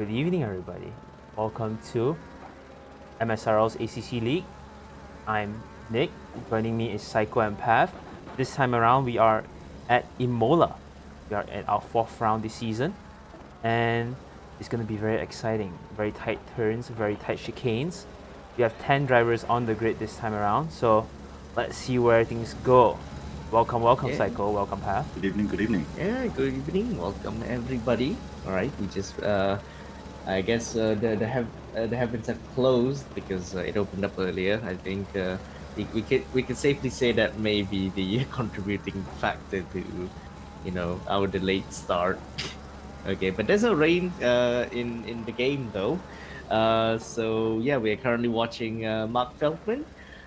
Good evening, everybody. Welcome to MSRL's ACC League. I'm Nick. Joining me is Psycho and Pav. This time around, we are at Imola. We are at our 4th round this season, and it's going to be very exciting. Very tight turns, very tight chicanes. We have 10 drivers on the grid this time around, so let's see where things go. Welcome, Yeah. Psycho. Welcome, Pav. Good evening, good evening. Yeah, good evening. Welcome everybody. All right, we just I guess the heavens have closed because it opened up earlier. I think we could safely say that maybe the contributing factor to our delayed start. Okay, but there's no rain in the game though. So yeah, we are currently watching Mark Feldman,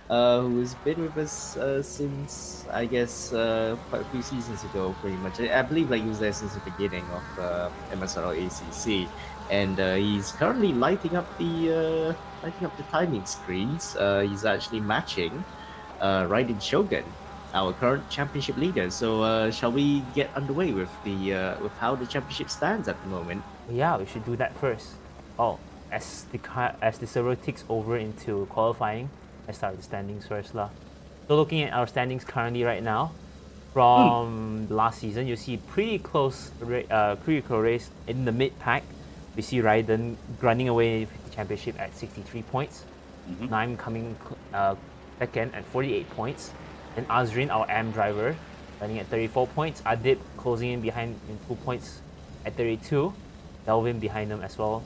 who's been with us since I guess quite a few seasons ago, pretty much. I believe like he was there since the beginning of MSRL ACC, and he's currently lighting up the timing screens. He's actually matching Raiden Shogun, our current championship leader. So shall we get underway with with how the championship stands at the moment? Yeah, we should do that first. Oh, as the server ticks over into qualifying, let's start the standings first lah. So looking at our standings currently right now, from the last season, you see pretty close race in the mid pack. We see Raiden running away with the championship at 63 points. Naim coming second at 48 points. And Azrin, our AM driver, running at 34 points. Adib closing in behind in 2 points at 32. Delvin behind them as well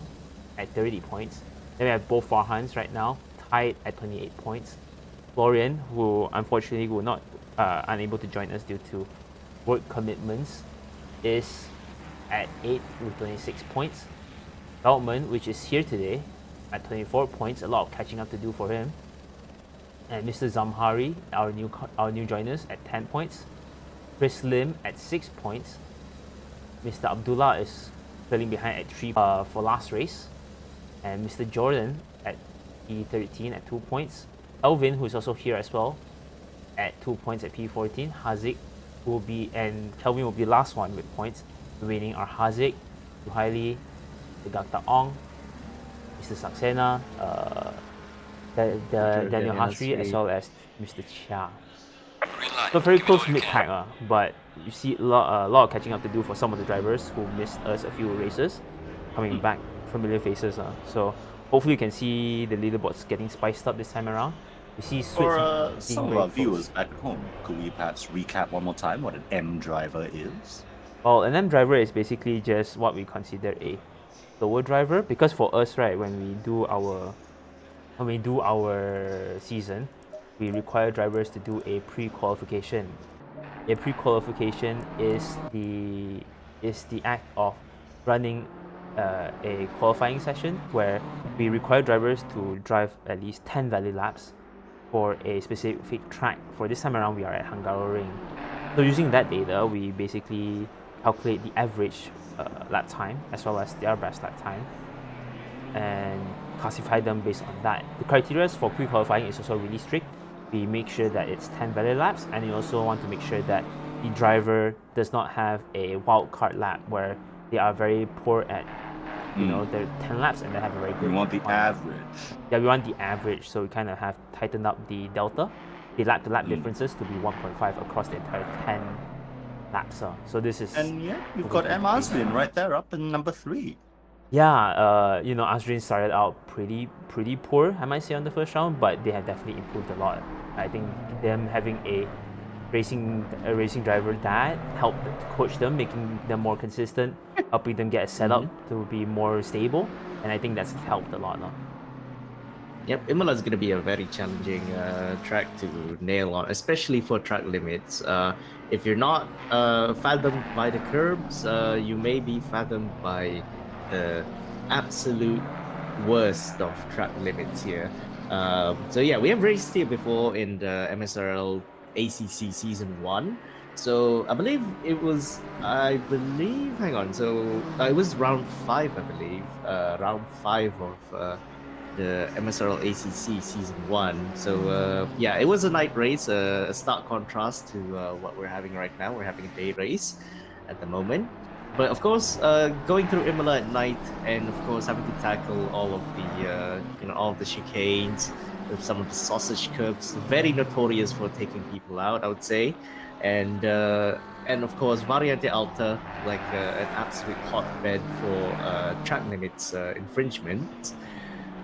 at 30 points. Then we have both Farhans right now, tied at 28 points. Florian, who unfortunately will not unable to join us due to work commitments, is at 8th with 26 points. Feldman, which is here today, at 24 points, a lot of catching up to do for him. And Mr. Zamhari, our new joiners, at 10 points. Chris Lim at 6 points. Mr. Abdullah is trailing behind at 3 for last race. And Mr. Jordan at P13 at 2 points. Elvin, who is also here as well, at 2 points at P14. Haziq and Kelvin will be the last one with points. Remaining are Haziq, Suhaili, Dr. Ong, Mr. Saxena, Daniel Hasri, as well as Mr. Chia. So very close mid pack, but you see a lot of catching up to do for some of the drivers who missed us a few races, coming back, familiar faces. So hopefully you can see the leaderboards getting spiced up this time around. We see For some of our viewers back at home, could we perhaps recap one more time what an M driver is? Well, an M driver is basically just what we consider a lower driver, because for us, right, when we do our season, we require drivers to do a pre-qualification. A pre-qualification is the act of running a qualifying session where we require drivers to drive at least 10 valid laps for a specific track. For this time around, we are at Hungaroring. So using that data, we basically calculate the average lap time as well as their best lap time and classify them based on that. The criteria for pre-qualifying is also really strict. We make sure that it's 10 valid laps, and we also want to make sure that the driver does not have a wild card lap where they are very poor at their 10 laps and they have a very good. We want the average. Yeah, we want the average, so we kind of have tightened up the delta, the lap-to-lap differences to be 1.5 across the entire 10 laps. So this is. And yeah, you've got M. Asmin right there up in number 3. Yeah, Azrin started out pretty poor, I might say, on the first round, but they have definitely improved a lot. I think them having a racing driver that helped to coach them, making them more consistent, helping them get a setup to be more stable, and I think that's helped a lot. Yep, Imola is going to be a very challenging track to nail on, especially for track limits. If you're not fathomed by the curbs, you may be fathomed by the absolute worst of track limits here. So yeah, we have raced here before in the MSRL ACC Season 1. So I believe it was, hang on, so it was round 5, I believe, round 5 of the MSRL ACC Season 1. So yeah, it was a night race, a stark contrast to what we're having right now. We're having a day race at the moment. But of course, going through Imola at night, and of course having to tackle all of the all of the chicanes with some of the sausage curbs, very notorious for taking people out, I would say, and of course Variante Alta, like an absolute hotbed for track limits infringement.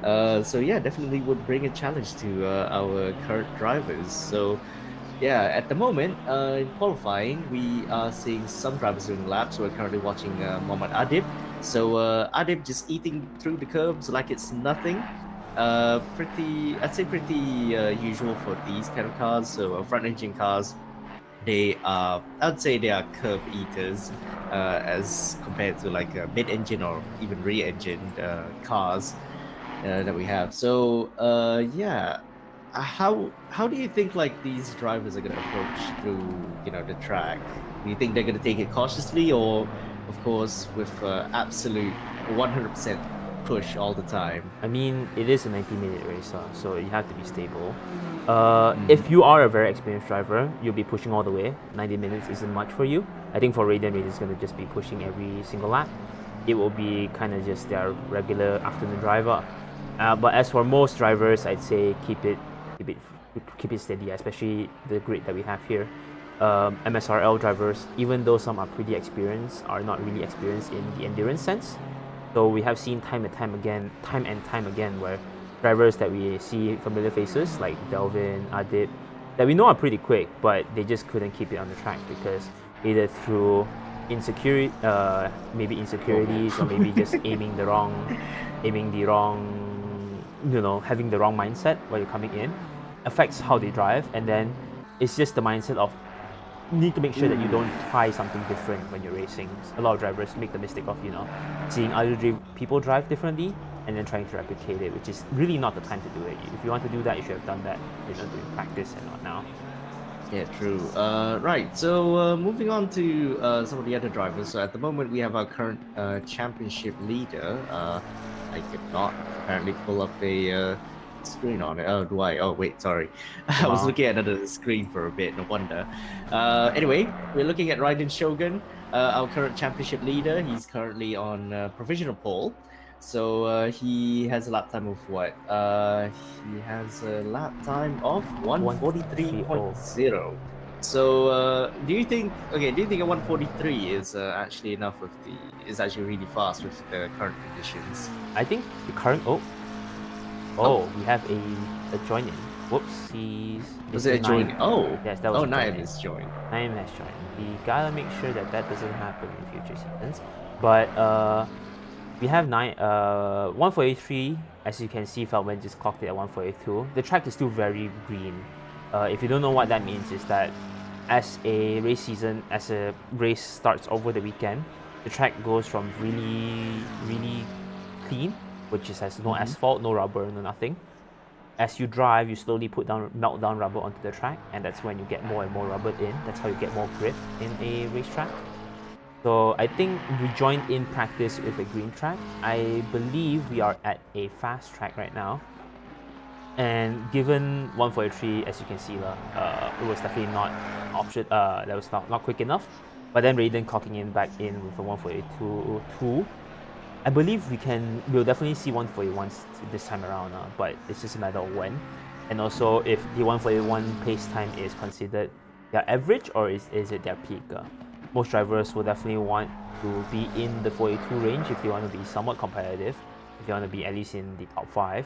So yeah, definitely would bring a challenge to our current drivers. So yeah, at the moment, in qualifying, we are seeing some drivers doing laps. We're currently watching Mohammad Adib. So Adib just eating through the curbs like it's nothing. I'd say pretty usual for these kind of cars. So front engine cars, I'd say they are curb eaters as compared to like mid engine or even rear engined cars that we have. So yeah, how do you think like these drivers are going to approach through the track? Do you think they're going to take it cautiously, or of course with absolute 100% push all the time? I mean, it is a 90-minute race, so you have to be stable. If you are a very experienced driver, you'll be pushing all the way. 90 minutes isn't much for you. I think for Raiden, it's going to just be pushing every single lap. It will be kind of just their regular afternoon driver. But as for most drivers, I'd say keep it steady, especially the grid that we have here. MSRL drivers, even though some are pretty experienced, are not really experienced in the endurance sense. So we have seen time and time again where drivers that we see familiar faces like Delvin, Adib, that we know are pretty quick, but they just couldn't keep it on the track because either through insecurities or maybe just having the wrong mindset while you're coming in affects how they drive. And then it's just the mindset of you need to make sure that you don't try something different when you're racing. A lot of drivers make the mistake of seeing other people drive differently and then trying to replicate it, which is really not the time to do it. If you want to do that, you should have done that doing practice and not now. Yeah, true. Right, so moving on to some of the other drivers. So at the moment, we have our current championship leader. I cannot apparently pull up a screen on it. Oh, do I? Oh, wait, sorry. I was looking at another screen for a bit, no wonder. Anyway, we're looking at Raiden Shogun, our current championship leader. He's currently on provisional pole. So he has a lap time of what? He has a lap time of 1:43.0. So do you think a 1:43 is actually enough is actually really fast with the current conditions? I think the current we have a join in. Whoopsies. Was it a join? Oh, yes, that was. Naim has joined. Naim has joined. We gotta make sure that doesn't happen in future seasons. But we have 1:43. As you can see, Feldman just clocked it at 1:42. The track is still very green. If you don't know what that means, is that as a race starts over the weekend, the track goes from really, really clean, which has no asphalt, no rubber, no nothing. As you drive, you slowly melt down rubber onto the track, and that's when you get more and more rubber in. That's how you get more grip in a racetrack. So I think we joined in practice with a green track. I believe we are at a fast track right now. And given 1:43, as you can see, it was definitely not option. That was not quick enough. But then Raiden clocking in back in with a 1:42.2. I believe we'll definitely see 1:41 this time around. But it's just a matter of when. And also if the 1:41 pace time is considered their average or is it their peak. Most drivers will definitely want to be in the 42 range if they want to be somewhat competitive, if they want to be at least in the top 5.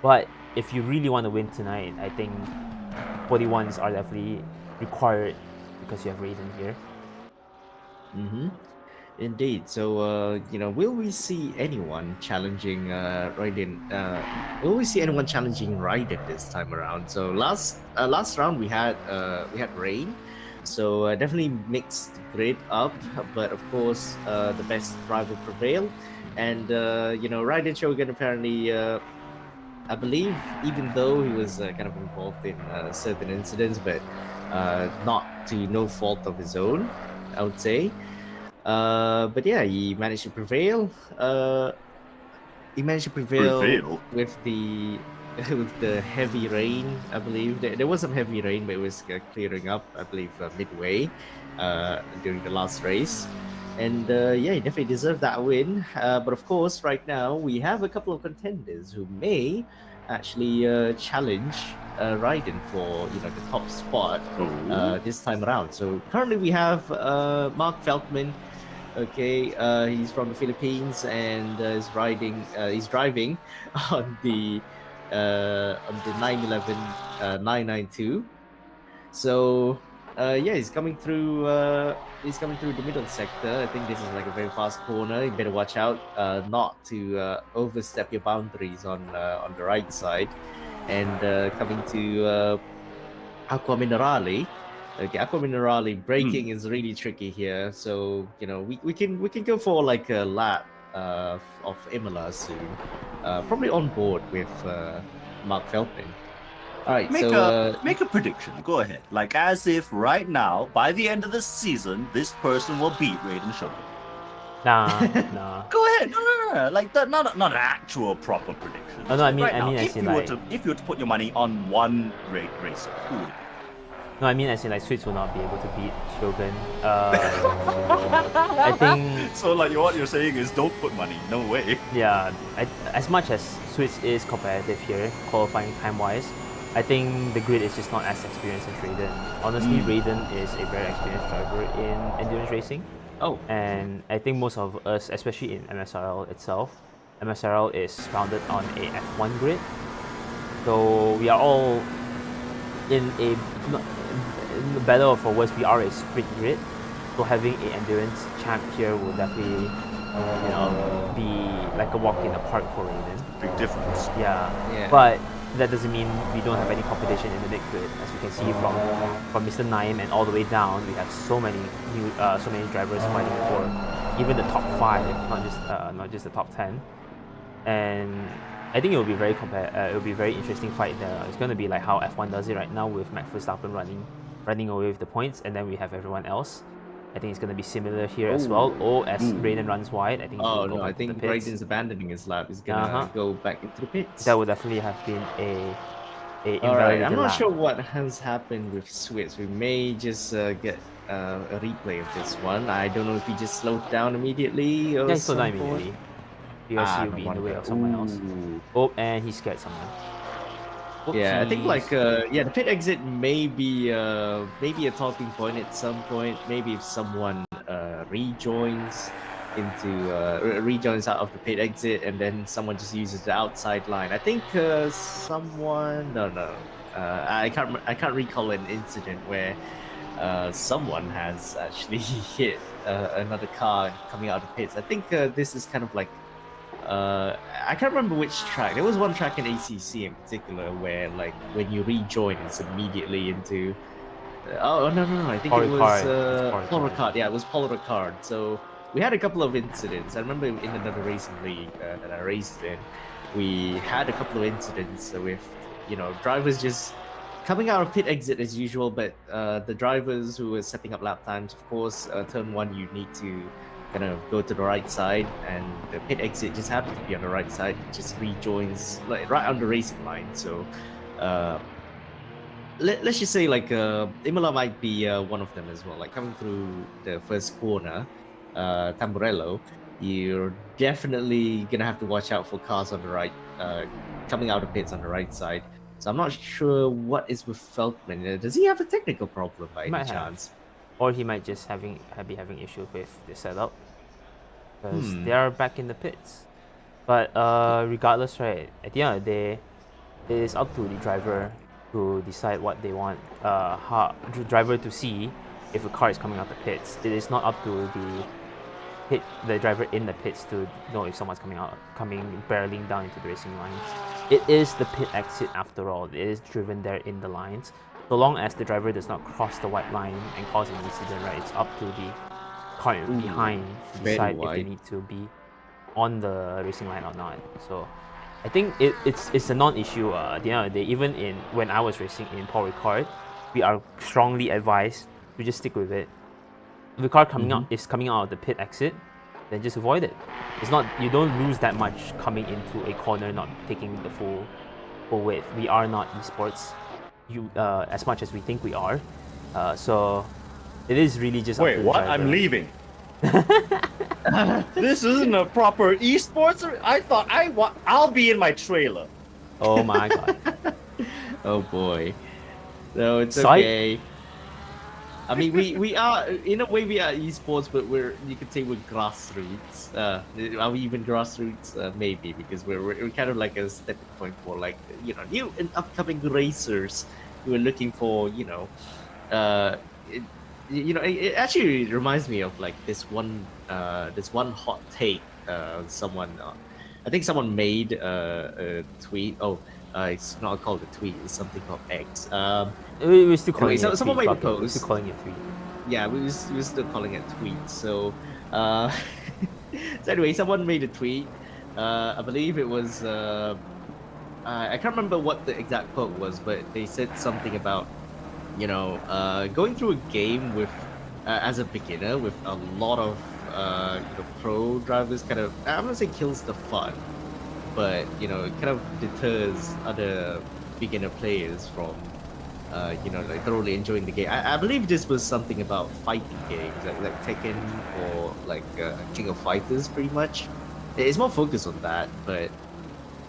But if you really want to win tonight, I think 41s are definitely required because you have Raiden here. Indeed. So, will we see anyone challenging Raiden? Will we see anyone challenging Raiden this time around? So last round we had Rain. So definitely mixed grid up, but of course the best driver prevailed. And Raiden Shogun apparently, I believe, even though he was kind of involved in certain incidents, but not to no fault of his own, I would say. But yeah, he managed to prevail. With the heavy rain. I believe there was some heavy rain, but it was clearing up. I believe midway during the last race. And yeah, he definitely deserved that win. But of course, right now we have a couple of contenders who may actually challenge Raiden for the top spot Oh. this time around. So currently we have Mark Feldman. Okay, he's from the Philippines and he's driving on the 911 992. So yeah, he's coming through. He's coming through the middle sector. I think this is like a very fast corner. You better watch out not to overstep your boundaries on the right side. And coming to Aqua Minerale. Okay, Aqua Minerale braking is really tricky here. So we can go for like a lap of Imola soon. Probably on board with Mark Feldman. All right, Make a prediction. Go ahead. Like as if right now, by the end of the season, this person will beat Raiden Shogun. Nah. Go ahead. No. Like that, not an actual proper prediction. Oh, no, I mean, right now, as if in you like, if you were to put your money on one racer, who would it be? no, I mean, as in like, Sweets will not be able to beat Shogun. I think. So like what you're saying is don't put money. No way. Yeah, as much as Sweets is competitive here, qualifying time-wise, I think the grid is just not as experienced as Raiden. Honestly, Raiden is a very experienced driver in endurance racing. Oh, And I think most of us, especially in MSRL itself, MSRL is founded on a F1 grid. So we are all in better or for worse, we are a sprint grid. So having an endurance champ here will definitely, be like a walk in the park for Raiden. Big difference. Yeah. Yeah. But that doesn't mean we don't have any competition in the mid grid. As we can see from Mr. Naim and all the way down, we have so many drivers fighting for even the top 5, not just the top 10. And I think it will be it will be a very interesting fight there. It's going to be like how F1 does it right now with Max Verstappen running away with the points, and then we have everyone else. I think it's going to be similar here as well. Or as Raiden runs wide, I think. Oh no, I think Raiden's abandoning his lap. He's gonna go back into the pits. That would definitely have been a All right, I'm invalidated not lap. sure what has happened with Switz. We may just get a replay of this one. I don't know if he just slowed down immediately or Yeah, he slowed down something. immediately. Because he'll no be in the way wonder. of someone else. Ooh. Oh, and he scared someone. Yeah, I think Oopsies. like the pit exit may be a talking point at some point. Maybe if someone rejoins out of the pit exit and then someone just uses the outside line. I think someone I can't recall an incident where someone has actually hit another car coming out of the pits. I think this is kind of like I can't remember which track. There was one track in ACC in particular where, like, when you rejoin, it's immediately into. No! I think it was Paul Ricard. Yeah, it was Paul Ricard. So we had a couple of incidents. I remember in another racing league that I raced in, we had a couple of incidents with drivers just coming out of pit exit as usual, but the drivers who were setting up lap times, of course, turn 1 you need to kind of go to the right side, and the pit exit just happens to be on the right side. It just rejoins like right on the racing line. So let's just say like Imola might be one of them as well. Like coming through the first corner, Tamburello, you're definitely gonna have to watch out for cars on the right, coming out of pits on the right side. So I'm not sure what is with Feldman. Does he have a technical problem by any chance? Or he might just be having issues with the setup, because they are back in the pits. But regardless, right, at the end of the day, it is up to the driver to decide what they want. The driver to see if a car is coming out the pits. It is not up to the driver in the pits to know if someone's coming barreling down into the racing line. It is the pit exit after all. It is driven there in the lines. So long as the driver does not cross the white line and cause an incident, right, it's up to the car behind to decide if they need to be on the racing line or not. So I think it's a non-issue at the end of the day. Even when I was racing in Paul Ricard, we are strongly advised to just stick with it. If the car coming out is coming out of the pit exit, then just avoid it. It's not, you don't lose that much coming into a corner not taking the full width. We are not esports. As much as we think we are, so it is really just. Wait, what? I'm leaving. This isn't a proper esports. I thought I'll be in my trailer. Oh my god. Oh boy. No, it's Psych. okay. I mean, we are in a way we are esports, but you could say we're grassroots. Are we even grassroots? Maybe because we're kind of like a stepping point for like new and upcoming racers who are looking for it, it actually reminds me of like this one hot take. Someone I think someone made a tweet. Oh, it's not called a tweet. It's something called X. We're still calling Anyway, it a someone tweet. made a Fuck it, we're post. still calling it a tweet. Yeah, we were still calling it tweet. So, so anyway, someone made a tweet. I believe it was. I can't remember what the exact quote was, but they said something about going through a game with as a beginner with a lot of pro drivers kind of, I'm gonna say kills the fun, but it kind of deters other beginner players from like thoroughly enjoying the game. I believe this was something about fighting games like Tekken or like King of Fighters, pretty much. It's more focused on that, but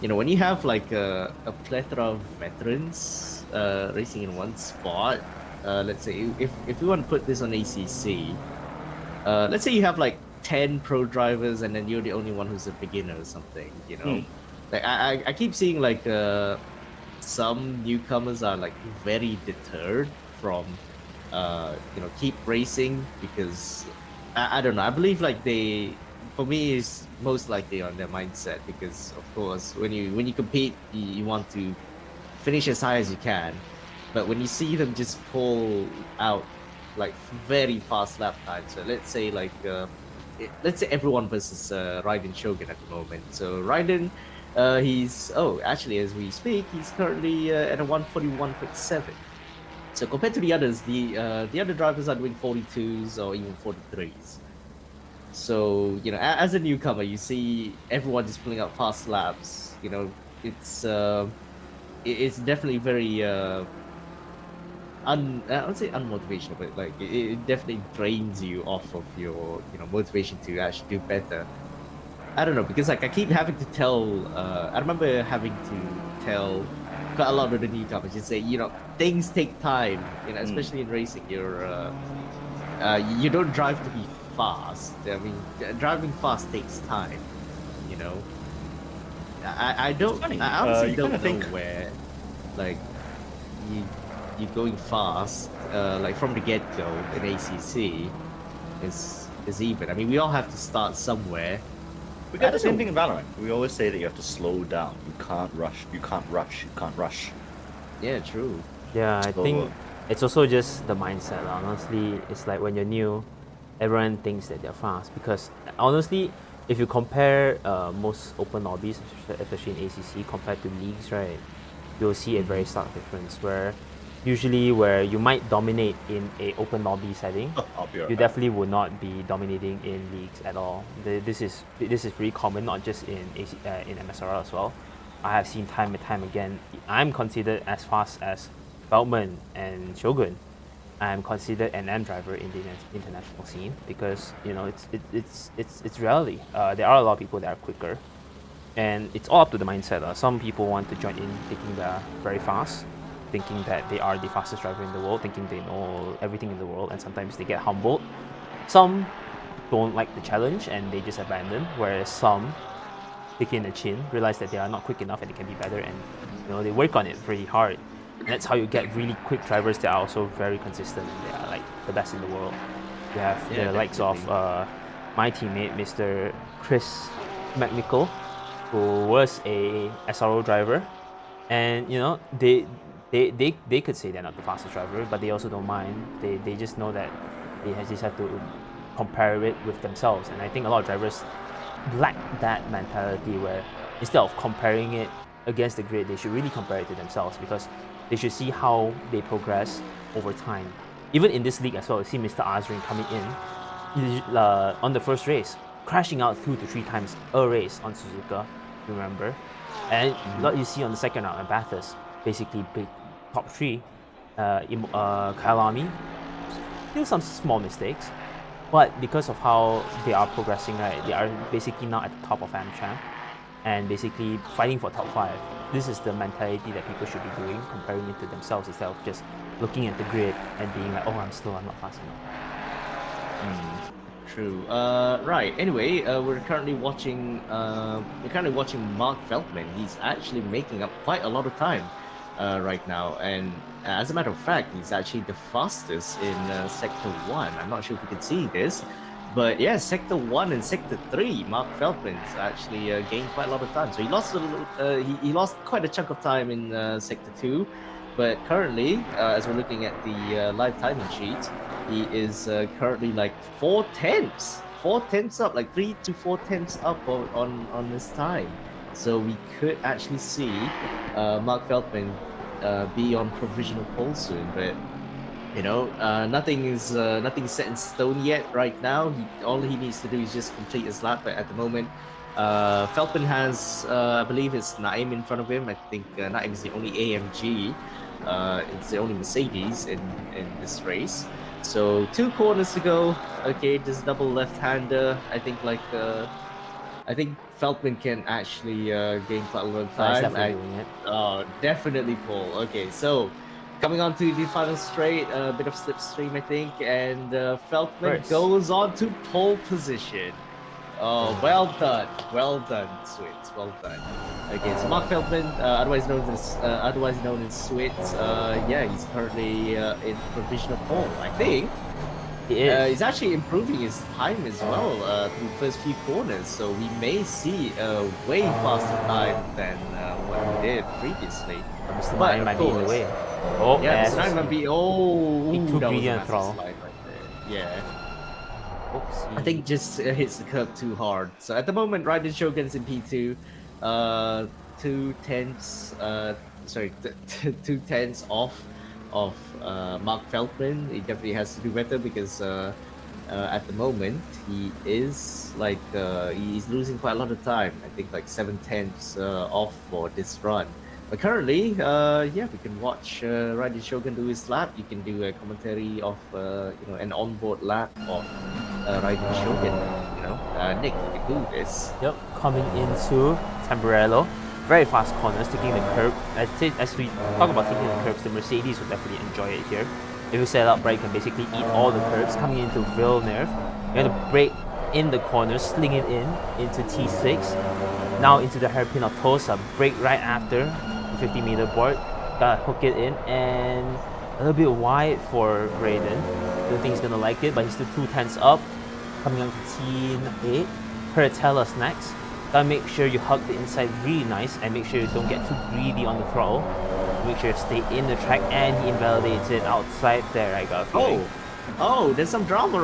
when you have like a plethora of veterans racing in one spot, let's say if we want to put this on ACC, let's say you have like 10 pro drivers and then you're the only one who's a beginner or something, like I keep seeing like some newcomers are like very deterred from keep racing because I don't know, I believe like for me is most likely on their mindset, because of course when you compete you want to finish as high as you can, but when you see them just pull out like very fast lap times, so let's say like let's say everyone versus Raiden Shogun at the moment. So Raiden, he's actually as we speak he's currently at a 141.7. So compared to the others, the other drivers are doing 42s or even 43s. So as a newcomer, you see everyone just pulling out fast laps. It's definitely very I would say unmotivational, but like it definitely drains you off of your motivation to actually do better. I don't know, because like I keep having to tell. I remember having to tell quite a lot of the newcomers. You say things take time. Especially in racing, you don't drive to be fast. I mean, driving fast takes time. I don't. funny. I honestly You don't know kinda think- where, like, you going fast, like from the get go in ACC, is even. I mean, we all have to start somewhere. We got the same thing in Valorant. We always say that you have to slow down. You can't rush. You can't rush. You can't rush. Yeah, true. Yeah, I So, think it's also just the mindset. Honestly, it's like when you're new, everyone thinks that they're fast. Because honestly, if you compare most open lobbies, especially in ACC, compared to leagues, right, you'll see a very stark difference. Where usually where you might dominate in a open lobby setting, I'll be right you back. definitely would not be dominating in leagues at all. This is pretty common, not just in in MSRL as well. I have seen time and time again. I'm considered as fast as Beltman and Shogun. I'm considered an M driver in the international scene because it's reality. There are a lot of people that are quicker, and it's all up to the mindset. Some people want to join in thinking they're very fast, thinking that they are the fastest driver in the world, thinking they know everything in the world, and sometimes they get humbled. Some don't like the challenge and they just abandon, whereas some take in the chin, realize that they are not quick enough and they can be better, and they work on it pretty hard. And that's how you get really quick drivers that are also very consistent and they are like the best in the world. You have the likes of my teammate, Mr. Chris McNichol, who was a SRO driver, and they could say they're not the fastest driver, but they also don't mind. They just know that they just have to compare it with themselves. And I think a lot of drivers lack that mentality where instead of comparing it against the grid, they should really compare it to themselves, because they should see how they progress over time. Even in this league as well, you see Mr. Azrin coming in on the first race, crashing out 2 to 3 times a race on Suzuka, remember? And what you see on the second round at Bathurst, basically big top 3, Kailami, still some small mistakes, But because of how they are progressing, right, they are basically now at the top of AmChamp and basically fighting for top 5. This is the mentality that people should be doing, comparing it to themselves instead of just looking at the grid and being like, oh, I'm not fast enough. True. Right. Anyway, we're currently watching. We're currently watching Mark Feldman. He's actually making up quite a lot of time, right now. And as a matter of fact, he's actually the fastest in Sector 1. I'm not sure if you can see this, but yeah, Sector 1 and Sector 3, Mark Feldman's actually gained quite a lot of time. So he lost a little. He lost quite a chunk of time in Sector 2, but currently, as we're looking at the live timing sheet, he is currently like 4 tenths up, like 3 to 4 tenths up on this time. So we could actually see Mark Feldman be on provisional pole soon, but you know, nothing's set in stone yet. Right now, all he needs to do is just complete his lap. But at the moment, Feldman has, I believe, it's Naim in front of him. I think Naim is the only AMG. It's the only Mercedes in this race. So 2 corners to go. Okay, this double left-hander. I think Feldman can actually gain quite a lot of He's time. definitely doing it. Oh, definitely pole. Okay, so coming on to the final straight, a bit of slipstream, I think, and Feldman First. goes on to pole position. Oh, well done, Switz, well done. Okay, so Mark Feldman, otherwise known as Switz, yeah, he's currently in provisional pole. I think He is. he's actually improving his time as well through the first few corners, so we may see a way faster time than what he did previously. Mr. But Nine of might be in the course- way. Oh, Yeah, yes. Mr. Nine might be. Oh, Be too that was greedy a on massive throttle. slide right there. Yeah. Oopsie. I think just hits the curb too hard. So at the moment, Raiden Shogun's in P2, 2 tenths, sorry, 2 tenths off of Mark Feldman. He definitely has to do better because at the moment he is like he's losing quite a lot of time. I think like 7 tenths off for this run. But currently, yeah, we can watch Raiden Shogun do his lap. You can do a commentary of an onboard lap of Raiden Shogun. Nick, you can do this. Yep, coming into Tamburello. Very fast corners, taking the curb. As we talk about taking the curbs, the Mercedes will definitely enjoy it here. If you set up right, you can basically eat all the curbs. Coming into Villeneuve, you have to brake in the corners, sling it into T6. Now into the hairpin of Tosa, brake right after the 50-meter board. Gotta hook it in, and a little bit wide for Raiden. Don't think he's gonna like it, but he's still 2 tenths up. Coming on to T8. Peratella's next. Gotta make sure you hug the inside really nice and make sure you don't get too greedy on the throttle. Make sure you stay in the track, and he invalidates it outside there, I got a feeling. Oh, there's some drama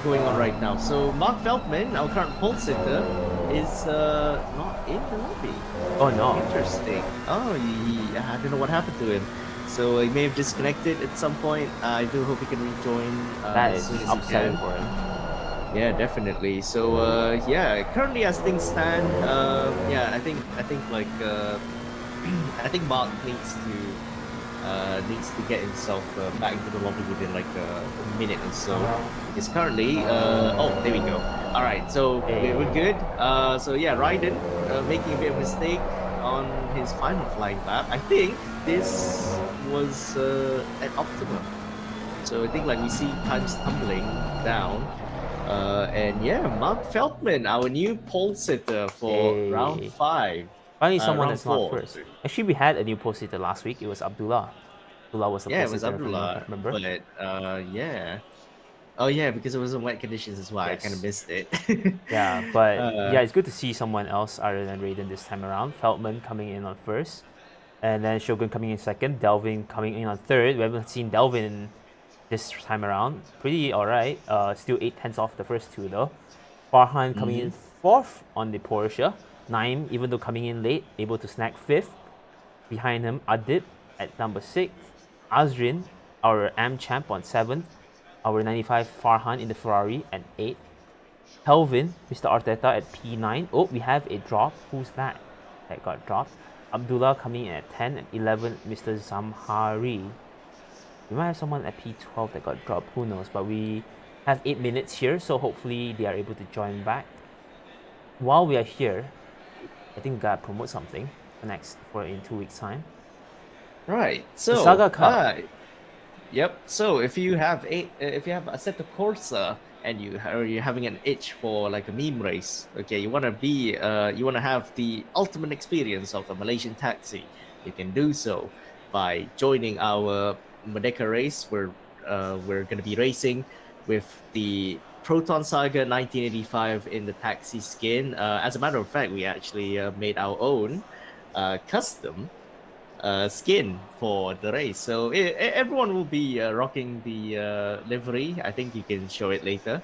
going on right now. So Mark Feldman, our current pole sitter, is not in the lobby. Oh no. Interesting. Oh, I don't know what happened to him. So he may have disconnected at some point. I do hope he can rejoin That as is soon as he upsetting can. for him. Yeah, definitely. So yeah, currently as things stand, yeah, I think like I think Mark needs to get himself back into the lobby within like a minute or so. Because currently, oh, there we go. All right, so we're good. So yeah, Raiden making a bit of a mistake on his final flying lap. I think this was at optimum. So I think like we see times tumbling down. And yeah, Mark Feldman, our new pole sitter for round 5. Finally, someone round that's not 4. first. Actually, we had a new pole sitter last week. It was Abdullah. Abdullah was the Yeah, pole it was sitter, if you Abdullah. remember? But yeah. Oh yeah, because it was in wet conditions as well. Yes. I kind of missed it. Yeah, but yeah, it's good to see someone else other than Raiden this time around. Feldman coming in on first, and then Shogun coming in second. Delvin coming in on third. We haven't seen Delvin this time around. Pretty alright. Still 8 tenths off the first two though. Farhan coming in fourth on the Porsche. Naim, even though coming in late, able to snag fifth. Behind him, Adib at number 6. Azrin, our AM champ, on 7th. Our 95 Farhan in the Ferrari at 8th. Kelvin, Mr. Arteta at P9. Oh, we have a drop. Who's that? That got dropped. Abdullah coming in at 10 and 11. Mr. Zamhari. We might have someone at P12 that got dropped. Who knows? But we have 8 minutes here, so hopefully they are able to join back. While we are here, I think we gotta promote something for in 2 weeks' time. Right. The So, Saga Cup. yep. So if you have Assetto Corsa and you're having an itch for like a meme race, okay, you wanna have the ultimate experience of a Malaysian taxi, you can do so by joining our Merdeka race. We're gonna be racing with the Proton Saga 1985 in the taxi skin. As a matter of fact, we actually made our own custom skin for the race. So everyone will be rocking the livery. I think you can show it later.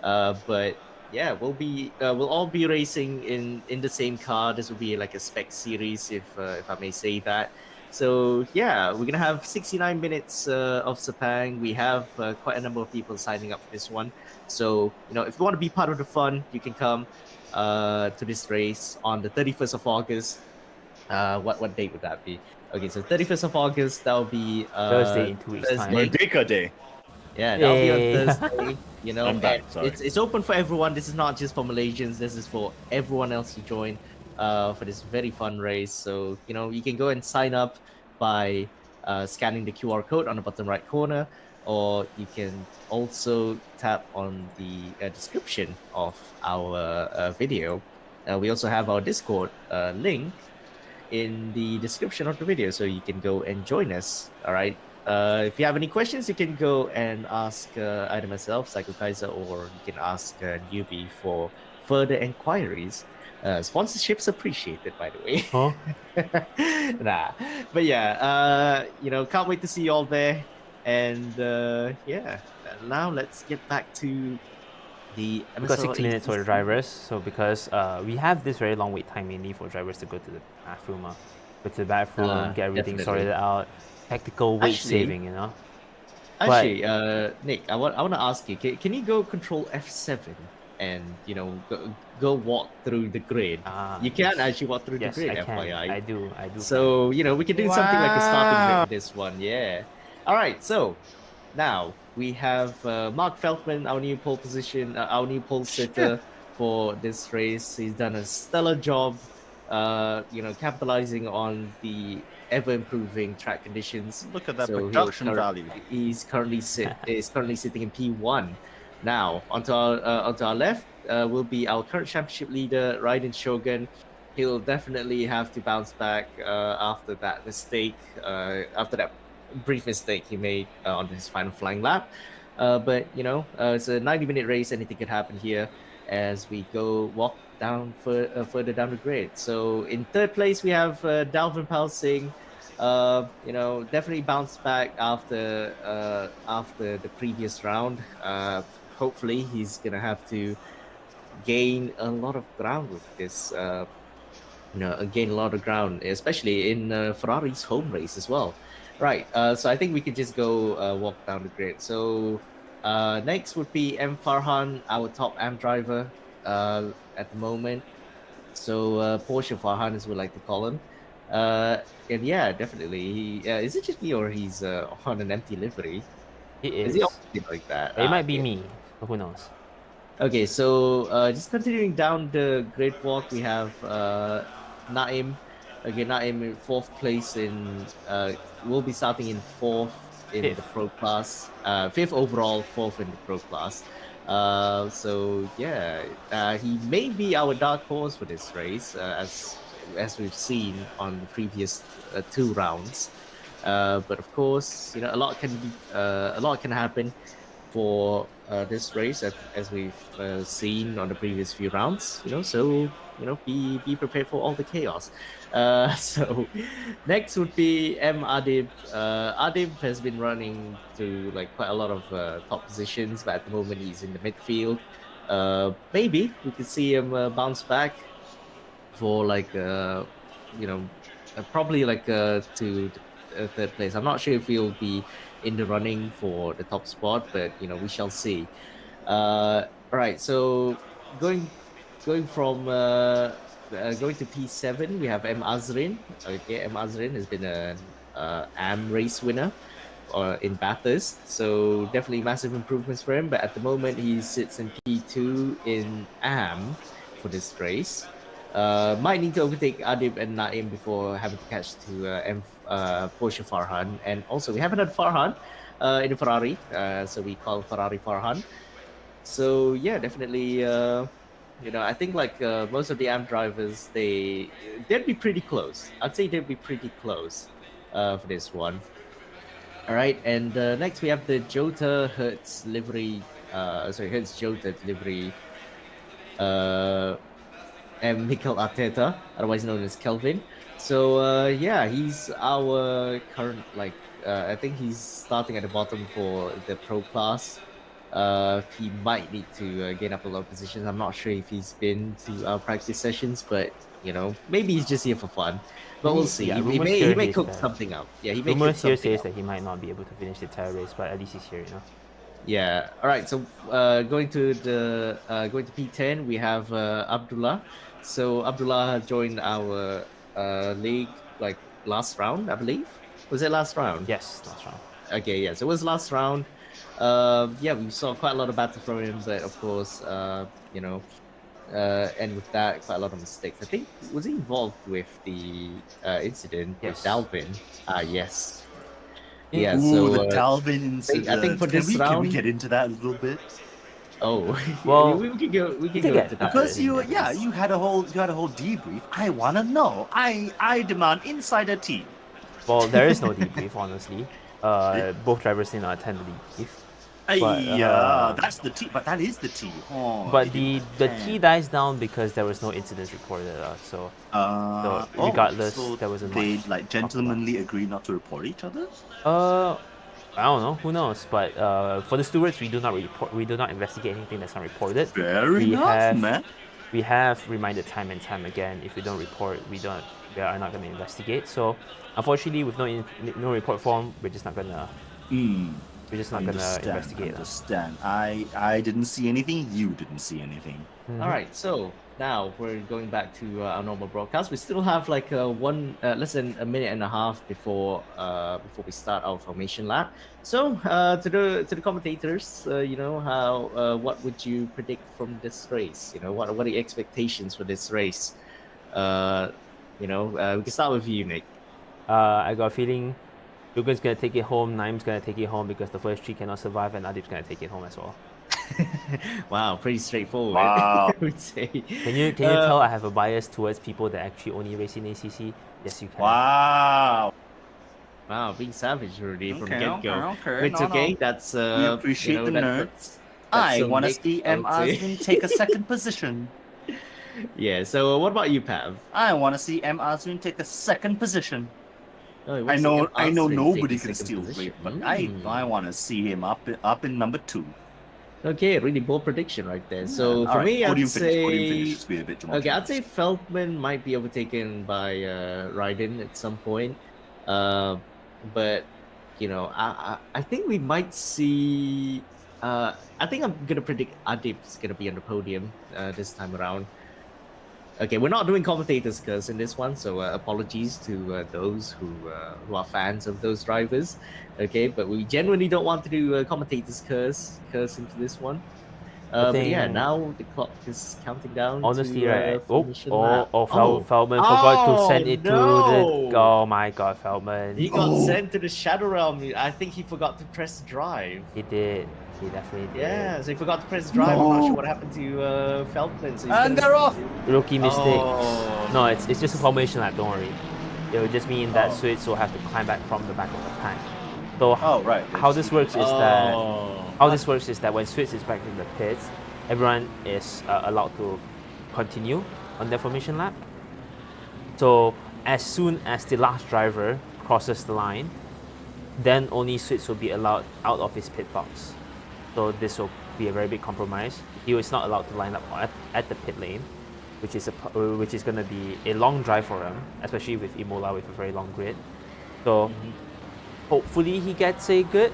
But yeah, we'll all be racing in the same car. This will be like a spec series, if I may say that. So yeah, we're gonna have 69 minutes of Sepang. We have quite a number of people signing up for this one. So if you want to be part of the fun, you can come to this race on the 31st of August. What date would that be? Okay, so 31st of August, that'll be Thursday in 2 weeks' time. Thursday. Merdeka Day. Yeah, that'll be on Yay. Thursday. I'm back, and sorry. it's open for everyone. This is not just for Malaysians. This is for everyone else to join for this very fun race. So you can go and sign up by scanning the QR code on the bottom right corner, or you can also tap on the description of our video. We also have our Discord link in the description of the video, so you can go and join us. All right. If you have any questions, you can go and ask either myself, Psycho Kaiser, or you can ask Newbie for further inquiries. Sponsorships appreciated, by the way. Huh? Nah, but yeah, can't wait to see you all there. And yeah, now let's get back to the We got 6 MSRL minutes for the ACC. drivers, so because we have this very long wait time mainly for drivers to go to the bathroom, get everything Definitely. sorted out, tactical weight Actually- saving. Actually, Nick, I want to ask you, can you go Control F7 and go walk through the grid? You can Yes. actually walk through Yes, the grid, I can. FYI. I do. So we can do something like a starting grid Wow. with this one, yeah. All right, so now we have Mark Feldman, our new pole sitter for this race. He's done a stellar job, capitalizing on the ever improving track conditions. Look at that So production value. He's currently sitting in P1. Now onto our left will be our current championship leader, Raiden Shogun. He'll definitely have to bounce back after that mistake, after that brief mistake he made on his final flying lap. But it's a 90-minute race. Anything could happen here as we walk down further down the grid. So in third place we have Dalvin Pal Singh. Definitely bounced back after the previous round. Hopefully he's gonna have to gain a lot of ground with this. Gain a lot of ground, especially in Ferrari's home race as well. Right. So I think we could just go walk down the grid. So next would be M Farhan, our top AM driver at the moment. So Porsche Farhan, as we like to call him. And yeah, definitely. Is it just me or he's on an empty livery? He Is is. he always like that? It might be okay. me, but who knows? Okay, so just continuing down the grid walk, we have Naim. Okay, Naim in fourth place will be starting in fourth in the Fifth. pro class. Fifth overall, fourth in the pro class. So yeah, he may be our dark horse for this race, as we've seen on the previous two rounds. But of course, a lot can happen for this race, as we've seen on the previous few rounds. So be prepared for all the chaos. So next would be M Adib. Adib has been running to quite a lot of top positions, but at the moment he's in the midfield. Maybe we could see him bounce back for probably to third place. I'm not sure if he'll be in the running for the top spot, but we shall see. All right, so going from going to P7, we have M Azrin. Okay, M Azrin has been an AM race winner. in Bathurst, so definitely massive improvements for him. But at the moment, he sits in P2 in AM for this race. Might need to overtake Adib and Naim before having to catch to Porsche Farhan. And also, we have another Farhan in the Ferrari, so we call Ferrari Farhan. So yeah, definitely. I think like most of the AM drivers, they'd be pretty close. I'd say they'd be pretty close for this one. All right, and next we have the Jota Hertz livery. Hertz Jota livery. And Mikel Arteta, otherwise known as Kelvin. So yeah, he's our current I think he's starting at the bottom for the pro class. He might need to gain up a lot of positions. I'm not sure if he's been to our practice sessions, but maybe he's just here for fun. But we'll see. Yeah, he rumors may here cook that- something up. Yeah, he may cook Rumors here something says up. that he might not be able to finish the entire race, but at least he's here, Yeah. All right. So going to P10, we have Abdullah. So Abdullah joined our league like last round, I believe. Was it last round? Yes, that's right. Okay. Yeah. So it was last round. Yeah, we saw quite a lot of battle from him, but of course, and with that, quite a lot of mistakes. I think was he involved with the incident Yes. with Dalvin? Yes. Yeah. Yeah. Ooh, So the Dalvin incident. I think for this can we round- get into that a little bit? oh, Well, we can go. We can can go get into that. Because Yeah. you had a whole debrief. I wanna know. I demand insider tea. Well, there is no debrief, honestly. Both drivers did not attend the debrief. But, Yeah, that's the tea. But that is the tea. Oh, But they the didn't T dies down because there was no incidents reported. So regardless, so there wasn't they much like gentlemanly agreed not to report each other. I don't know. Who knows? But for the stewards, we do not report. We do not investigate anything that's not reported. Fair We enough, have- man. We have reminded time and time again, if we don't report, we are not going to investigate. So unfortunately, with no report form, we're just not gonna investigate. Understand. I didn't see anything. You didn't see anything. Mhm. All right, so now we're going back to our normal broadcast. We still have like less than a minute and a half before we start our formation lap. So to the commentators, what would you predict from this race? What are the expectations for this race? We can start with you, Nick. I got a feeling Dugan's gonna take it home, Naim's gonna take it home because the first three cannot survive, and Adib's gonna take it home as well. Wow, pretty straightforward. Wow. I would say. Can you tell I have a bias towards people that actually only race in ACC? Yes, you can. Wow. Wow, being savage already from Okay, get-go. okay. It's No, okay. no. That's We appreciate the nerds. that's I so want to Nick, see I would say. Azrin take a second position. Yeah. So what about you, Pav? I want to see Azrin take a second position. Oh, he I wants know to take nobody the can second steal position. weight, but I want to see him up in number 2. Okay, really bold prediction right there. So All for right, me, podium I'd finish, podium say finish. Just be a bit more okay. I'd say generous. Feldman might be overtaken by Raiden at some point. But I think we might see. I think I'm gonna predict Adib's gonna be on the podium this time around. Okay, we're not doing commentators curse in this one, so apologies to those who are fans of those drivers. Okay, but we genuinely don't want to do commentators curse into this one. But yeah, thing- now the clock is counting down. Honestly, to, right? finition lap. Feldman forgot to send it to no! the. Oh my God, Feldman! He got sent to the Shadow Realm. I think he forgot to press drive. He did. He definitely did. Yeah, so he forgot to press drive. I'm not sure what happened to Feldman. So he's And gonna- they're off. Rookie mistake. Oh. No, it's just a formation lap. Don't worry. It will just mean that Oh. Suits will have to climb back from the back of the pack. So Oh right. how this works is Oh. that when Switz is back in the pits, everyone is allowed to continue on their formation lap. So as soon as the last driver crosses the line, then only Switz will be allowed out of his pit box. So this will be a very big compromise. He is not allowed to line up at the pit lane, which is going to be a long drive for him, especially with Imola with a very long grid. So hopefully he gets a good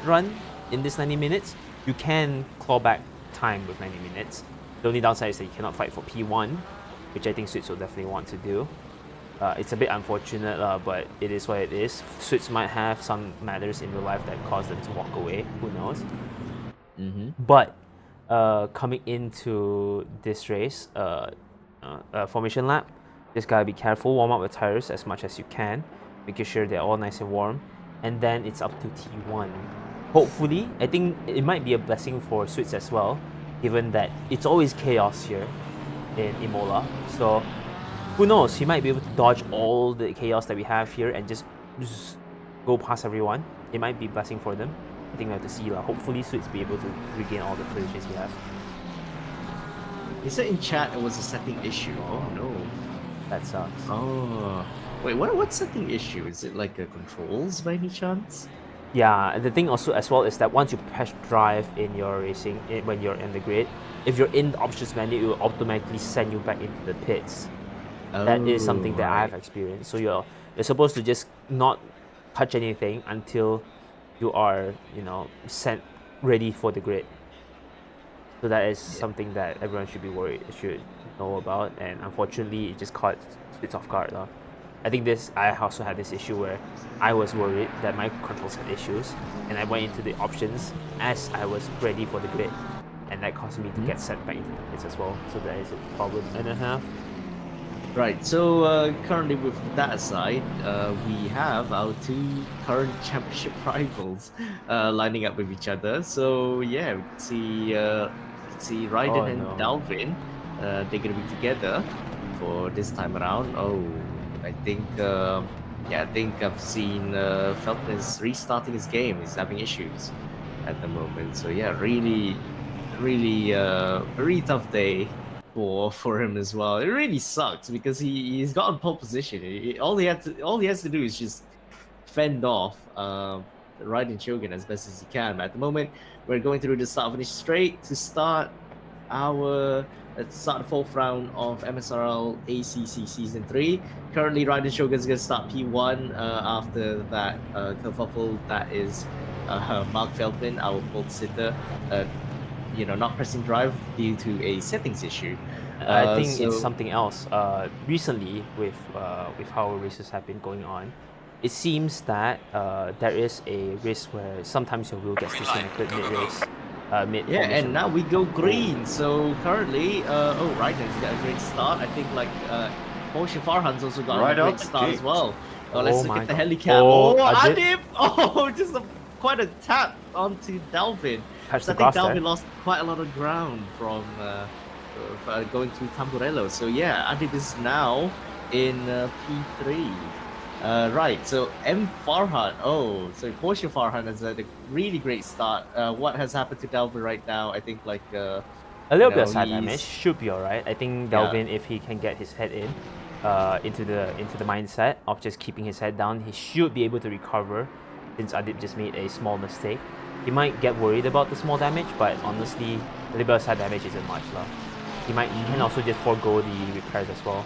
run in this 90 minutes. You can claw back time with 90 minutes. The only downside is that you cannot fight for P1, which I think Switz will definitely want to do. It's a bit unfortunate, but it is what it is. Suits might have some matters in real life that cause them to walk away. Who knows? But coming into this race, formation lap, just gotta be careful. Warm up the tires as much as you can, making sure they're all nice and warm, and then it's up to T1. Hopefully, I think it might be a blessing for Suits as well, given that it's always chaos here in Imola. So who knows? He might be able to dodge all the chaos that we have here and just go past everyone. It might be a blessing for them. I think we have to see. Hopefully, Suits be able to regain all the privileges he has. He said in chat it was a setting issue. Oh no. That sucks. Oh. Wait, what setting issue? Is it like controls by any chance? Yeah, the thing also as well is that once you press drive in your racing, when you're in the grid, if you're in the options menu, it will automatically send you back into the pits. That is something that I've experienced. So you're supposed to just not touch anything until you are, sent ready for the grid. So that is something that everyone should know about. And unfortunately, it just caught Suits off guard. I think I also had this issue where I was worried that my controls had issues, and I went into the options as I was ready for the grid, and that caused me to get sent back into the pits as well. So that is a problem and a half. Right, so currently with that aside, we have our two current championship rivals lining up with each other. So yeah, we can see Raiden and Dalvin. They're gonna be together for this time around. I think I've seen Felton is restarting his game. He's having issues at the moment. So yeah, really tough day for him as well. It really sucks because he's got on pole position. All he has to do is just fend off Raiden Shogun as best as he can. But at the moment, we're going through the start finish straight to start the fourth round of MSRL ACC Season 3. Currently, Raiden Shogun is going to start P1 after that kerfuffle that is Mark Feldman, our pole sitter, not pressing drive due to a settings issue. I think it's something else. Recently, with how races have been going on, it seems that there is a risk where sometimes your wheel gets disconnected mid-race. And now we go green. So currently, Raiden's got a great start. I think Porsche Farhan's also got a great start as well. Let's look at the helicap. Adib! Just quite a tap onto Dalvin. So I think Dalvin lost quite a lot of ground from going through Tamburello. So yeah, Adib is now in P3. Right, so Farhan. So Porsche Farhan has had a really great start. What has happened to Dalvin right now? I think a little bit of side damage should be alright. I think Dalvin, if he can get his head into the mindset of just keeping his head down, he should be able to recover. Since Adib just made a small mistake, he might get worried about the small damage, but honestly, a little bit of side damage isn't much, He can also just forego the repairs as well.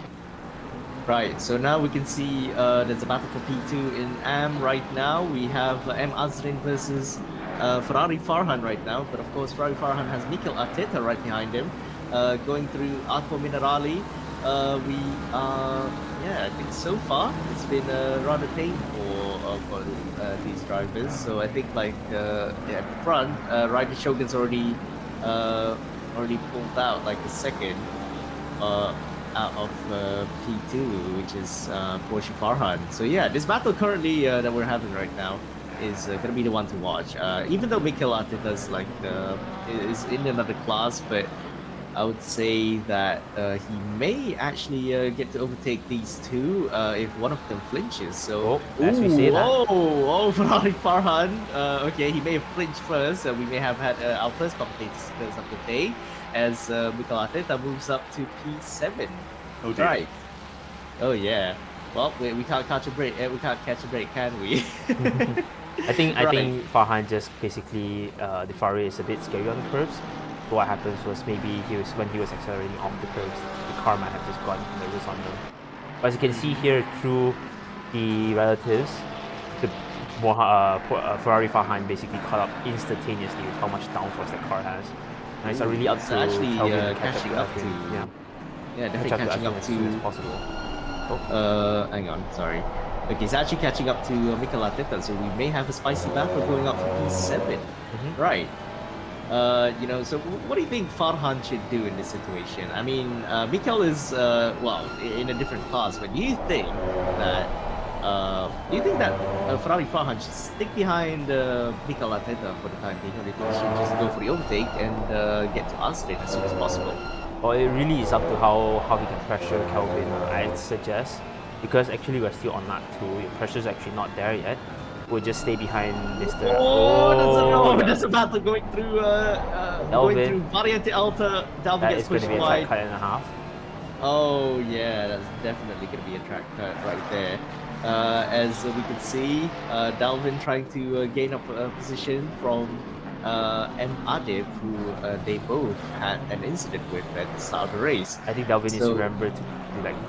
Right, so now we can see there's a battle for P2 in AM right now. We have M. Azrin versus Ferrari Farhan right now. But of course, Ferrari Farhan has Mikel Arteta right behind him. Going through Arco Minerali. I think so far it's been rather tame for these drivers. So I think at front, Raiden Shogun's already pulled out a second. Out of P2, which is Porsche Farhan. So yeah, this battle currently that we're having right now is going to be the one to watch. Even though Mikel Arteta is in another class, but I would say that he may actually get to overtake these two if one of them flinches. So as we say that. Ferrari Farhan. Okay, he may have flinched first. We may have had our first commentators of the day, as Mikel Arteta moves up to P7. Oh dear. Right. Oh yeah. Well, we can't catch a break. We can't catch a break, can we? I think Farhan just basically the Ferrari is a bit scary on the curves. So what happens was maybe when he was accelerating off the curves, the car might have just gone nervous on them. But as you can see here through the relatives, the Ferrari Farhan basically caught up instantaneously with how much downforce the car has. And it's really up to actually Kelvin to catching up to Elfin. definitely catching up as soon as possible. Hang on, sorry. Okay, he's actually catching up to Mikel Arteta, so we may have a spicy battle going up for P7. Right. So what do you think Farhan should do in this situation? I mean, Mikel is in a different class, but do you think that Ferrari Farhan should stick behind Mikel Arteta for the time being, or do you think he should just go for the overtake and get to Austin as soon as possible? Well, it really is up to how he can pressure Kelvin, I'd suggest. Because actually we're still on lap 2, your pressure's actually not there yet. We'll just stay behind Mr. That's a battle going through Variante Alta. Dalvin That gets is going pushed to be a wide. track cut and a half. Oh yeah, that's definitely going to be a track cut right there. As we can see, Dalvin trying to gain up a position from M. Adib, who they both had an incident with at the start of the race. I think Dalvin needs to remember to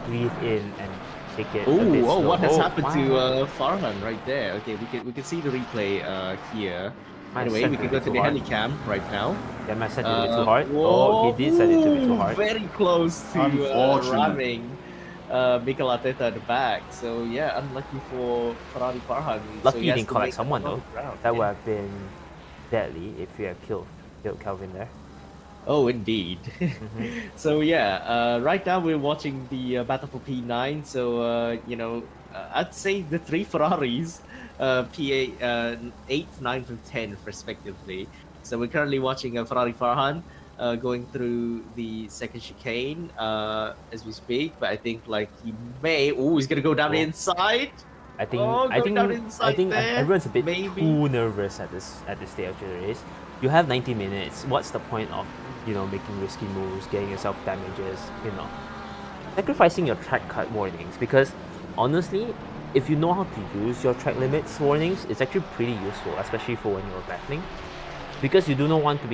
breathe in and take it a bit Oh, slow. what has happened to Farhan right there? Okay, we can see the replay here. Anyway, we can go to the helicam right now. Yeah, might set it a bit too hard. Oh, he did set it a bit too hard. Very close to ramming Mikel Arteta at the back. So yeah, unlucky for Ferrari Farhan. Lucky he didn't collect someone though. That would have been deadly if you had killed Kelvin there. Oh, indeed. So yeah, right now we're watching the battle for P9. So I'd say the three Ferraris, P8, 8th, 9th, and 10th respectively. So we're currently watching Ferrari Farhan going through the second chicane as we speak. But I think he's gonna go down the inside. I think everyone's a bit too nervous at this stage of the race. You have 90 minutes. What's the point of making risky moves, getting yourself damages, sacrificing your track cut warnings? Because honestly, if you know how to use your track limits warnings, it's actually pretty useful, especially for when you're battling, because you do not want to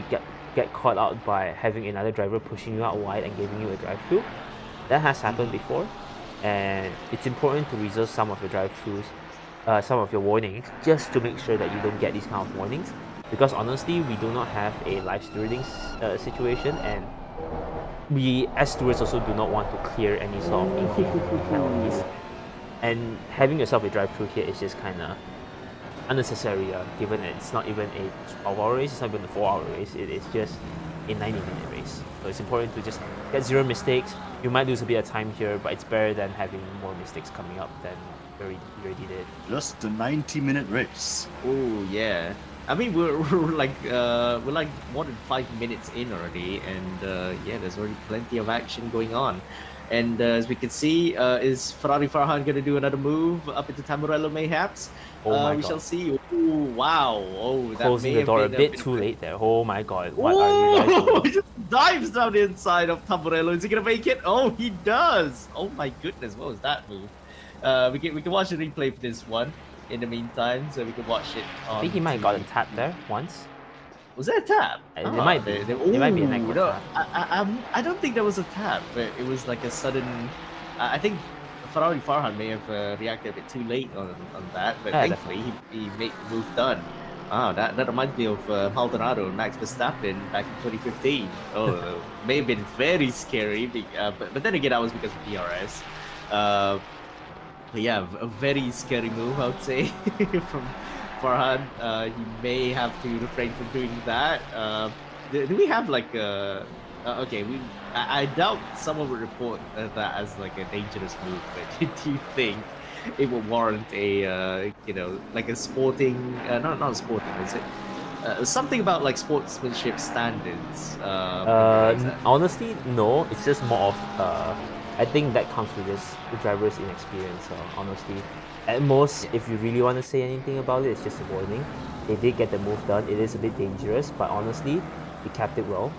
get caught out by having another driver pushing you out wide and giving you a drive-through. That has happened before, and it's important to reserve some of your drive-throughs, some of your warnings, just to make sure that you don't get these kind of warnings. Because honestly, we do not have a live stewarding situation, and we as stewards also do not want to clear any sort of in-game penalties. And having yourself a drive-through here is just kind of unnecessary, given that it's not even a 12-hour race, it's not even a 4-hour race, it is just a 90-minute race. So it's important to just get 0 mistakes. You might lose a bit of time here, but it's better than having more mistakes coming up than you already did. Just a 90-minute race. Oh yeah. I mean, we're like more than 5 minutes in already, and yeah, there's already plenty of action going on. And as we can see, is Ferrari Farhan going to do another move up into Tamburello mayhaps? Oh my God. We shall see. Ooh, wow. Oh, that Closing may the door have a been bit too late there. Oh my God. What are you guys doing? He just dives down the inside of Tamburello. Is he going to make it? Oh, he does. Oh my goodness, what was that move? We can watch the replay for this one in the meantime, so we can watch it on I think he might have gotten tapped there once. Was there a tap? There might be. There might be a neck tap. I don't think there was a tap, but it was like a sudden. I think Ferrari Farhan may have reacted a bit too late on that, but thankfully he made the move done. Wow, that reminds me of Maldonado and Max Verstappen back in 2015. Oh, may have been very scary, but then again that was because of DRS. But yeah, a very scary move, I would say, from Farhan. He may have to refrain from doing that. Do we have like okay, I doubt someone would report that as like a dangerous move, but do you think it would warrant a like a sporting not sporting, is it something about like sportsmanship standards? Honestly, no. It's just more of I think that comes with the driver's inexperience. Honestly, at most, if you really want to say anything about it, it's just a warning. They did get the move done. It is a bit dangerous, but honestly, he kept it well.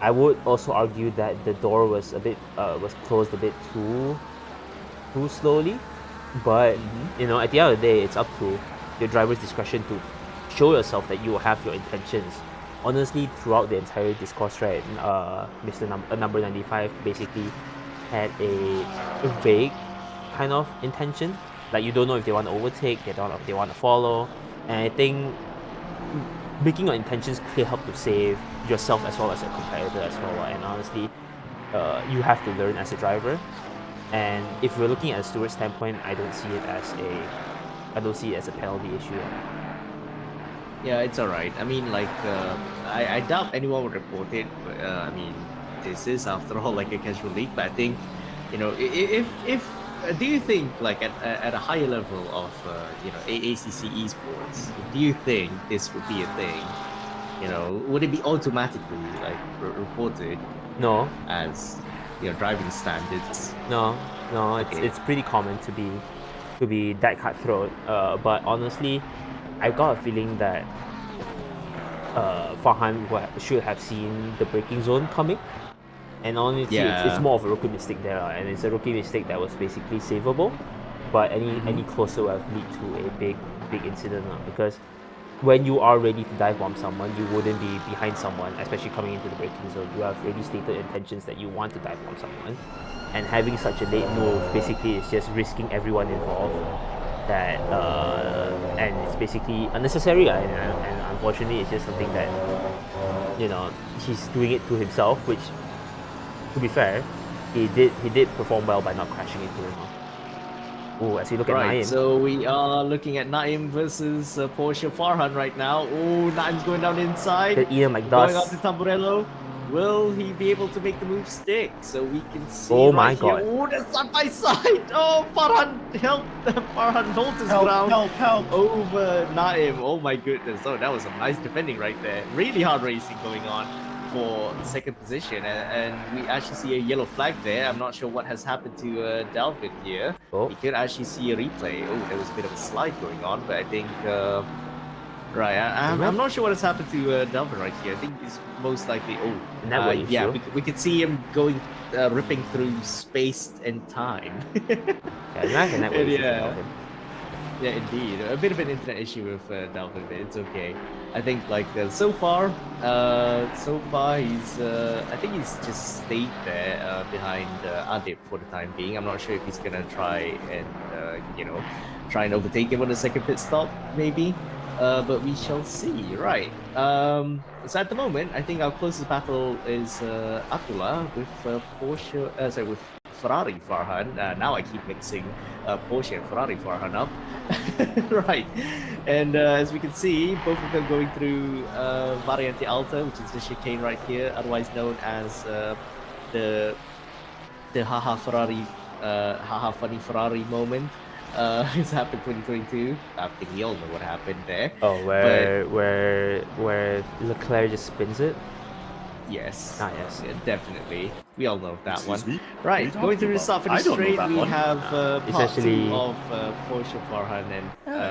I would also argue that the door was was closed a bit too slowly, but at the end of the day, it's up to your driver's discretion to show yourself that you have your intentions. Honestly, throughout the entire discourse, right, Mr. Number 95 basically had a vague kind of intention. Like, you don't know if they want to overtake, they want to follow, and I think making your intentions clear help to save yourself as well as your competitor as well. And honestly, you have to learn as a driver. And if we're looking at a steward standpoint, I don't see it as a penalty issue. Yeah, it's alright. I mean, like, I doubt anyone would report it, but I mean, this is after all like a casual league. But I think, if do you think like at a higher level of AACC esports, do you think this would be a thing? Would it be automatically like reported No, as driving standards? no, Okay. it's pretty common to be that cutthroat. But honestly, I got a feeling that Farhan should have seen the braking zone coming. And honestly, it's Yeah. more of a rookie mistake there, and it's a rookie mistake that was basically savable. But any closer will lead to a big incident, because when you are ready to dive bomb someone, you wouldn't be behind someone, especially coming into the braking zone. You have already stated intentions that you want to dive bomb someone, and having such a late move basically is just risking everyone involved. That and it's basically unnecessary, and unfortunately, it's just something that he's doing it to himself, which, to be fair, he did perform well by not crashing into him. Oh, as we look at Right, Naim. so we are looking at Naim versus Porsche Farhan right now. Oh, Naim's going down inside. Could eat him like Going dust. on to Tamburello. Will he be able to make the move stick? So we can see Oh right my here. God. Oh, that's side by side. Oh, Farhan holds his ground Help! over Naim. Oh my goodness. Oh, that was some nice defending right there. Really hard racing going on for second position, and we actually see a yellow flag there. I'm not sure what has happened to Delvin here. Oh. You could actually see a replay. Oh, there was a bit of a slide going on, but I think right. I'm not sure what has happened to Delvin right here. I think he's most likely. Oh, Network yeah, issue. we could see him going ripping through space and time. Yeah, nice a network issue for Yeah. Delvin. Yeah, indeed. A bit of an internet issue with Delvin, but it's okay. I think like so far he's I think he's just stayed there behind Adip for the time being. I'm not sure if he's gonna try and overtake him on the second pit stop maybe. But we shall see. Right. So at the moment, I think our closest battle is Abdullah with with Ferrari Farhan. Now I keep mixing Porsche and Ferrari Farhan up. Right. And as we can see, both of them going through Variante Alta, which is the chicane right here, otherwise known as the haha funny Ferrari moment. It's happened 2022. I think we all know what happened there. Oh, where Leclerc just spins it. Yes. Ah, yes. Yeah, definitely. We all know that Excuse one. me? Right, What are going you through the talking start about? I finish don't know straight, that we one. have It's part actually- 2 of Porsche Farhan and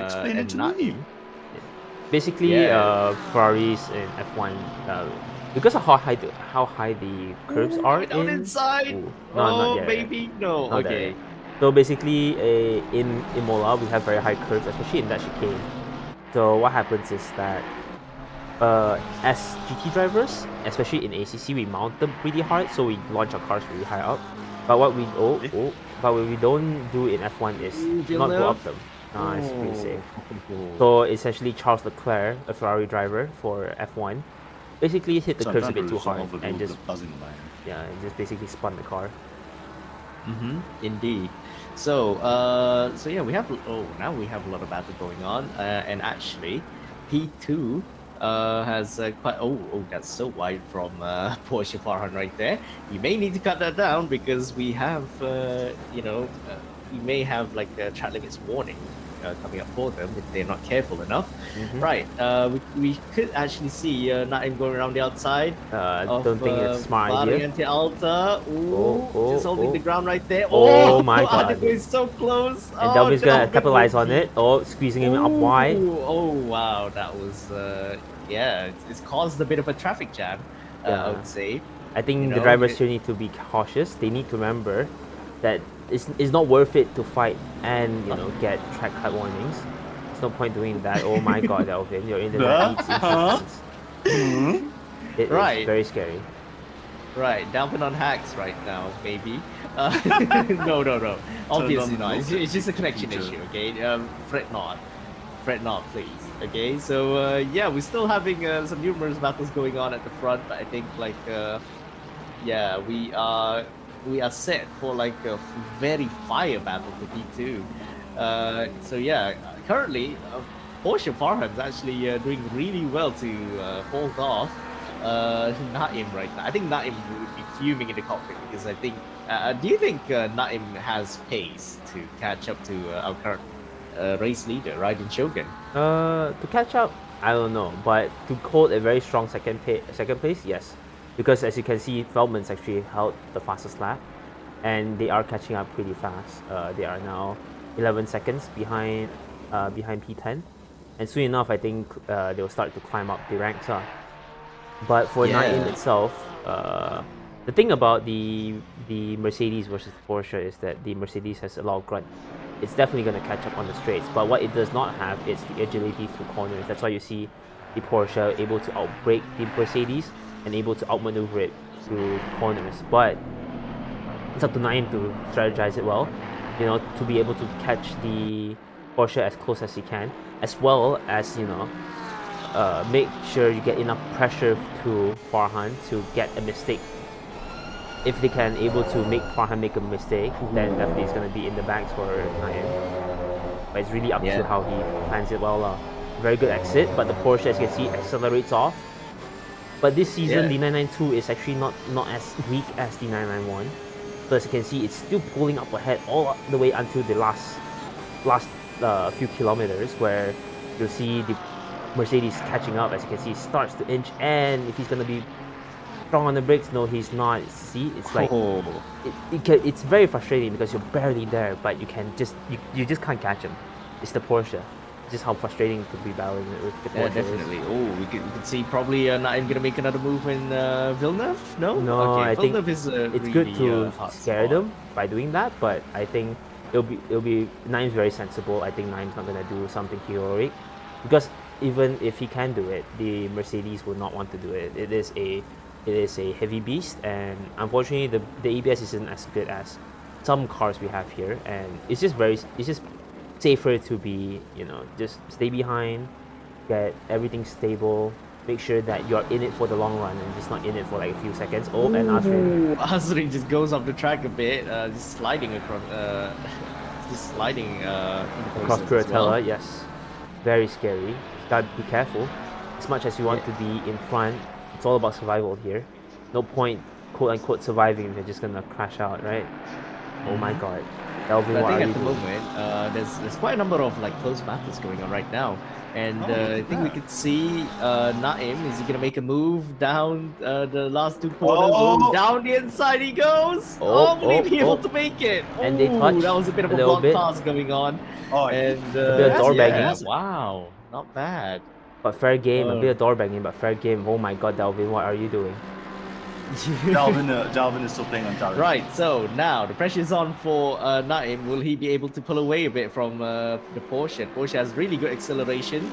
Explain it to me. Naim. Basically, Yeah. Ferraris in F1, because of how high the curves are Down in. inside. Ooh, no, not yet. Maybe no. Not that Okay. yet. So basically, in Imola, we have very high curves, especially in that chicane. So what happens is that as GT drivers, especially in ACC, we mount them pretty hard, so we launch our cars really high up. But what we but what we don't do in F1 is Ooh, not go Villeneuve. up them. It's pretty safe. Oh. So essentially, Charles Leclerc, a Ferrari driver for F1, basically hit the So I'm curves a trying bit to too hard resolve a and little just bit buzzing in my head. and just basically spun the car. Indeed. So, so yeah, we have. Oh, now we have a lot of battle going on, and actually, P2 has quite. Oh, that's so wide from Porsche Farhan right there. You may need to cut that down because we have, we may have like a track limits warning coming up for them if they're not careful enough. Right. We could actually see Naim going around the outside. Don't think it's a smart idea. Variante Alta. Ooh, just holding the ground right there. Oh my God. Adip is so close. And Delvin's gonna capitalize on it. Oh, squeezing him up wide. Oh wow, that was yeah. It's caused a bit of a traffic jam. I would say. I think You the know, drivers it- here need to be cautious. They need to remember that it's not worth it to fight and get track cut warnings. There's no point doing that. Oh my God, Delvin, your internet needs improvements. It Right. is very scary. Right, Delvin on hacks right now, maybe. No. Obviously on not. the It's just a connection feature. issue. Okay, fret not, please. Okay, so yeah, we're still having some numerous battles going on at the front, but I think like yeah, we are we are set for like a very fire battle for P2. So yeah, currently Porsche Farhan's actually doing really well to hold off Naim right now. I think Naim would be fuming in the cockpit because I think. Do you think Naim has pace to catch up to our current race leader, Raiden Shogun? To catch up, I don't know, but to hold a very strong second place, yes, because as you can see, Feldman's actually held the fastest lap, and they are catching up pretty fast. They are now 11 seconds behind P10, and soon enough, I think they will start to climb up the ranks. But for Naim itself, the thing about the Mercedes versus Porsche is that the Mercedes has a lot of grunt. It's definitely going to catch up on the straights, but what it does not have is the agility through corners. That's why you see the Porsche able to outbrake the Mercedes and able to outmaneuver it through corners. But it's up to Naim to strategize it well, you know, to be able to catch the Porsche as close as he can, as well as, you know, make sure you get enough pressure to Farhan to get a mistake. If they can able to make Farhan make a mistake, then definitely it's going to be in the bags for Naim. But it's really up to how he plans it well. Very good exit, but the Porsche, as you can see, accelerates off. But this season, the 992 is actually not as weak as the 991. So as you can see, it's still pulling up ahead all the way until the last few kilometers, where you'll see the Mercedes catching up. As you can see, starts to inch, and if he's going to be strong on the brakes, no, he's not. See, it's like it's very frustrating because you're barely there, but you just can't catch him. It's the Porsche. It's just how frustrating it could be battling with the Porsche. Yeah, definitely. We could see probably Naim gonna make another move in Villeneuve. No, okay, I think is, it's really, good to scare them by doing that, but I think it'll be Naim's very sensible. I think Naim's not gonna do something heroic, because even if he can do it, the Mercedes will not want to do it. It is a heavy beast, and unfortunately the ABS isn't as good as some cars we have here, and it's just safer to be, you know, just stay behind, get everything stable, make sure that you're in it for the long run and just not in it for like a few seconds. And Asrin just goes off the track a bit, just sliding across across Piratella. Yes, very scary. Gotta be careful. As much as you want to be in front, it's all about survival here. No point, quote unquote, surviving if you're just gonna crash out, right? Oh my god. Delvin, but I think at the moment, there's quite a number of like close battles going on right now. And I think we could see Naim, is he gonna make a move down the last two corners? Oh, down the inside he goes! Will he be able to make it? And they touch. That was a bit of a block pass going on. And a bit of door banging. Wow, not bad. But fair game, a bit of door banging, but fair game. Oh my god, Delvin, what are you doing? Delvin is still playing on Delvin. Right, so now the pressure is on for Naim. Will he be able to pull away a bit from the Porsche? Porsche has really good acceleration,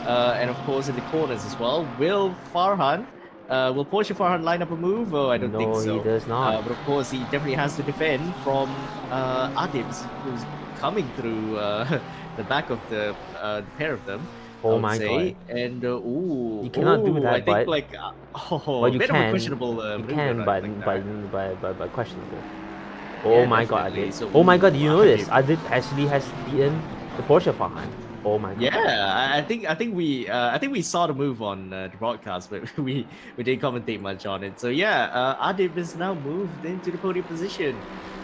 and of course in the corners as well. Will Porsche Farhan line up a move? Oh, I don't think so. No, he does not. But of course he definitely has to defend from Adibs, who's coming through the back of the pair of them. Oh my god! And you cannot do that. I think like well, you bit can. Of a questionable. You can, but questionable. Oh yeah, my god! Adib. So, oh my god! Do you know this? Adib actually has beaten the Porsche Farhan. Oh my god! Yeah, I think we saw the move on the broadcast, but we didn't commentate much on it. So yeah, Adib is now moved into the podium position.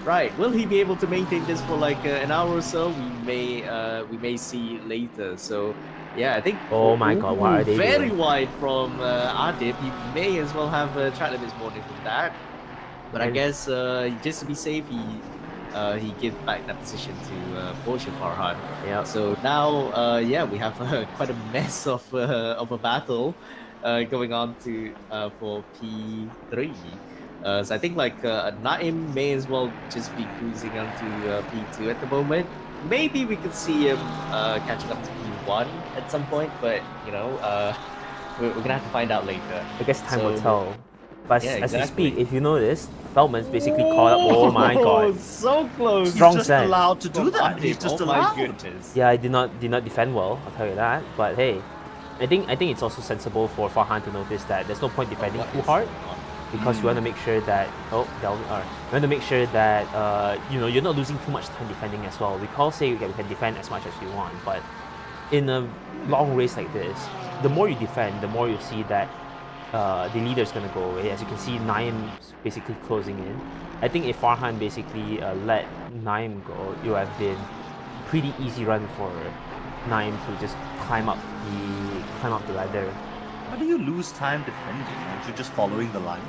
Right, will he be able to maintain this for like an hour or so? We may see later. So yeah, I think. Oh my god, what are they very doing? Wide from Adib. He may as well have track limits warning from that. But I guess just to be safe, he gives back that position to Porsche Farhan. Yeah. So now, we have quite a mess of a battle going on to for P3. So I think like Naim may as well just be cruising onto P2 at the moment. Maybe we could see him catching up to P1 at some point, but you know, we're gonna have to find out later. I guess time will tell. But yeah, as we speak, if you notice, Feldman's basically caught up. Oh my god! So close. Strong He's just send. allowed to do that. He's just allowed. My goodness. Yeah, I did not defend well. I'll tell you that. But hey, I think it's also sensible for Farhan to notice that there's no point defending too hard. because you want to make sure that you want to make sure that you're not losing too much time defending as well. We all say we can defend as much as we want, but in a long race like this, the more you defend, the more you see that the leader is going to go away. As you can see, Naim's basically closing in. I think if Farhan basically let Naim go, it would have been a pretty easy run for Naim to just climb up the ladder. How do you lose time defending? Aren't you just following the line?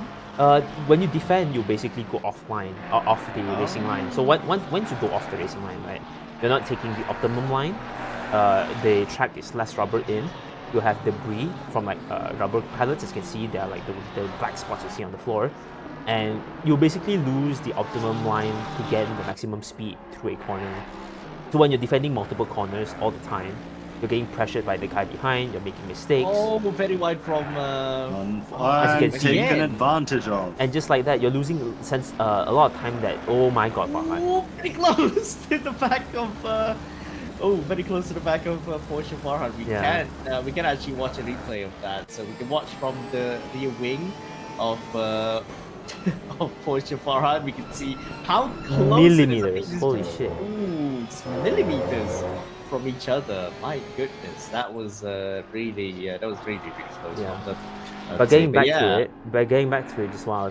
When you defend, you basically go offline, off the racing line. So once you go off the racing line, right, you're not taking the optimum line. The track is less rubbered in. You have debris from like rubber pellets. As you can see, there are like the black spots you see on the floor, and you basically lose the optimum line to get the maximum speed through a corner. So when you're defending multiple corners all the time, you're getting pressured by the guy behind, you're making mistakes. Oh, very wide from... as you can see, taken advantage of. And just like that, you're losing a lot of time that, oh my god, Farhan. Oh, very close to the back of... very close to the back of Porsche Farhan. We can actually watch a replay of that. So we can watch from the rear wing of of Porsche Farhan. We can see how close millimeters. It is. Holy shit. Ooh, it's millimeters from each other. My goodness, that was really really close. Yeah. But But getting back to it, just while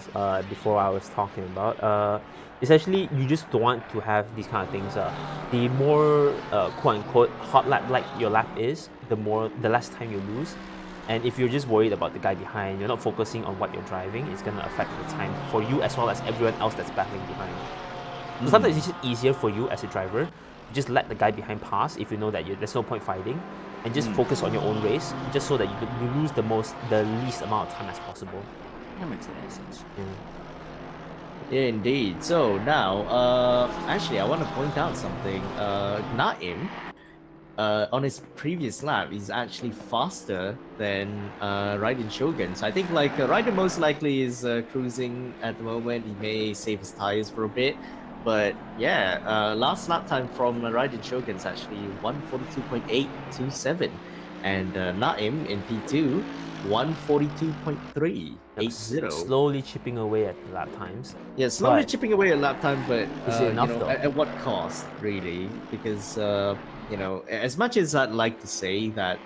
before I was talking about, essentially you just don't want to have these kind of things. The more quote unquote hot lap like your lap is, the less time you lose. And if you're just worried about the guy behind, you're not focusing on what you're driving, it's gonna affect the time for you as well as everyone else that's battling behind. So sometimes it's just easier for you as a driver, just let the guy behind pass if you know that there's no point fighting, and just focus on your own race, just so that you lose the least amount of time as possible. That makes a lot of sense. Yeah, indeed. So now, actually, I want to point out something. Naim, on his previous lap, is actually faster than Raiden Shogun. So I think like Raiden most likely is cruising at the moment. He may save his tires for a bit. But yeah, last lap time from Raiden Shogun is actually 142.827, and Naim in P2 142.380. Slowly chipping away at the lap times. Yeah, slowly chipping away at lap time, but is it enough though? At what cost, really? Because as much as I'd like to say that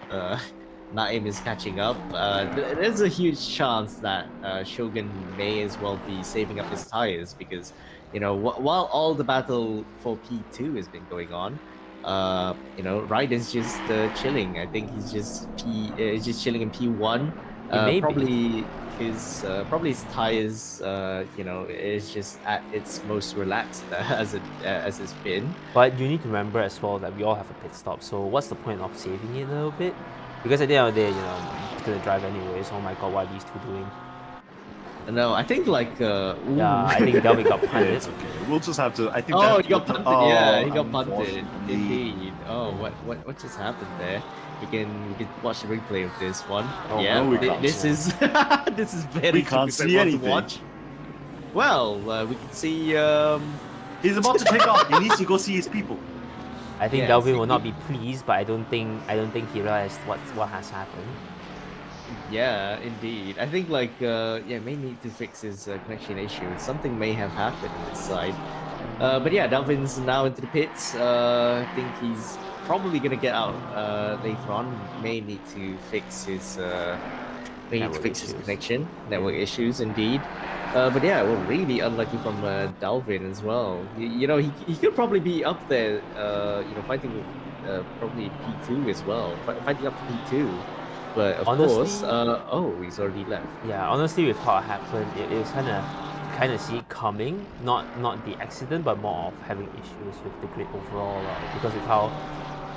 Naim is catching up, there's a huge chance that Shogun may as well be saving up his tires because. While all the battle for P2 has been going on, Raiden's just chilling. I think he's just chilling in P1. Probably his tires, is just at its most relaxed as it's been. But you need to remember as well that we all have a pit stop. So what's the point of saving it a little bit? Because at the end of the day, he's gonna drive anyways. Oh my god, what are these two doing? No, I think like I think Delvin got punted. It's okay. We'll just have to. I think. He got punted. Yeah, he got punted. Indeed. Oh, what just happened there? We can watch the replay of this one. Oh, yeah, no, this is very. We can't see anything. To watch. Well, we can see. He's about to take off. He needs to go see his people. I think Delvin will not be pleased, but I don't think he realized what has happened. Yeah, indeed. I think like may need to fix his connection issue. Something may have happened on this side. But yeah, Delvin's now into the pits. I think he's probably gonna get out later on. May need to fix his his connection, network issues indeed. But yeah, well, really unlucky from Delvin as well. He could probably be up there. Fighting with probably P2 as well. Fighting up to P2. But of course, he's already left. Yeah, honestly, with how it happened, it was kind of see it coming. Not the accident, but more of having issues with the grid overall. Because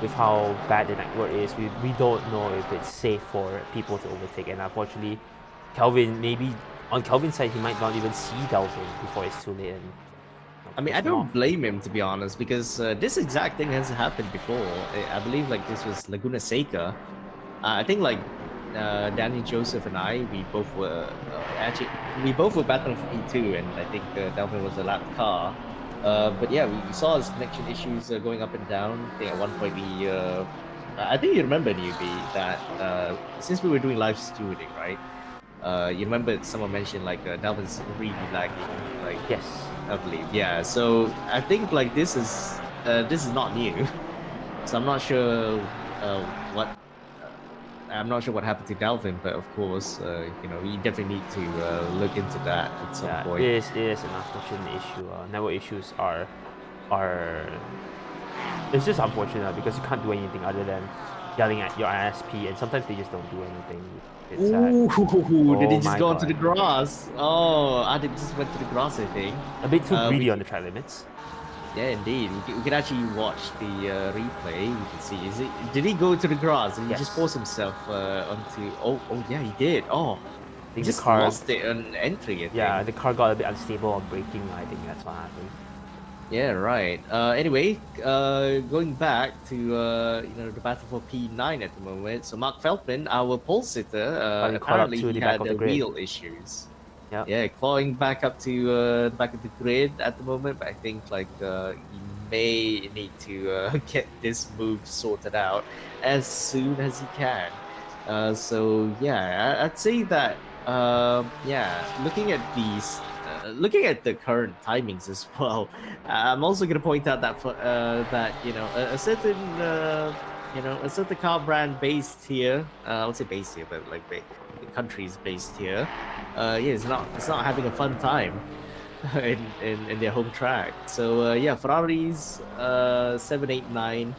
with how bad the network is, we don't know if it's safe for people to overtake. And unfortunately, Kelvin, maybe on Kelvin's side, he might not even see Delvin before it's too late. And I don't blame him, to be honest, because this exact thing has happened before. I believe like this was Laguna Seca. I think like Danny Joseph and we both were battling for P2, and I think Delvin was a lap car. But yeah, we saw his connection issues going up and down. I think at one point I think you remember, Newbie, that since we were doing live stewarding, right? You remember someone mentioned like Dalvin's really lagging, like Yes. I believe, yeah. So I think like this is not new. So I'm not sure what I'm not sure what happened to Dalvin, but of course, we definitely need to look into that at some Yeah, point. it is an unfortunate issue. Network issues are it's just unfortunate because you can't do anything other than yelling at your ISP, and sometimes they just don't do anything. It's sad. Ooh, did he Oh just my go God. onto the grass? Oh, I did just went to the grass, I think. A bit too greedy we on the track limits. Yeah, indeed. We can actually watch the replay. We can see. Did he go to the grass? Did he just Yes. force himself onto? Oh, yeah, he did. Oh, I he think the just car. lost it on entry. I Yeah, think. the car got a bit unstable on braking. I think that's what happened. Yeah, right. Anyway, going back to the battle for P9 at the moment. So Mark Feldman, our pole sitter, He caught up apparently to he the back had of the grid. wheel issues. Yep. Yeah, clawing back up to the back of the grid at the moment, but I think like he may need to get this move sorted out as soon as he can. So yeah, I'd say that looking at the current timings as well, I'm also going to point out that a certain a certain car brand based here, I would say based here, but like the countries based here, it's not having a fun time in their home track. So Ferrari's 789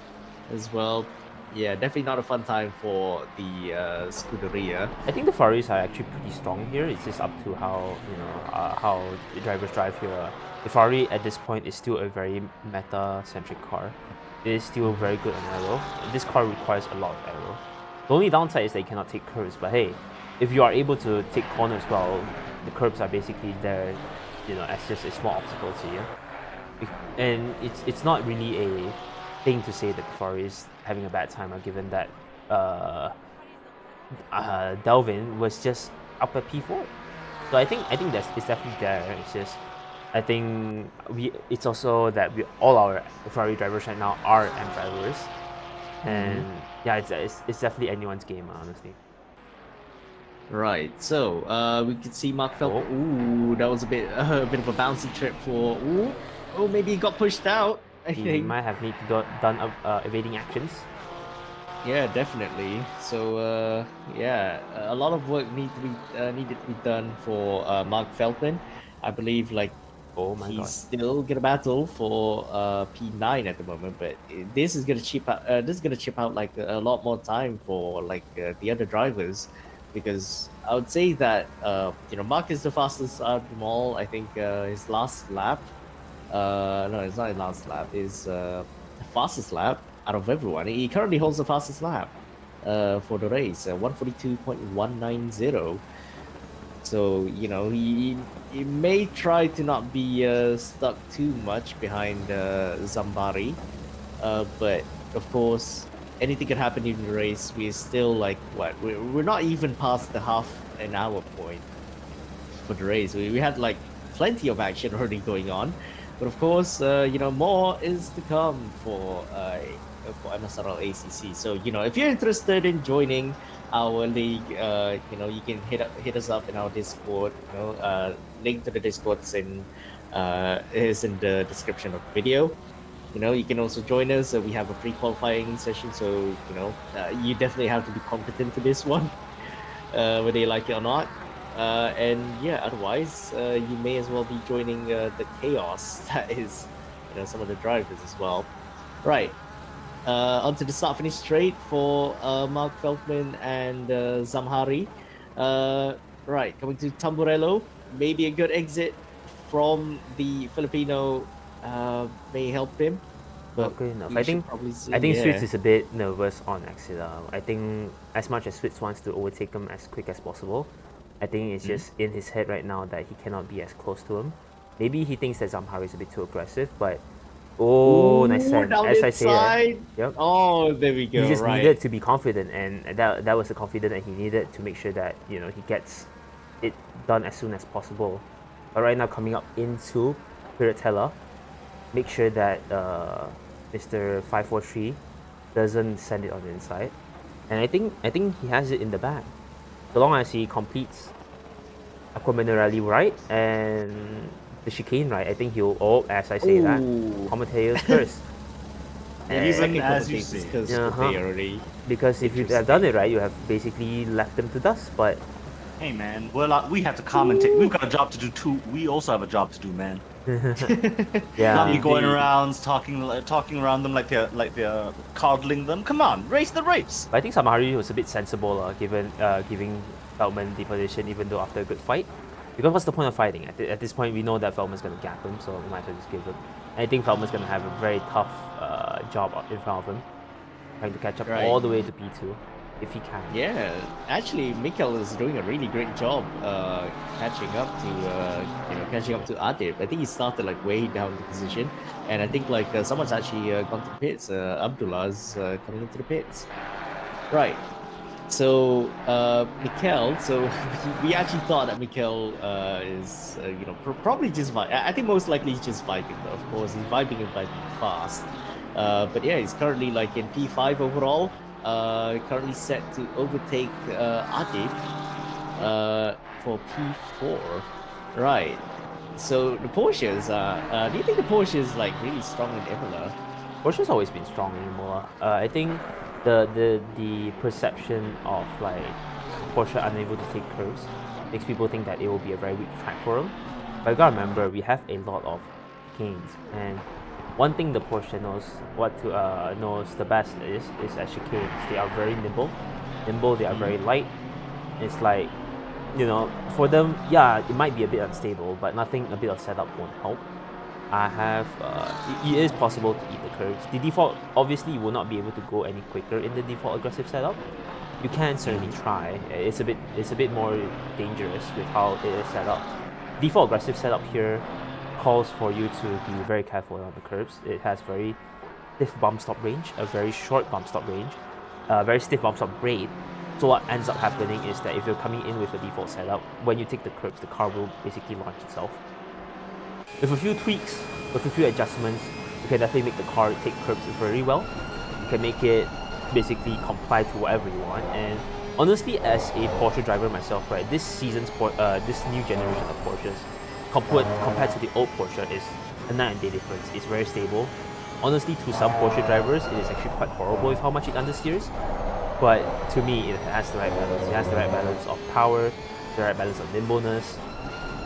as well. Yeah, definitely not a fun time for the Scuderia. I think the Ferraris are actually pretty strong here. It's just up to how the drivers drive here. The Ferrari at this point is still a very meta-centric car. It is still very good on aero. This car requires a lot of aero. The only downside is that you cannot take curves, but hey, if you are able to take corners well, the curbs are basically there, as just a small obstacle to you. And it's not really a thing to say that the Ferrari is having a bad time, given that Delvin was just up at P4. So I think it's definitely there. It's just I think it's also that all our Ferrari drivers right now are M drivers, and yeah, it's definitely anyone's game, honestly. Right, so we could see Mark Felton. Ooh, that was a bit of a bouncy trip for. Oh, maybe he got pushed out. I He think. might have done evading actions. Yeah, definitely. So a lot of work needed to be done for Mark Felton. I believe like Oh my he's God. still gonna battle for P9 at the moment, but this is gonna chip out. This is gonna chip out like a lot more time for like the other drivers, because I would say that Mark is the fastest out of them all. I think his last lap. No, it's not his last lap. Is the fastest lap out of everyone. He currently holds the fastest lap for the race, 142.190. So he may try to not be stuck too much behind Zambari, but of course anything could happen in the race. We're still like we're not even past the half an hour point for the race. We had like plenty of action already going on, but of course more is to come for MSRL ACC. So if you're interested in joining our league, you can hit us up in our Discord. Link to the Discord is in the description of the video. You can also join us. We have a pre-qualifying session, so you definitely have to be competent to this one, whether you like it or not. And yeah, otherwise, you may as well be joining the chaos that is, some of the drivers as well. Right. Onto the start finish straight for Mark Feldman and Zamhari. Right, coming to Tamburello. Maybe a good exit from the Filipino may help him. But Not good enough. we I should think probably see, Switz is a bit nervous on exit. I think as much as Switz wants to overtake him as quick as possible, I think it's just in his head right now that he cannot be as close to him. Maybe he thinks that Zamhari is a bit too aggressive, but nice send. As I say that, yep. Oh, there we go. He just right. needed to be confident, and that was the confidence that he needed to make sure that he gets it done as soon as possible. But right now, coming up into Piratella, make sure that Mr. 543 doesn't send it on the inside, and I think he has it in the bag. So long as he completes Aquaminerali right and the chicane right. I think he'll. Oh, as I say that, Ooh. commentators first. Yeah, And- Even second as you commentators say. because Uh-huh. they already. Because if you have done it right, you have basically left them to dust. But Hey man, well we have to commentate. We've got a job to do too. We also have a job to do, man. Not be yeah, going Indeed. around talking around them like they're coddling them. Come on, race the race. but I think Samahari was a bit sensible, given giving Feldman the position, even though after a good fight. Because what's the point of fighting? At this point, we know that Feldman's gonna gap him, so we might as well just give him. And I think Feldman's gonna have a very tough job in front of him, trying to catch up Right. all the way to P2, if he can. Yeah, actually, Mikkel is doing a really great job catching up to Adib. I think he started like way down the position, and I think like someone's actually gone to the pits. Abdullah's coming into the pits. Right. So Mikkel, so we actually thought that Mikkel is probably just I think most likely he's just vibing. But of course, he's vibing and vibing fast. But yeah, he's currently like in P5 overall. Currently set to overtake Adib for P4. Right. So the Porsches, do you think the Porsche is like really strong in Imola? Porsche's always been strong in Imola. I think the perception of like Porsche unable to take curves makes people think that it will be a very weak track for them. But you gotta remember, we have a lot of chicanes, and one thing the Porsche knows the best is as chicanes. They are very nimble. They are very light. It's like, for them, yeah, it might be a bit unstable, but nothing a bit of setup won't help. I have it is possible to eat the curves. The default, obviously, you will not be able to go any quicker in the default aggressive setup. You can certainly try. It's a bit more dangerous with how it is set up. Default aggressive setup here calls for you to be very careful on the curves. It has very stiff bump stop range, a very short bump stop range, very stiff bump stop rate. So what ends up happening is that if you're coming in with a default setup, when you take the curves, the car will basically launch itself. With a few tweaks, with a few adjustments, you can definitely make the car take curbs very well. You can make it basically comply to whatever you want. And honestly, as a Porsche driver myself, right, this new generation of Porsches, compared to the old Porsche, is a night and day difference. It's very stable. Honestly, to some Porsche drivers, it is actually quite horrible with how much it understeers. But to me, it has the right balance. It has the right balance of power, the right balance of nimbleness,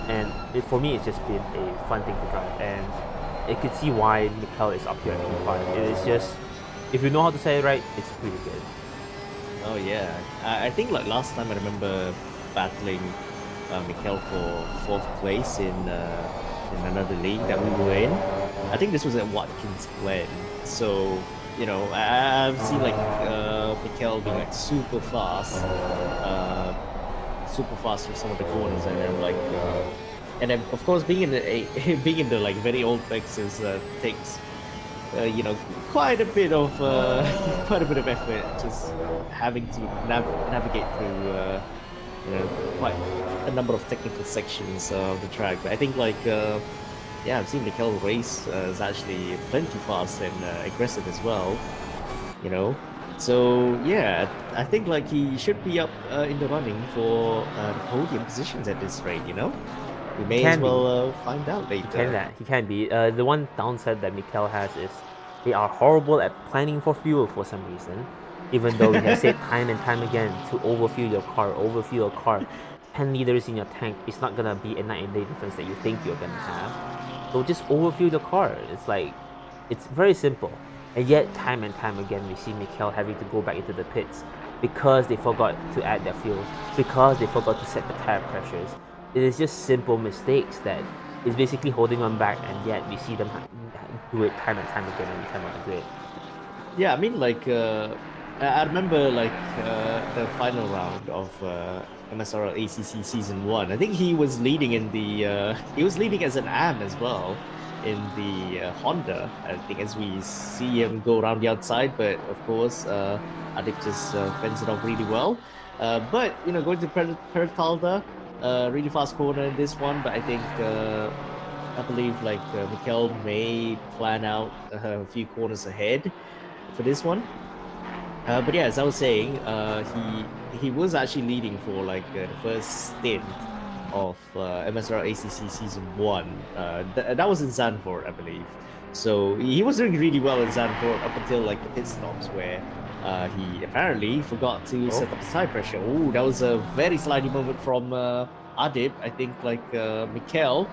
and for me, it's just been a fun thing to drive. And I could see why Mikkel is up here at P5. It is just, if you know how to say it right, it's pretty good. Oh yeah, I think like last time I remember battling Mikkel for fourth place in another league that we were in. I think this was at Watkins Glen. So I've seen like Mikkel being like super fast through some of the corners, and then like and then of course being in the like very old Lexus takes quite a bit of effort, just having to navigate through quite a number of technical sections of the track. But I think like I've seen Mikkel race is actually plenty fast and aggressive as well. So yeah, I think like he should be up in the running for the podium positions at this rate. We may as well find out later. He can be. The one downside that Mikkel has is they are horrible at planning for fuel for some reason. Even though we have said time and time again to overfuel your car. 10 liters in your tank is not gonna be a night and day difference that you think you're gonna have. So just overfuel the car. It's like, it's very simple. And yet, time and time again, we see Mikkel having to go back into the pits because they forgot to add their fuel, because they forgot to set the tire pressures. It is just simple mistakes that is basically holding them back, and yet we see them do it time and time again every time on the grid. Yeah, I mean, like, I remember, like, the final round of MSRL ACC Season 1. I think he was leading in the... he was leading as an AM as well in the Honda, I think, as we see him go around the outside. But, of course, Adib just fends it off really well. But, going to Pertalta, really fast corner in this one. But I think... I believe like Mikkel may plan out a few corners ahead for this one. But yeah, as I was saying, he was actually leading for like the first stint of MSRL ACC Season 1. That was in Zandvoort, I believe. So he was doing really well in Zandvoort up until like the pit stops where he apparently forgot to set up the tire pressure. Oh, that was a very slidey moment from Adib. I think like Mikel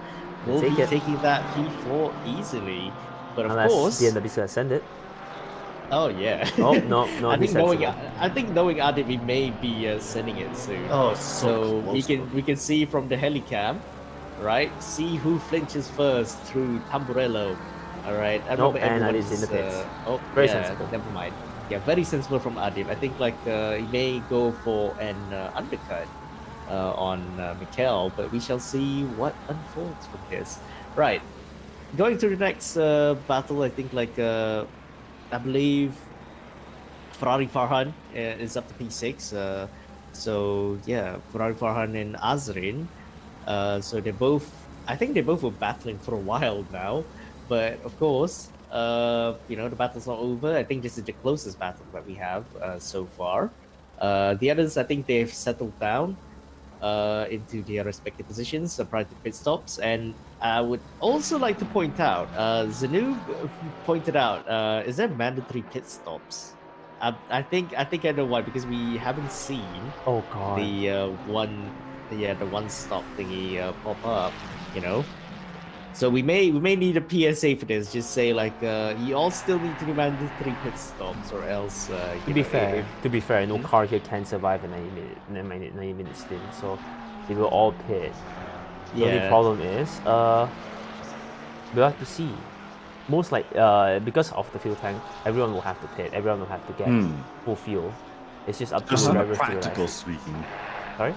will be taking that P4 easily. But of Unless course, BMW is gonna send it. oh yeah. Oh no, I think knowing sensible. Adib, we may be sending it soon. Oh, So we can see from the helicam, right? See who flinches first through Tamburello. All right. I Nope, remember and everyone Adib's in the pits. oh, Very yeah, sensible. Never mind. Yeah, very sensible from Adib. I think like he may go for an undercut on Mikel, but we shall see what unfolds from this. Right. Going to the next battle, I think like I believe Ferrari Farhan is up to P6. So yeah, Ferrari Farhan and Azrin. So they both, I think they both were battling for a while now, but of course, the battle's not over. I think this is the closest battle that we have so far. The others, I think they've settled down into their respective positions prior to pit stops. And I would also like to point out, Zanoob pointed out, is there mandatory pit stops? I think I know why, because we haven't seen Oh god. the one stop thingy pop up, So we may need a PSA for this. Just say like you all still need to do mandatory pit stops, or else. To be fair, no car here can survive a 90 minute stint, so they will all pit. The only problem is we'll have to see. Most like because of the fuel tank, everyone will have to pit. Everyone will have to get full fuel. It's just up to the drivers to practical speaking. Sorry.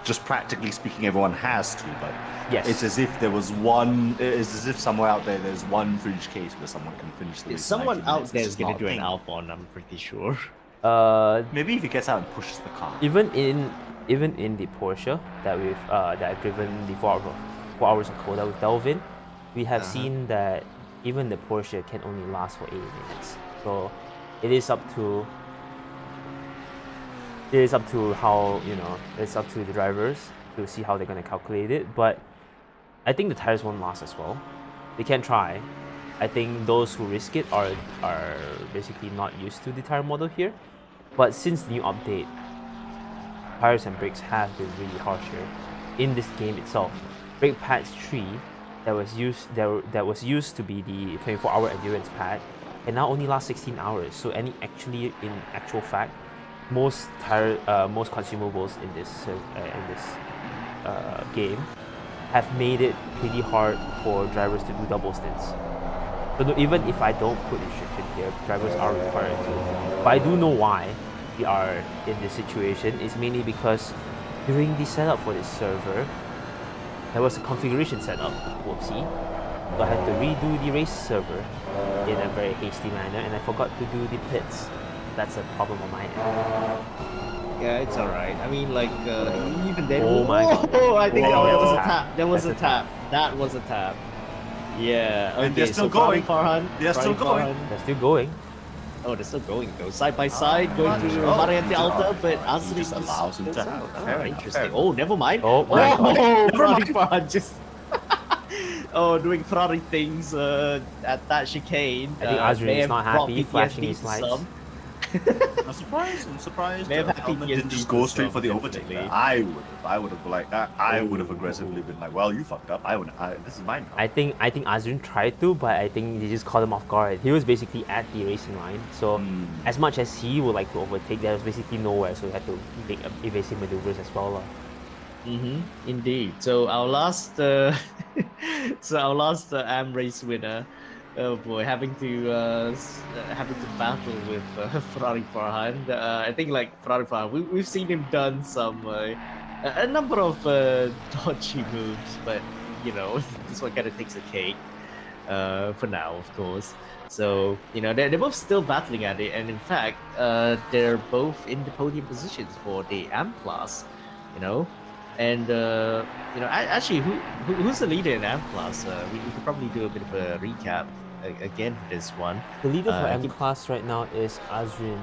Just practically speaking, everyone has to, but yes, it's as if there was one. It's as if somewhere out there there's one fringe case where someone can finish the race. Someone out there is going to do an Albon, I'm pretty sure. Maybe if he gets out and pushes the car. Even in the Porsche that I've driven the 4 hours of quota with Delvin, we have seen that even the Porsche can only last for 80 minutes. So it is up to how, it's up to the drivers to see how they're going to calculate it. But I think the tires won't last as well. They can try. I think those who risk it are basically not used to the tire model here. But since the new update, tires and brakes have been really harsher in this game itself. Brake pads 3 that was used to be the 24-hour endurance pad, and now only lasts 16 hours. So in actual fact, most consumables in this game have made it pretty hard for drivers to do double stints. So even if I don't put restriction here, drivers are required to. But I do know why we are in this situation. Is mainly because during the setup for this server, there was a configuration setup, whoopsie. So I had to redo the race server in a very hasty manner, and I forgot to do the pits. That's a problem on my end. Yeah, it's alright. I mean, like, even then... Oh my god. Oh, I think that was a tap. That was a tap. That was a tap. Yeah, okay, and they're still going. They're still going. They're still going. Oh, they're still going though. Side by side, going to Variante Alta, but Azri just allows him to have. Fair enough, interesting. Oh, never mind. Oh my god. Ferrari Farhan just... doing Ferrari things at that chicane. I think Azri is not happy, flashing his lights. I'm surprised. May have Elman didn't just go straight for the overtake. I would have like that. I would have aggressively been like, "Well, you fucked up. This is mine now." I think Azrin tried to, but I think they just caught him off guard. He was basically at the racing line, so as much as he would like to overtake, there was basically nowhere, so he had to make evasive maneuvers as well. Indeed. So our last, AM race winner. Oh boy, having to battle with Ferrari Farhan. I think like Ferrari Farhan, we've seen him done some a number of dodgy moves, but this one kind of takes a cake for now, of course. So they're both still battling at it, and in fact, they're both in the podium positions for the AM class. And actually, who's the leader in AM class? We could probably do a bit of a recap again for this one. The leader for AM class right now is Azrin.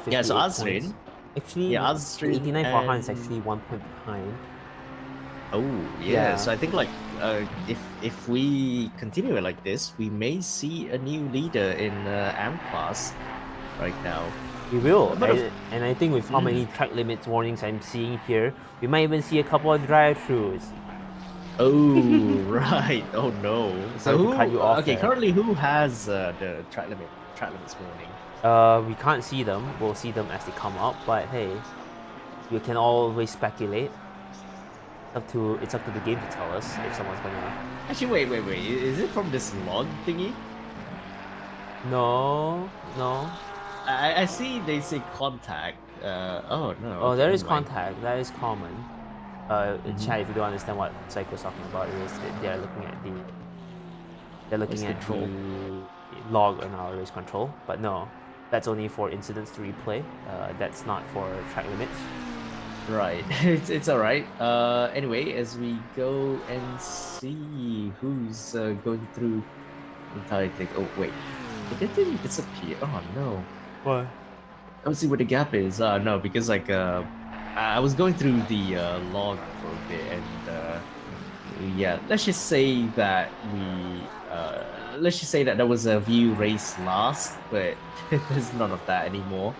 Yeah, so Azrin. Actually, Azrin 89 Farhan is actually 1 point behind. Oh yeah. Yeah. So I think like if we continue it like this, we may see a new leader in AM class right now. We will, But of- and I think with how many track limits warnings I'm seeing here, we might even see a couple of drive-throughs. Oh right. Oh no. So Sorry to cut you off okay, there. currently who has the track limits warning? We can't see them. We'll see them as they come up. But hey, you can always speculate. It's up to the game to tell us if someone's gonna. Actually, wait. Is it from this log thingy? No, no. I see they say contact. Oh no. Oh, okay, there is never mind. contact. That is common. Chat, if you don't understand what Psycho's talking about, is that they're looking at Race control. the log on our race control. But no, that's only for incidents to replay. That's not for track limits. Right, it's all right. Anyway, as we go and see who's going through the entire thing. Oh wait, did it didn't disappear? Oh no. What? Let's see where the gap is. No, because like I was going through the log for a bit, and yeah, let's just say that there was a view race last, but there's none of that anymore.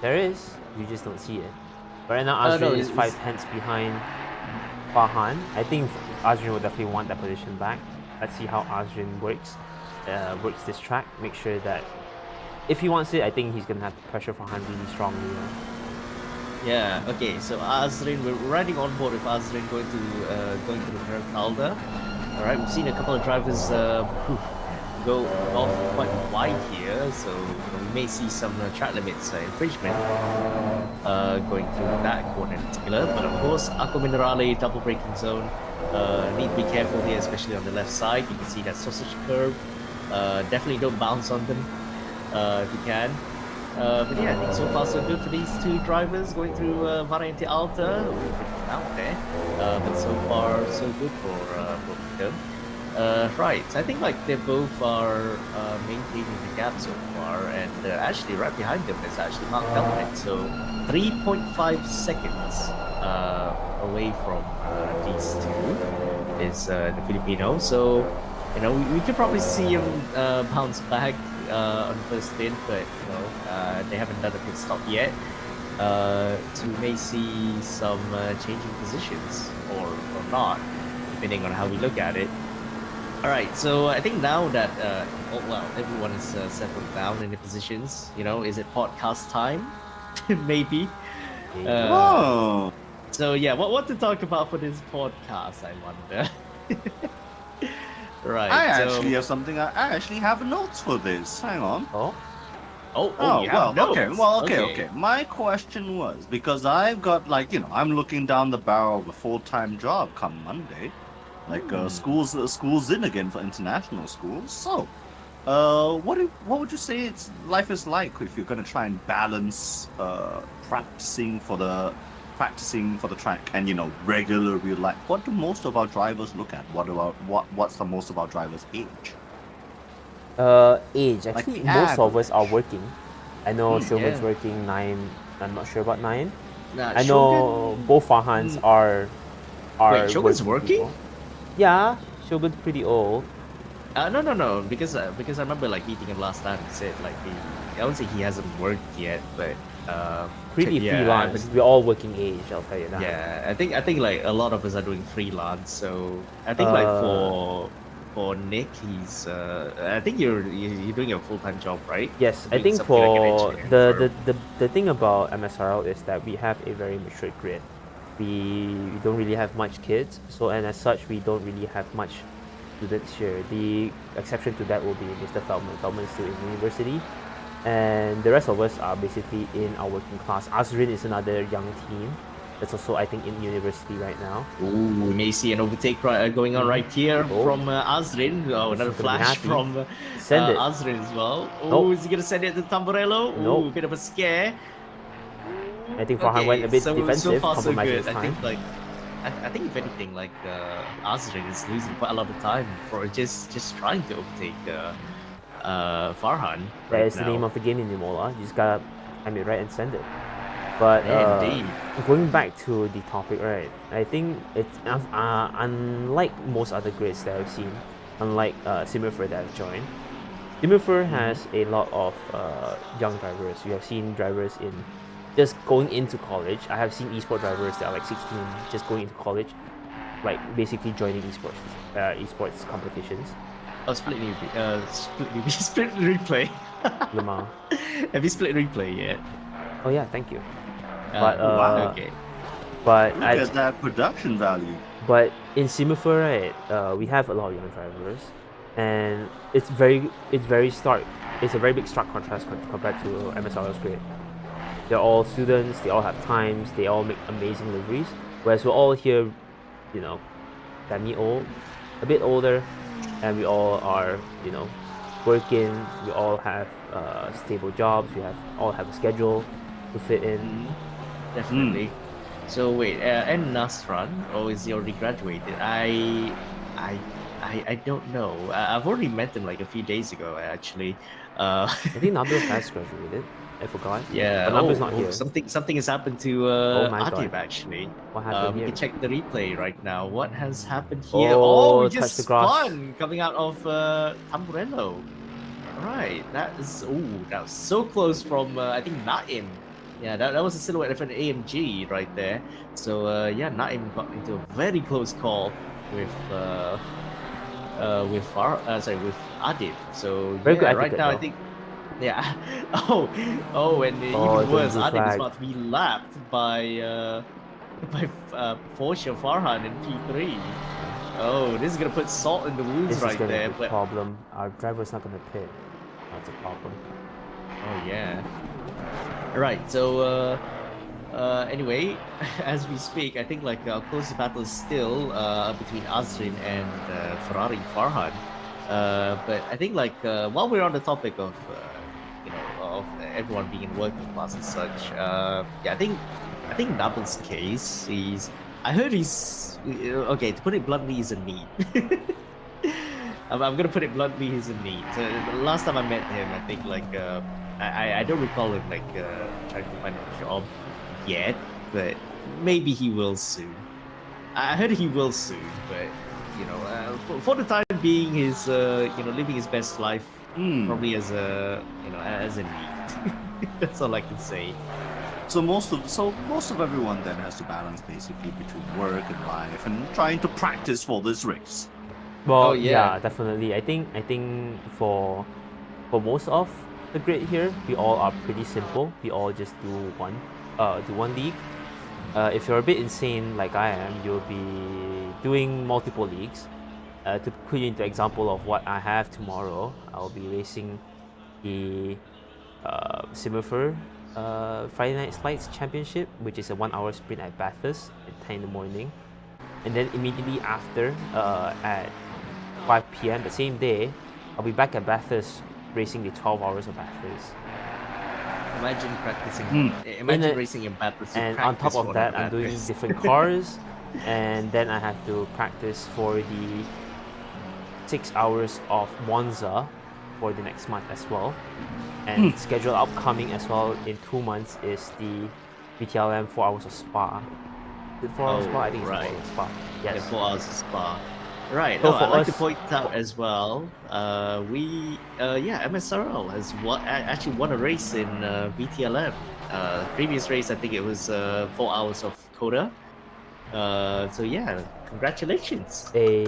There is. You just don't see it. But right now, No, Azrin is it's- 5 tenths behind Farhan. I think Azrin will definitely want that position back. Let's see how Azrin works this track. Make sure that if he wants it, I think he's gonna have to pressure Farhan really strongly. Yeah. Okay. So Azrin, we're riding on board with Azrin going to Mercalda. All right. We've seen a couple of drivers go off quite wide here, so we may see some track limits infringement going through that corner in particular. But of course, Aqua Minerale double braking zone. Need to be careful here, especially on the left side. You can see that sausage curve. Definitely don't bounce on them if you can. But yeah, I think so far so good for these two drivers going through Variante Alta. A little bit out there, but so far so good for both of them. Right, so I think like they both are maintaining the gap so far, and actually right behind them is actually Mark Feldman. So 3.5 seconds away from these two is the Filipino. So you know we could probably see him bounce back on the first stint, but you know they haven't done a pit stop yet. So we may see some changing positions or not, depending on how we look at it. All right, so I think now that everyone is settled down in the positions, you know, is it podcast time? Maybe. Oh, So yeah, what to talk about for this podcast? I wonder. Right. I so- actually have something. I actually have notes for this. Hang on. Oh, Oh, you have well, okay, notes. well, okay. My question was because I've got like I'm looking down the barrel of a full-time job come Monday, like schools in again for international schools. So, what would you say life is like if you're gonna try and balance practicing for the track and regular real life? What do most of our drivers look at? What's the most of our drivers' age? age. Actually, the most of us average. are working. I know Shogun's yeah. working 9. I'm not sure about 9. Nah, I know both Farhans are. Wait, Shogun's working? people. Yeah, Shogun's pretty old. No, because I remember like meeting him last time. He said like I don't say he hasn't worked yet, but Pretty yeah, freelance. We're all working age. I'll tell you that. Yeah, I think like a lot of us are doing freelance. So I think like for Nick, he's I think you're doing a full time job, right? Yes, I Doing think something like an for engineering firm. the thing about MSRL is that we have a very mature grid. We don't really have much kids, so and as such we don't really have much students here. The exception to that will be Mr. Feldman. Feldman is still in university, and the rest of us are basically in our working class. Azrin is another young team that's also I think in university right now. Ooh, we may see an overtake going on right here Oh. from Azrin. Oh, another He's gonna be flash happy. from Send it. Azrin as well. Oh, Nope. is he gonna send it to Tamburello? Ooh, Nope. bit of a scare. I think Farhan went a bit so defensive, far so compromising good. his time. I think if anything, like Azrin is losing quite a lot of time for just trying to overtake Farhan. That is the name of the game in Imola. You just gotta time it right and send it. But Yeah, indeed. going back to the topic, right? I think it's unlike most other grids that I've seen, unlike Simifer that I've joined. Simifer has a lot of young drivers. You have seen drivers in just going into college. I have seen esport drivers that are like 16, just going into college, like basically joining esports competitions. Oh, split replay. Lemma. Have you split replay yet? Oh yeah, thank you. But wow. Okay. but Look I, at that production value. but in Simifer, right, we have a lot of young drivers, and it's a very big stark contrast compared to MSRL's grid. They're all students, they all have times, they all make amazing liveries, whereas we're all here, you know, semi-old, a bit older, and we all are, working, we all have stable jobs, all have a schedule to fit in. Definitely. So wait, and Nasran, or is he already graduated? I don't know. I've already met him like a few days ago, actually. I think Nabil has graduated. I forgot. Yeah. But Nabil's not here. Something has happened to Oh my Adib, God. actually. What happened We here? can check the replay right now. What has happened here? Oh, he touched just the grass. spun coming out of Tamburello. Right, that was so close from I think Naim. Yeah, that was a silhouette of an AMG right there. So yeah, Naim got into a very close call with with Adib. So Very good yeah, right etiquette, now I though. think yeah. And Oh, even the worse, blue Adib is flag. about to be lapped by Porsche Farhan in P3. Oh, this is gonna put salt in the wounds This is right gonna there. be a But problem. Our driver's not gonna pit. That's a problem. oh yeah. Right. So anyway, as we speak, I think like closest battle is still between Azrin and Ferrari Farhan. But I think like while we're on the topic of of everyone being in working class and such, yeah, I think Nabil's case is. I heard he's okay. To put it bluntly, he's a need. I'm gonna put it bluntly, he's in need. So the last time I met him, I think like I don't recall him like trying to find a job yet, but maybe he will soon. I heard he will soon, but for the time being, he's living his best life, probably as a as a need. That's all I can say. So most of everyone then has to balance basically between work and life and trying to practice for this race. Well, Oh, yeah. yeah, definitely. I think for most of the grid here, we all are pretty simple. We all just do one league. If you're a bit insane like I am, you'll be doing multiple leagues. To put you into example of what I have tomorrow, I'll be racing the Simifer Friday Night Slides Championship, which is a 1 hour sprint at Bathurst at 10 in the morning. And then immediately after, at 5 p.m. the same day, I'll be back at Bathurst racing the 12 hours of Bathurst. Imagine practicing. Imagine racing in Bathurst. And on top of that, I'm doing different cars, and then I have to practice for the 6 hours of Monza for the next month as well. And scheduled upcoming as well in 2 months is the VTLM 4 hours of Spa. Is it 4 hours of Spa? I think it's 4 hours of Spa. Yes. Yeah, 4 hours of Spa. Right. So I'd like to us- point out as well. MSRL has actually won a race in VTLM. Previous race, I think it was 4 hours of Coda. So yeah, congratulations. Hey,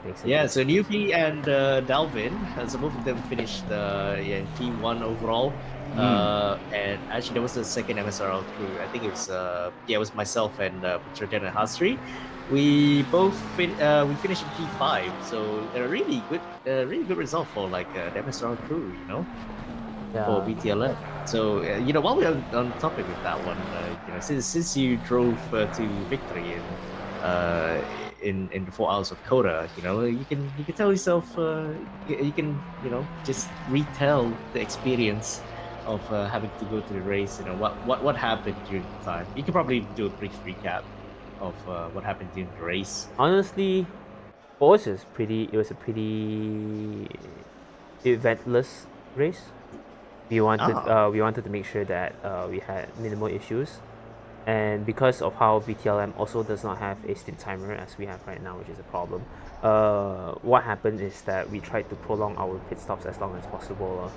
thanks. Yeah, so Newbie and Dalvin, so both of them finished in P1 overall. And actually, there was the second MSRL crew. I think it was myself and Putrajan and Hasri. We both we finished in P5, so a really good result for like the MSRL crew, for VTLM. So while we're on topic with that one, since you drove to victory in the 4 hours of Coda, you can tell yourself you can just retell the experience of having to go to the race. What happened during the time. You can probably do a brief recap of what happened during the race. Honestly, for us, it was a pretty eventless race. We wanted to make sure that we had minimal issues, and because of how VTLM also does not have a stint timer as we have right now, which is a problem. What happened is that we tried to prolong our pit stops as long as possible.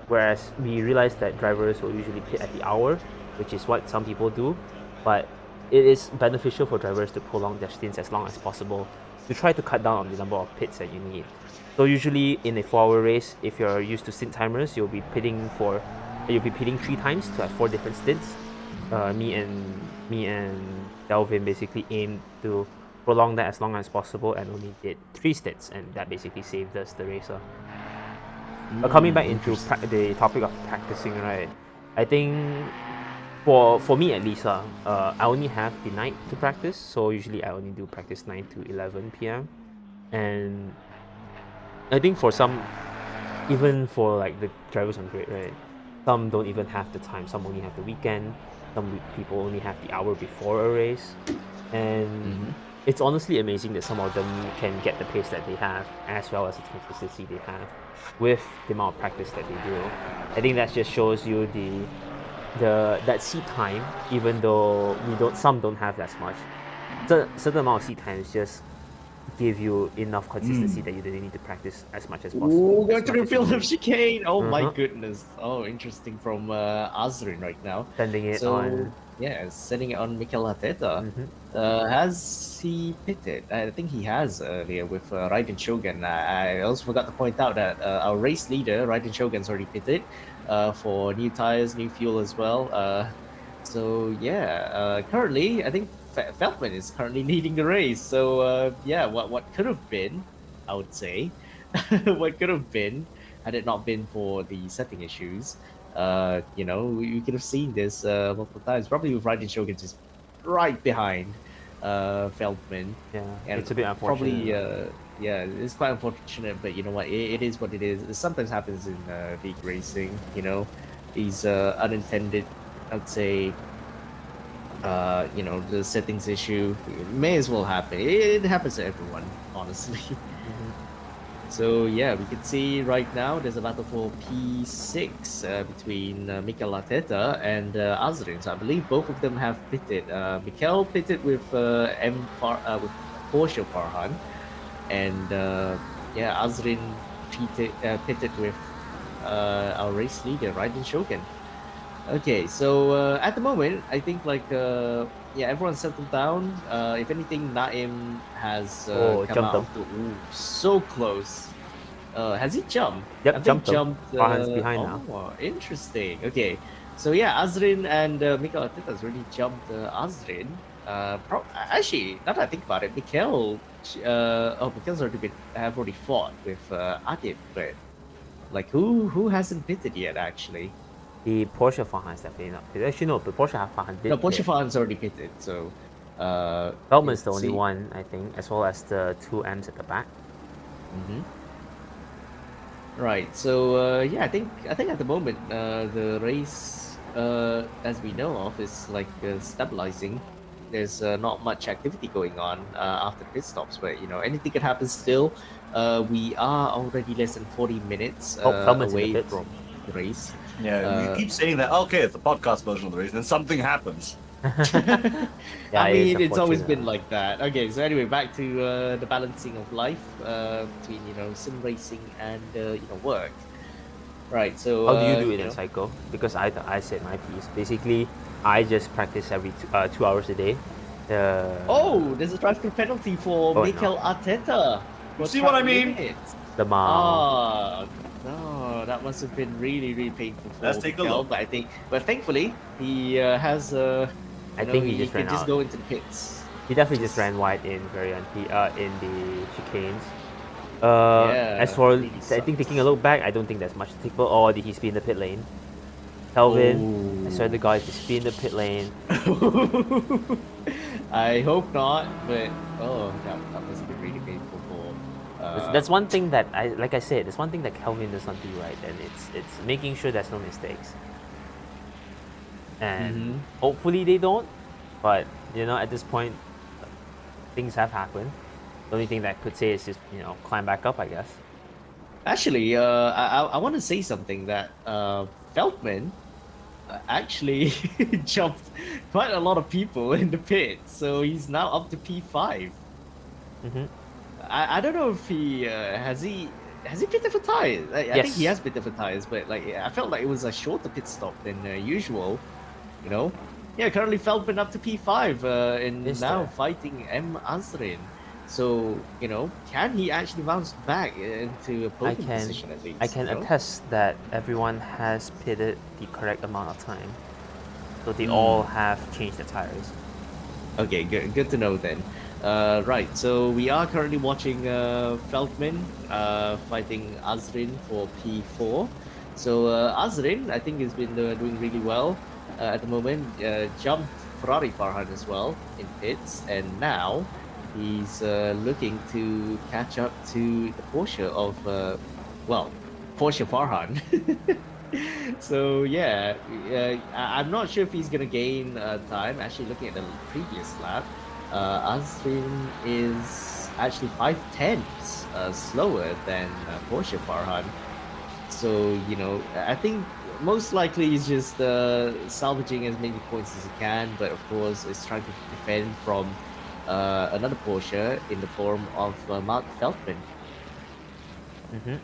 Whereas we realized that drivers will usually pit at the hour, which is what some people do, but it is beneficial for drivers to prolong their stints as long as possible to try to cut down on the number of pits that you need. So usually in a 4-hour race, if you're used to stint timers, you'll be pitting 3 times to have 4 different stints. Me and Delvin basically aimed to prolong that as long as possible and only did 3 stints, and that basically saved us the race. Coming back into the topic of practicing, right? I think for me at least, I only have the night to practice, so usually I only do practice 9 to 11 p.m. And I think for some, even for like the drivers on grid, right? Some don't even have the time. Some only have the weekend. Some people only have the hour before a race, and it's honestly amazing that some of them can get the pace that they have as well as the consistency they have with the amount of practice that they do. I think that just shows you that seat time, even though some don't have that much. Certain amount of seat times just give you enough consistency that you don't need to practice as much as possible. Ooh, going through the field of chicane. Oh my goodness. Oh, interesting from Azrin right now. Sending it on. Yeah, sending it on Mikel Arteta. Has he pitted? I think he has earlier with Raiden Shogun. I also forgot to point out that our race leader, Raiden Shogun's already pitted for new tires, new fuel as well. So yeah, currently I think Feldman is currently leading the race. So yeah, what could have been, I would say, what could have been had it not been for the setting issues. You know, we could have seen this multiple times. Probably with Raiden Shogun just right behind Feldman. Yeah, and it's a bit unfortunate. Probably, yeah, it's quite unfortunate, but you know what? It is what it is. It sometimes happens in league racing. You know, these unintended, I'd say, you know, the settings issue may as well happen. It happens to everyone, honestly. So yeah, we can see right now there's a battle for P6 between Mikel Arteta and Azrin. So I believe both of them have pitted. Mikel pitted with with Porsche Farhan, and yeah, Azrin pitted with our race leader Raiden Shogun. Okay, so at the moment, I think like yeah, everyone's settled down. If anything, Naim has come out. Ooh, so close. Has he jumped? Yep, jumped. Farhan's behind now. Interesting. Okay, so yeah, Azrin and Mikel Arteta has really jumped Azrin. Actually, now that I think about it, Mikel's have already fought with Adib, but like who hasn't pitted yet actually? The Porsche Farhan is definitely not pitted. Actually, no, the Porsche Farhan did. No, Porsche Farhan's already pitted, so. Feldman's the only one, I think, as well as the 2 M's at the back. Right. So yeah, I think at the moment the race, as we know of, is like stabilizing. There's not much activity going on after pit stops, but you know anything could happen still. We are already less than 40 minutes away from the race. Yeah, you keep saying that. Okay, it's the podcast version of the race, and then something happens. Yeah, I mean, it's always been like that. Okay, so anyway, back to the balancing of life between sim racing and work. Right. So how do you do it in Psycho? Because I said my piece. Basically, I just practice every 2 hours a day. Oh, there's a drive-through penalty for Mikel Arteta. See what I mean? The mom. No, that must have been really, really painful for Let's take a look. But thankfully, he has. I think he just ran can just out. go into the pits. He definitely just ran wide in in the chicanes. Yeah, as for really I think taking a look back, I don't think there's much to take. Or did he speed in the pit lane? Kelvin, I swear the guy to speed in the pit lane. I hope not, but that must have been really painful for. That's one thing that like I said, there's one thing that Kelvin does not do right, and it's making sure there's no mistakes. And hopefully they don't, but at this point, things have happened. The only thing that I could say is just climb back up, I guess. Actually, I want to say something that Feldman actually jumped quite a lot of people in the pit, so he's now up to P5. Mm-hmm. I don't know if he has he bid for tires. I think he Yes. has bid for tires, but like I felt like it was a shorter pit stop than usual. You know, yeah. Currently Feldman up to P5 and Is now there? fighting M Azrin. So you know, can he actually bounce back into a podium position at least? I can you know? attest that everyone has pitted the correct amount of time, so they Hmm. all have changed their tires. Okay, good to know then. Right, so we are currently watching Feldman fighting Azrin for P4. So Azrin, I think, has been doing really well at the moment. Jumped Ferrari Farhan as well in pits, and now he's looking to catch up to the Porsche of, well, Porsche Farhan. So yeah, I'm not sure if he's gonna gain time. Actually, looking at the previous lap, Azrin is actually 5/10 slower than Porsche Farhan. So you know, I think most likely he's just salvaging as many points as he can, but of course, is trying to defend from another Porsche in the form of Mark Feldman. Mm-hmm.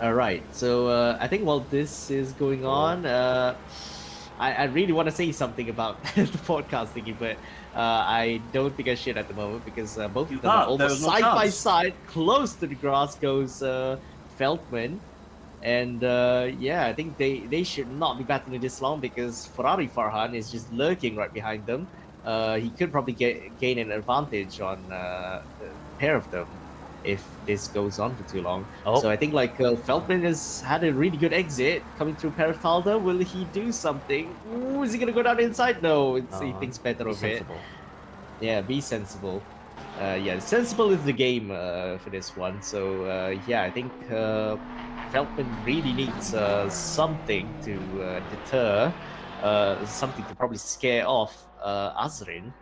All right. So I think while this is going on, I really want to say something about the podcast thingy, but I don't think I should at the moment because both You of them are can't. There almost was no side by chance. side, close to the grass goes Feldman. And yeah, I think they should not be battling this long because Ferrari Farhan is just lurking right behind them. He could probably gain an advantage on the pair of them if this goes on for too long. Oh. So I think like Feldman has had a really good exit coming through Paratalda. Will he do something? Ooh, is he gonna go down inside? No, he thinks better Be of it. sensible. Yeah, be sensible. Yeah, sensible is the game for this one. So yeah, I think Feldman really needs something to deter, something to probably scare off Azrin.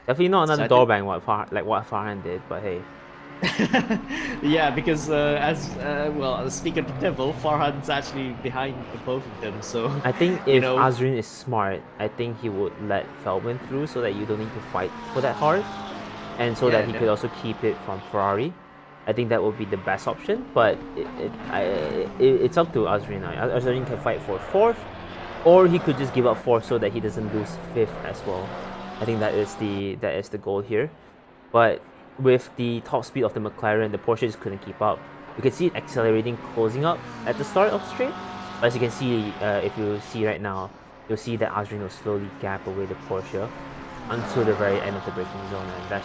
Definitely not So another I think- doorbang like what Farhan did, but hey. Yeah, because as well, speaking of the devil, Farhan's actually behind the both of them. So I think you if know, Azrin is smart, I think he would let Feldman through so that you don't need to fight for that hard, and so Yeah, that he could also keep it from Ferrari. I think that would be the best option, but it's up to Azrin now. Azrin can fight for fourth, or he could just give up fourth so that he doesn't lose fifth as well. I think that is the goal here. But with the top speed of the McLaren, the Porsche just couldn't keep up. You can see it accelerating, closing up at the start of the straight. But as you can see, if you see right now, you'll see that Azrin will slowly gap away the Porsche until the very end of the braking zone, and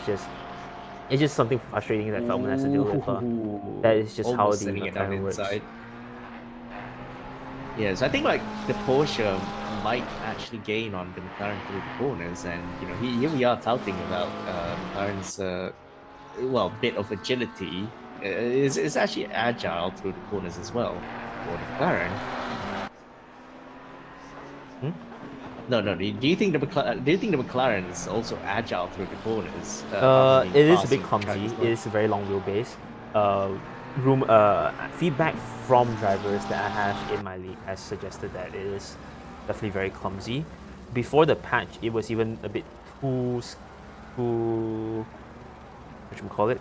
it's just something frustrating that Feldman has to deal with. That is just how almost the sending it down McLaren works. inside. Yeah, so I think like the Porsche might actually gain on the McLaren through the corners, and you know here we are touting about McLaren's well bit of agility. Is actually agile through the corners as well for the McLaren. Hmm? No. Do you think the McLaren is also agile through the corners? It is a bit clumsy. It is a very long wheelbase. Feedback from drivers that I have in my league has suggested that it is definitely very clumsy. Before the patch, it was even a bit too what should we call it?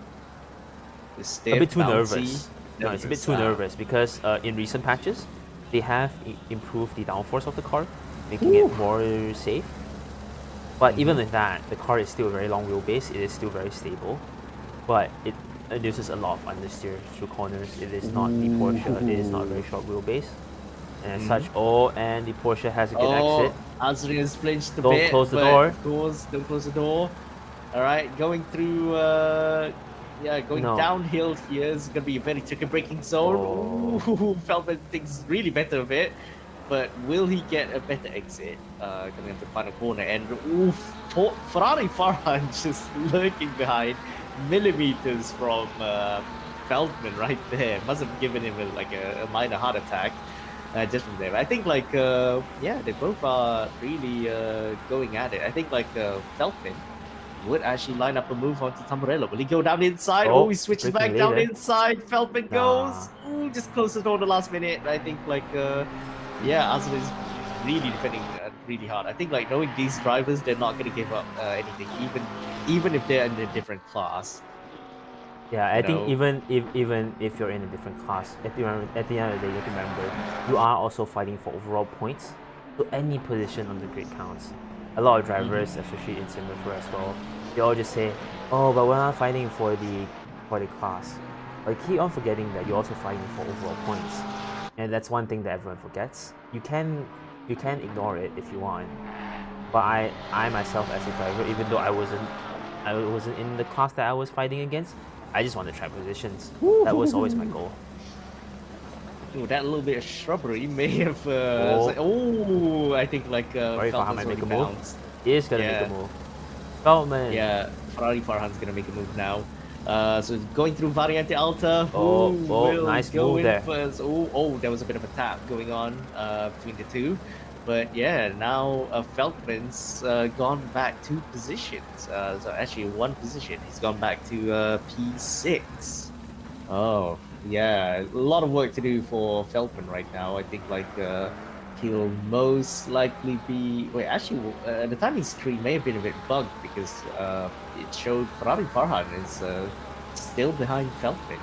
A bit too nervous. No, it's a bit too nervous because in recent patches, they have improved the downforce of the car, making it more safe. But even with that, the car is still a very long wheelbase. It is still very stable, but it induces a lot of understeer through corners. It is not the Porsche. It is not a very short wheelbase, and as such. Oh, and the Porsche has a good exit. Azrin has flinched a Don't bit. close the but door. Of course, don't close the door. All right, going through. Going downhill here is gonna be a very tricky braking zone. Ooh, Feldman thinks really better of it, but will he get a better exit coming into the final corner? And Ferrari Farhan just lurking behind, millimeters from Feldman right there. Must have given him a minor heart attack just from there. I think they both are really going at it. I think Feldman would actually line up a move onto Tamburello. Will he go down inside? Oh, he switches back down inside. Feldman goes. Ooh, just close the door in the last minute. I think yeah, Assetto is really defending really hard. I think like knowing these drivers, they're not gonna give up anything, even if they're in a different class. Yeah, I think No. even if you're in a different class, at the end of the day, you have to remember you are also fighting for overall points. So any position on the grid counts. A lot of drivers, especially in Singapore as well, they all just say, "Oh, but we're not fighting for the class." But keep on forgetting that you're also fighting for overall points, and that's one thing that everyone forgets. You can ignore it if you want, but I myself as a driver, even though I wasn't in the class that I was fighting against, I just wanted to try positions. That was always my goal. Ooh, that little bit of shrubbery may have. I think like. Sorry, Farhan Feldman's might make a already move. bounced. He is gonna make Yeah. a move. Feldman. Yeah, Ferrari Farhan's gonna make a move now. So going through Variante Alta. Oh, who oh, will nice go move in there. First? Oh, there was a bit of a tap going on between the two. But yeah, now Feldman's gone back 2 positions. So actually 1 position. He's gone back to P6. Oh, yeah. A lot of work to do for Feldman right now. I think like he'll most likely be. Wait, actually, the timing screen may have been a bit bugged because it showed Ferrari Farhan is still behind Feldman.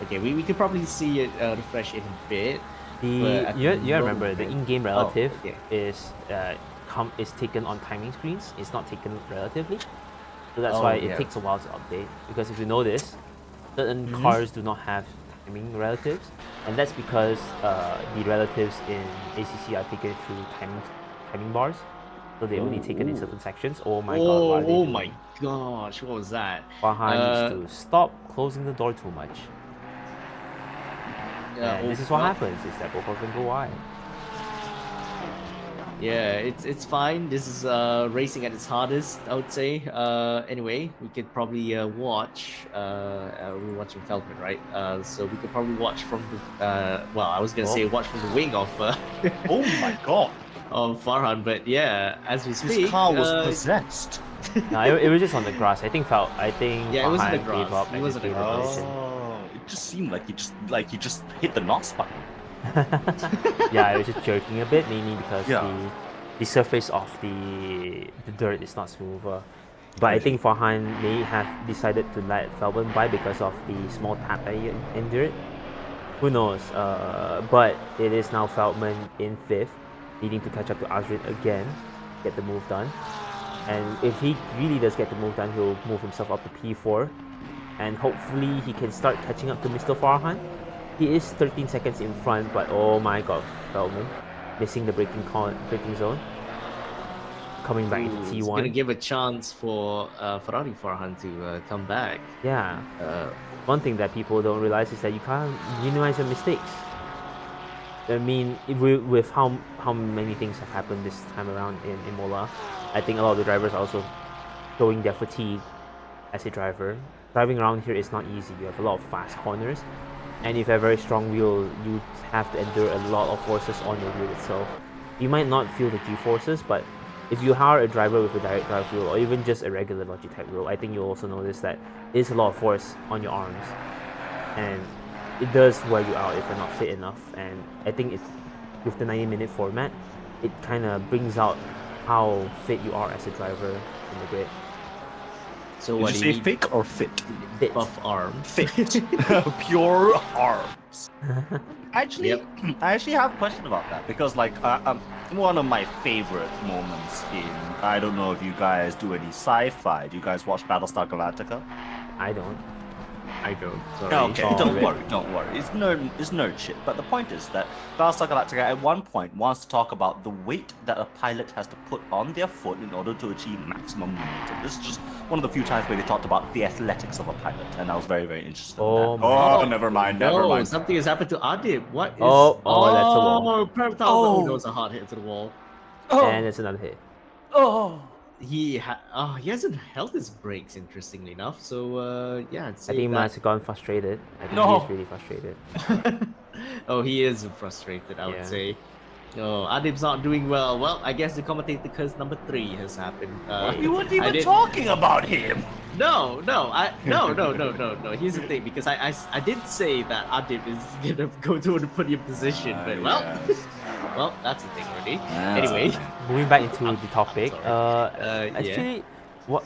Okay, we could probably see it refresh in a bit. You remember the moment- in-game relative okay. is taken on timing screens. It's not taken relatively, so that's Oh, why it yeah. takes a while to update. Because if you notice, certain cars do not have timing relatives, and that's because the relatives in ACC are taken through timing bars, so they only take it in certain sections. Oh my god! What are they Oh doing? my gosh, what was that? Farhan needs to stop closing the door too much. And this is what happens: is that both of them go wide. Yeah, it's fine. This is racing at its hardest, I would say. Anyway, we could probably watch. We're watching Feldman, right? So we could probably watch from the. Well, I was gonna say watch from the wing of. Oh my god! Of Farhan, but yeah, as we speak, His car was possessed. No, it was just on the grass. I think Yeah, it was in the Farhan grass. gave up It and was just in the gave the grass. position. Oh, it just seemed like he just hit the NOS button. Yeah, it was just jerking a bit, mainly because Yeah. the surface of the dirt is not smooth. But I think Farhan may have decided to let Feldman by because of the small tap that he endured. Who knows? But it is now Feldman in 5th, needing to catch up to Azrin again, get the move done. And if he really does get the move done, he'll move himself up to P4, and hopefully he can start catching up to Mr. Farhan. He is 13 seconds in front, but oh my god, Feldman missing the braking zone. Coming back into It's gonna T1. give a chance for Ferrari Farhan to come back. Yeah. Uh, One thing that people don't realize is that you can't minimize your mistakes. I mean, with how many things have happened this time around in Imola, I think a lot of the drivers are also showing their fatigue as a driver. Driving around here is not easy. You have a lot of fast corners, and if you have a very strong wheel, you have to endure a lot of forces on your wheel itself. You might not feel the G-forces, but if you hire a driver with a direct drive wheel or even just a regular Logitech wheel, I think you'll also notice that there's a lot of force on your arms, and it does wear you out if you're not fit enough. And I think it's with the 90-minute format, it kind of brings out how fit you are as a driver in the grid. so Did what you do say you need? fake or fit? Fit. Buff arm. Fit. Pure arms. Actually, Yep. I actually have a question about that because, like, one of my favorite moments in I don't know if you guys do any sci-fi. Do you guys watch Battlestar Galactica? I don't. I don't. Sorry. Okay, Oh, don't really? worry, don't worry. It's nerd shit. But the point is that Battlestar Galactica at one point wants to talk about the weight that a pilot has to put on their foot in order to achieve maximum momentum. This is just one of the few times where they talked about the athletics of a pilot, and I was very, very interested Oh in my that. Oh, God. never mind, No, never mind. something has happened to Adib. What is? Oh, that's a wall. Oh, that was a hard hit to the wall. And it's another hit. Oh, He hasn't held his brakes, interestingly enough. So yeah, I'd I say think he that. must have gone frustrated. I think No. he's really frustrated. Oh, he is frustrated, I would Yeah. say. Oh, Adib's not doing well. Well, I guess the commentator curse number 3 has happened. you weren't I even did- talking about him. No. Here's the thing, because I did say that Adib is gonna go to the podium position, but well, Yes. Well, that's the thing, already. That's Anyway, fine. Moving back into the topic, sorry. Yeah. actually, what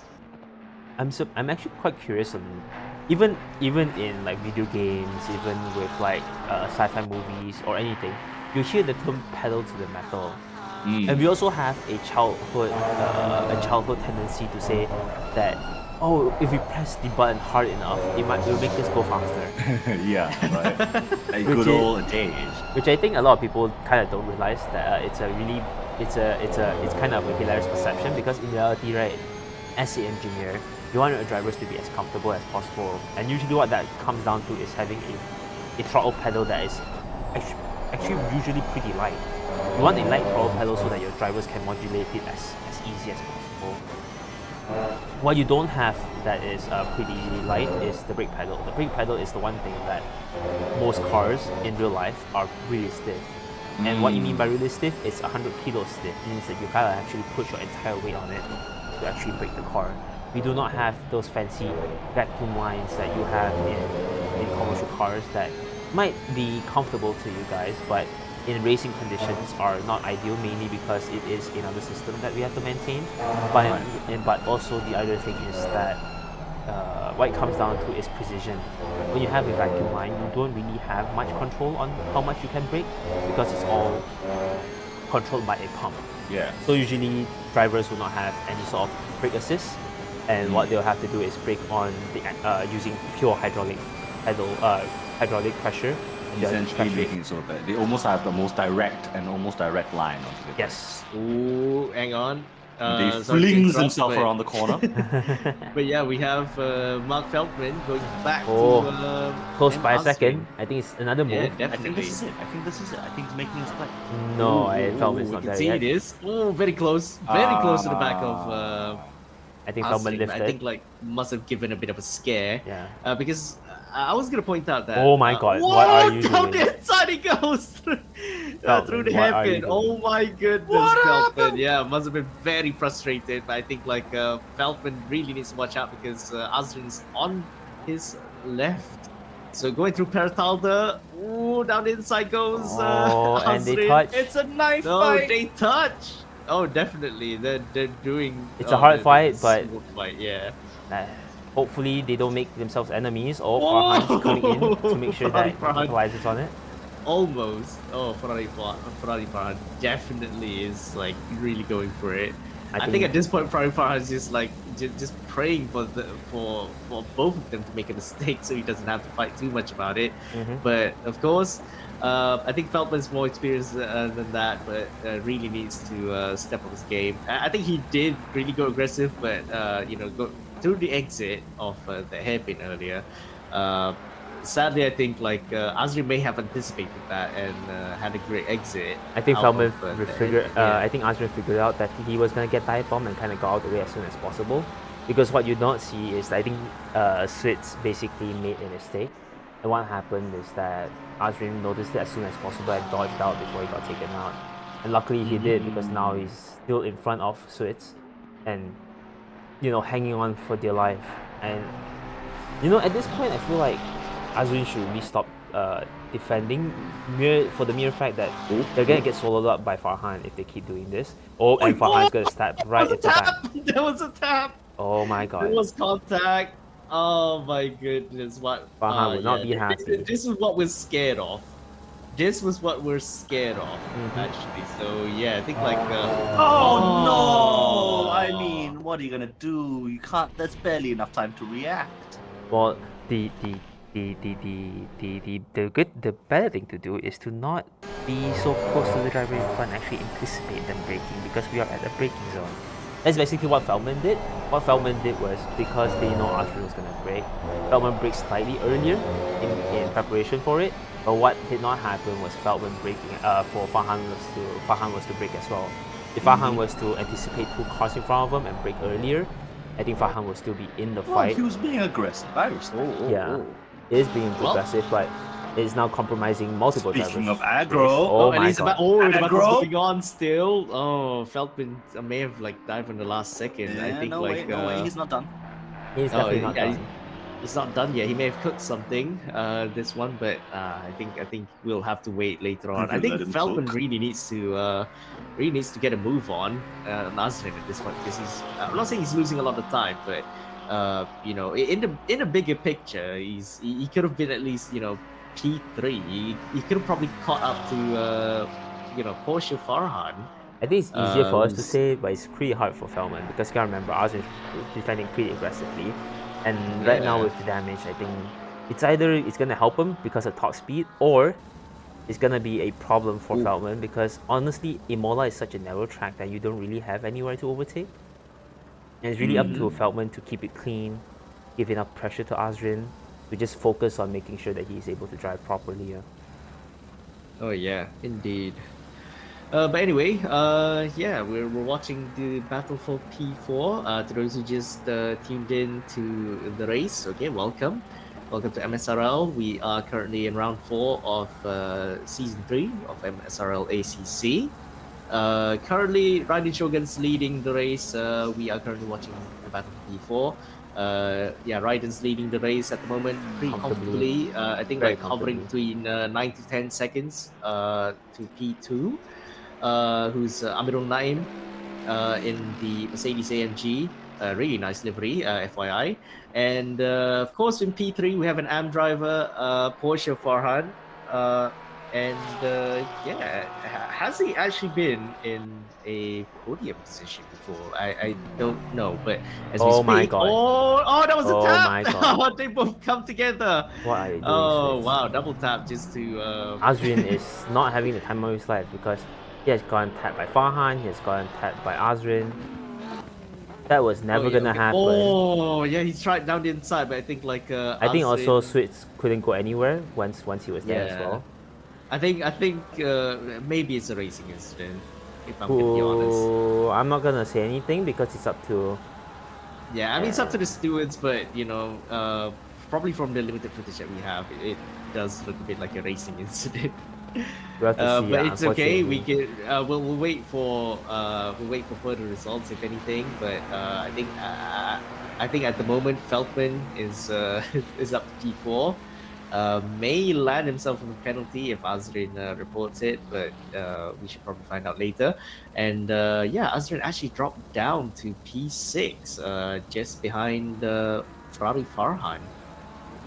I'm actually quite curious on, even in like video games, even with like sci-fi movies or anything, you hear the term pedal to the metal. And we also have a childhood tendency to say that, oh, if we press the button hard enough, it will make us go faster. Yeah, right. A Which good is- old adage. Which I think a lot of people kind of don't realize that it's kind of a hilarious perception, because in reality, right, as an engineer, you want your drivers to be as comfortable as possible, and usually what that comes down to is having a throttle pedal that is actually usually pretty light. You want a light throttle pedal so that your drivers can modulate it as easy as possible. What you don't have that is pretty light is the brake pedal. The brake pedal is the one thing that most cars in real life are really stiff. And what you mean by really stiff is 100 kilos stiff. It means that you gotta actually push your entire weight on it to actually brake the car. We do not have those fancy vacuum lines that you have in commercial cars that might be comfortable to you guys, but in racing conditions are not ideal, mainly because it is another system that we have to maintain. But also the other thing is that what it comes down to is precision. When you have a vacuum line, you don't really have much control on how much you can brake, because it's all controlled by a pump. Yeah. So usually drivers will not have any sort of brake assist, and what they'll have to do is brake on the using pure hydraulic pressure. Essentially making it so that they almost have the most direct line onto the Yes. Ooh, hang on. They sorry to flings interrupt, himself but- around the corner. But yeah, we have Mark Feldman going back Oh, to Close and by a answering. second. I think it's another Yeah, move. I definitely. think this is it. I think he's making his play. No, Ooh, I felt ooh, it's we not can there see yet. it is. Oh, very close. Very close to the back of I think Feldman Asrin. lifted. I think like must have given a bit of a scare. Yeah. Because I was gonna point out that. Oh my God, whoa, what are you down doing? the inside he goes through, Feldman, through the what are you hairpin. doing? Oh my goodness, What Feldman. happened? Yeah, must have been very frustrated. But I think like Feldman really needs to watch out because Asrin's on his left. So going through Pertalda. Ooh, down the inside goes Oh, and they Asrin. touch. It's a knife No, fight. they touch. Oh, definitely. They're doing. It's a hard they're fight, doing a but- smooth fight. Yeah. Hopefully they don't make themselves enemies, or Whoa! Farhan's coming in to make sure that he Farhan. capitalizes on it. Almost. Oh, Ferrari Farhan definitely is like really going for it. I think at this point, Ferrari Farhan is just like just praying for both of them to make a mistake, so he doesn't have to fight too much about it. Mhm. But of course, I think Feldman's more experienced than that, but really needs to step up his game. I think he did really go aggressive, but go through the exit of the hairpin earlier. Sadly, I think like Asri may have anticipated that and had a great exit. I think out Feldman of, the figured. hairpin, yeah. I think Asrin figured out that he was gonna get dive bomb and kind of got out of the way as soon as possible. Because what you don't see is, I think Switz basically made a mistake, and what happened is that Asrin noticed it as soon as possible and dodged out before he got taken out. And luckily he did, because now he's still in front of Switz, and hanging on for dear life. And at this point, I feel like Asrin should really stop defending, for the mere fact that they're gonna get swallowed up by Farhan if they keep doing this. Oh, and Farhan's gonna stab right at the back. There was a tap. Oh my There god. was contact. Oh my goodness! What? Farhan would not be This, happy. this is what we're scared of. This was what we're scared of, actually. So yeah, I think like. Oh no! I mean, what are you gonna do? You can't. There's barely enough time to react. Well, the better thing to do is to not be so close to the driver in front, actually anticipate them braking, because we are at the braking zone. That's basically what Feldman did. What Feldman did was, because they know Asri was gonna brake, Feldman braked slightly earlier in preparation for it. But what did not happen was Feldman braking for Farhan was to brake as well. If Farhan was to anticipate two cars in front of him and brake earlier, I think Farhan will still be in the Well, fight. he was being aggressive. I respect. Yeah, it is being Well- aggressive, but it's now compromising multiple Speaking drivers. of aggro, Oh and my he's god. the battle's Aggro? going on still. Oh, Feldman may have like dived in the last second. I think no like way, no way, he's not done. He's Oh, definitely not yeah, done. it's not done yet. He may have cooked something this one, but I think we'll have to wait later on. I think Let him Feldman cook. really needs to get a move on Nasrin at this point, because I'm not saying he's losing a lot of time, but you know, in a bigger picture, he could have been at least, you know, P3. He could have probably caught up to you know, Porsche Farhan. I think it's easier for us to who's- say, but it's pretty hard for Feldman because you gotta remember Azrin is defending pretty aggressively, and right now Yeah. with the damage, I think it's either it's gonna help him because of top speed, or it's gonna be a problem for Ooh. Feldman because honestly, Imola is such a narrow track that you don't really have anywhere to overtake, and it's really up to Feldman to keep it clean, give enough pressure to Azrin, to just focus on making sure that he's able to drive properly. Yeah. Oh yeah, indeed. But anyway, yeah, we're watching the battle for P4. To those who just tuned in to the race, okay, welcome to MSRL. We are currently in round 4 of season 3 of MSRL ACC. Currently, Raiden Shogun's leading the race. We are currently watching the battle for P4. Yeah, Raiden's leading the race at the moment pretty comfortably. I think Very like hovering comfortably. between 9 to 10 seconds to P2. Who's Amirul Naim in the Mercedes AMG. Really nice livery, FYI. And of course, in P3, we have an AM driver, Porsche Farhan. Yeah, has he actually been in a podium position before? I don't know, but as we Oh my speak, god. that was a Oh tap! my god. They both come together. What are you doing, Oh Switch? wow, double tap just to Azrin is not having the time of his life because he has gotten tapped by Farhan, he has gotten tapped by Azrin. That was never yeah, gonna okay. happen. Oh, yeah, he tried down the inside, but I think like I think also Azrin- Switch couldn't go anywhere once he was there as yeah, well. I think maybe it's a racing incident, if I'm gonna be honest. Ooh, I'm not gonna say anything because it's up to Yeah, I mean it's up to the stewards, but you know, probably from the limited footage that we have, it does look a bit like a racing incident. we have to see. But it's okay. We Unfortunately. can we'll wait for further results if anything. But I think at the moment Feldman is is up to P4. May land himself with a penalty if Azrin reports it, but we should probably find out later. And yeah, Azrin actually dropped down to P6, just behind Ferrari Farhan.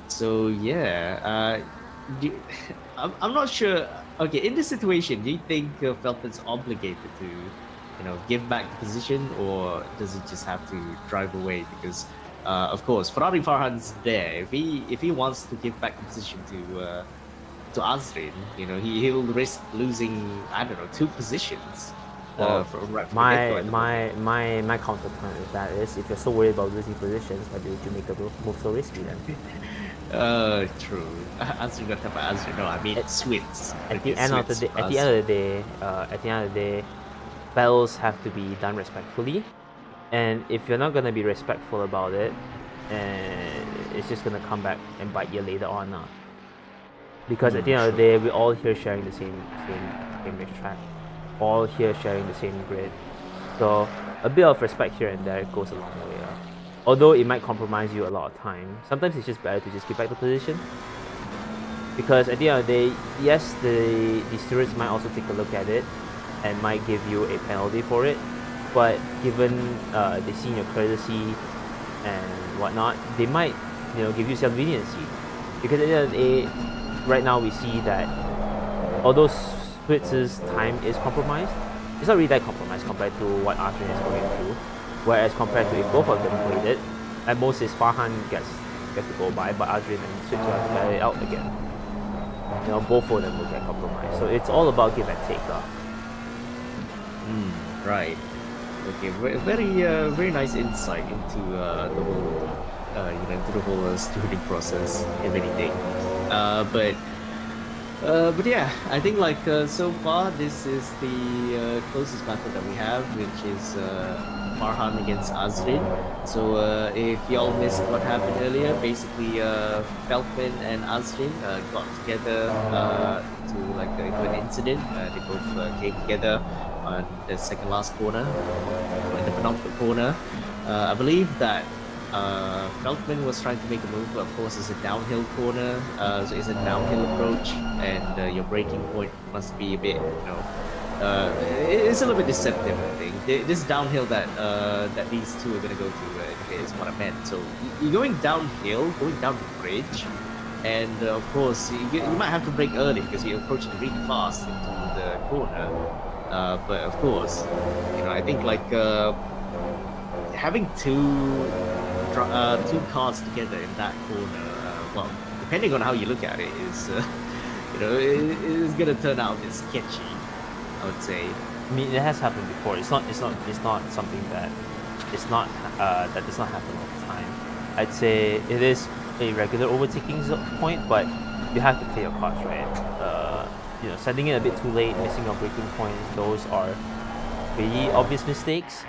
So yeah, I'm not sure. Okay, in this situation, do you think Felton's obligated to, you know, give back the position, or does he just have to drive away? Because, of course, Ferrari Farhan's there. If he wants to give back the position to Azrin, you know, he'll risk losing, I don't know, 2 positions. Well, From right from the my get-go at the moment. my counterpoint with that is if you're so worried about losing positions, why did you make the move so risky then? True. Azrin got tapped by Azrin. No, I mean Switz. At the end of the day, at the end of the day, battles have to be done respectfully, and if you're not gonna be respectful about it, and it's just gonna come back and bite you later on now. Because at the end of the day, we're all here sharing the same racetrack, all here sharing the same grid, so a bit of respect here and there goes a long way. Although it might compromise you a lot of time, sometimes it's just better to just give back the position. Because at the end of the day, yes, the stewards might also take a look at it and might give you a penalty for it, but given they see your courtesy and whatnot, they might, you know, give you some leniency. Because at the end of the day, right now we see that although Switz's time is compromised, it's not really that compromised compared to what Arjun is going through. Whereas compared to if both of them played it, at most is Farhan gets to go by, but Azrin and Switch will have to get it out again. You know, both of them will get compromised. So it's all about give and take. Right. Okay. Very nice insight into the whole, you know, into the whole stewarding process, if anything. But yeah, I think like so far this is the closest battle that we have, which is Farhan against Azrin. So if y'all missed what happened earlier, basically Feldman and Azrin got together to like into an incident. They both came together on the second last corner, in the penultimate corner. I believe that Feldman was trying to make a move, but of course it's a downhill corner, so it's a downhill approach, and your braking point must be a bit, it's a little bit deceptive. I think this downhill that these two are gonna go to is what I meant. So you're going downhill, going down the bridge, and of course you might have to brake early because you're approaching really fast into the corner. But of course, I think like having two cars together in that corner, well, depending on how you look at it, is it is gonna turn out a bit sketchy, I would say. I mean, it has happened before. It's not something that that does not happen all the time. I'd say it is a regular overtaking point, but you have to play your cards right. Sending it a bit too late, missing your braking point, those are really obvious mistakes.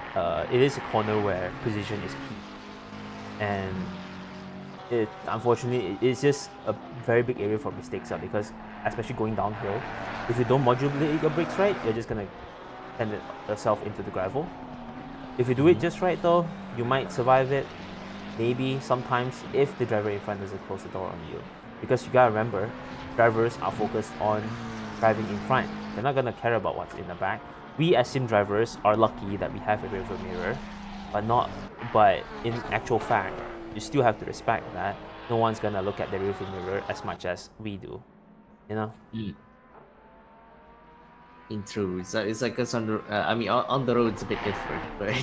It is a corner where precision is key, and unfortunately it's just a very big area for mistakes because especially going downhill, if you don't modulate your brakes right, you're just gonna send yourself into the gravel. If you do it just right though, you might survive it. Maybe sometimes if the driver in front doesn't close the door on you, because you gotta remember, drivers are focused on driving in front. They're not gonna care about what's in the back. We as sim drivers are lucky that we have a rearview mirror, but in actual fact, you still have to respect that no one's gonna look at the rearview mirror as much as we do. In true, it's like us on the on the road it's a bit different, but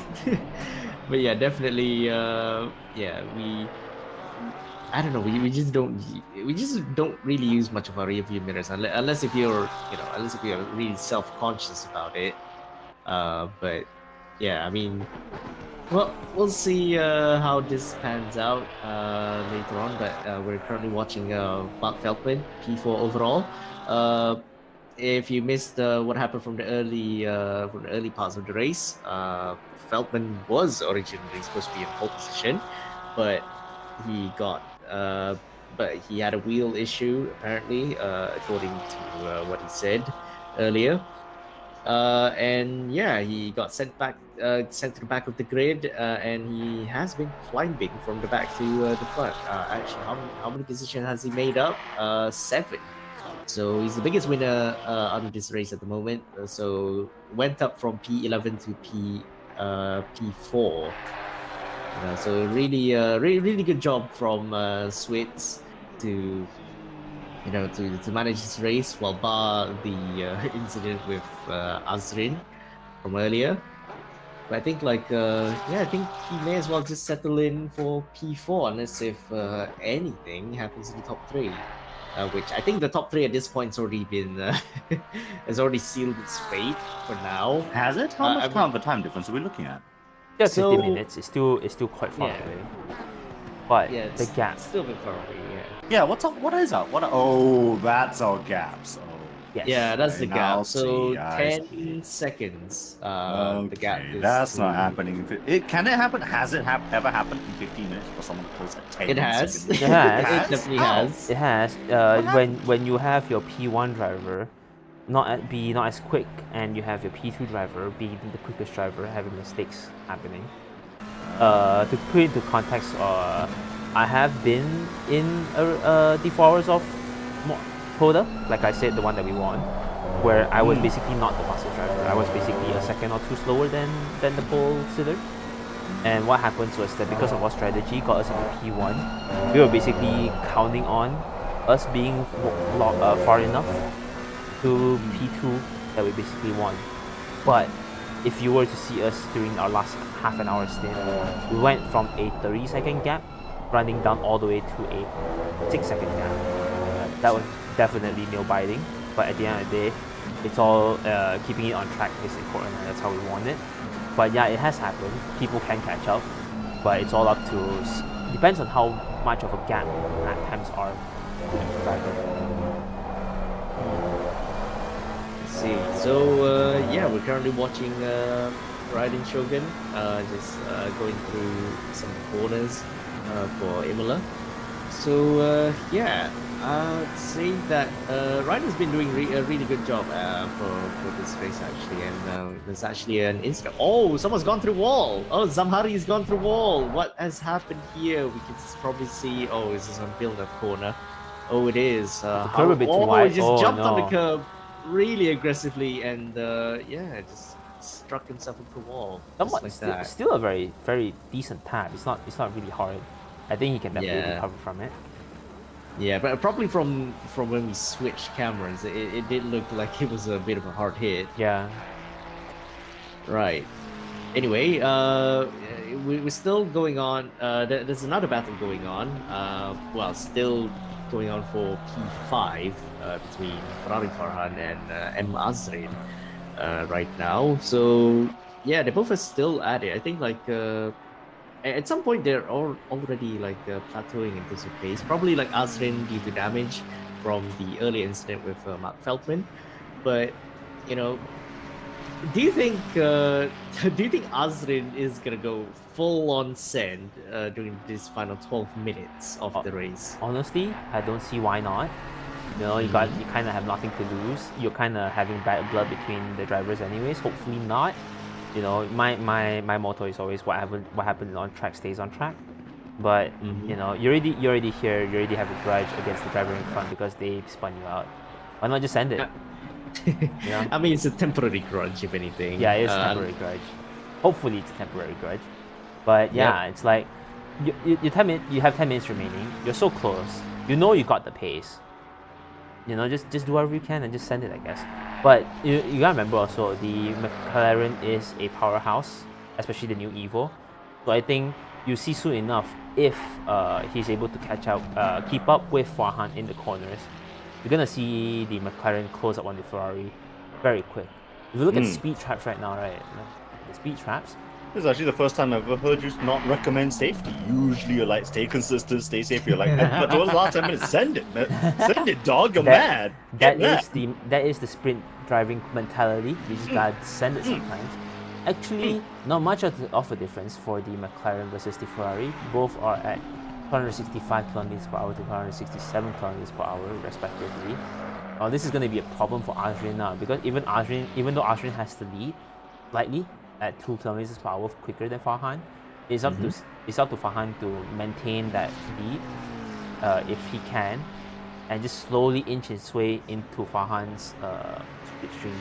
but yeah, definitely I don't know, we just don't really use much of our rear view mirrors unless if you're really self-conscious about it. But yeah, I mean, well, we'll see how this pans out later on. But we're currently watching Mark Feldman P4 overall. If you missed what happened from the early parts of the race, Feldman was originally supposed to be in pole position, but he had a wheel issue apparently, according to what he said earlier. And yeah, he got sent to the back of the grid, and he has been climbing from the back to the front. Actually, how many positions has he made up? 7. So he's the biggest winner out of this race at the moment. So went up from P11 to P4. So really good job from Switz to manage this race, while bar the incident with Azrin from earlier. But I think I think he may as well just settle in for P4 unless if anything happens in the top 3. Which I think the top 3 at this point's already been has already sealed its fate for now. Has it? How much of a time difference are we looking at? Just 50 minutes. It's still quite far away. But yeah, the gap still a bit far away. Yeah. What's up? What is that? Oh, that's our gaps. Oh. Yes. Yeah, that's the gap. So 10 see. seconds. Okay, The gap is that's not happening. Can it happen? Has it ever happened in 15 minutes for someone to close at 10 It has. seconds? It has. It definitely has. It has. When you have your P1 driver not as quick, and you have your P2 driver being the quickest driver having mistakes happening. To put into context, I have been in the 4 hours of quota, like I said, the one that we won, where I was basically not the fastest driver. I was basically a second or 2 slower than the pole sitter. And what happens was that because of our strategy got us into P1, we were basically counting on us being far enough to P2 that we basically won. But if you were to see us during our last half an hour stint, we went from a 30-second gap running down all the way to a 6-second gap. That was definitely nail biting, but at the end of the day, it's all keeping it on track is important, and that's how we won it. But yeah, it has happened. People can catch up, but it's all up to depends on how much of a gap lap times are to each driver. Let's see. So yeah, we're currently watching Riding Shogun, just going through some corners for Imola. So yeah, I'd say that Ryder's been doing a really good job for this race actually, and there's actually an incident. Oh, someone's gone through wall. Oh, Zamhari's gone through wall. What has happened here? We can probably see. Oh, is this on Villeneuve corner? Oh, it is. The curb a bit too wide. He just Oh, jumped on no. the curb really aggressively, and yeah, just struck himself into the wall. Somewhat, Just like that. still a very, very decent tap. It's not really hard. I think he can definitely Yeah. recover from it. Yeah, but probably from when we switched cameras, it did look like it was a bit of a hard hit. Yeah. Right. Anyway, we're still going on. There's another battle going on. Well, still going on for P5 between Ferrari Farhan and M Azrin right now. So yeah, they both are still at it. I think like at some point they're already like plateauing in terms of pace. Probably like Azrin due to damage from the earlier incident with Mark Feldman, but you know. Do you think Azrin is gonna go full on send during this final 12 minutes of the race? Honestly, I don't see why not. You know, you kind of have nothing to lose. You're kind of having bad blood between the drivers, anyways. Hopefully not. You know, my motto is always what happens on track stays on track. But you know, you're already here. You already have a grudge against the driver in front because they spun you out. Why not just end it? Yeah. I mean, it's a temporary grudge, if anything. Yeah, it's a temporary grudge. Hopefully, it's a temporary grudge. But yeah, it's like you have 10 minutes remaining. You're so close. You know you got the pace. You know, just do whatever you can and just send it, I guess. But you gotta remember also, the McLaren is a powerhouse, especially the new Evo. So I think you see soon enough if he's able to keep up with Farhan in the corners. You're gonna see the McLaren close up on the Ferrari very quick. If you look at speed traps right now, right? The speed traps. This is actually the first time I've ever heard you not recommend safety. Usually you're like, stay consistent, stay safe. You're like, but those last 10 minutes, send it, man. Send it, dog. You're mad. That is the sprint driving mentality. You just gotta send it sometimes. Actually, not much of a difference for the McLaren versus the Ferrari. Both are at 265 km per hour to 267 km per hour, respectively. This is going to be a problem for Azrin now because even though Azrin has the lead slightly at 2 km per hour quicker than Farhan, it's up to Farhan to maintain that lead if he can, and just slowly inch his way into Farhan's slipstream.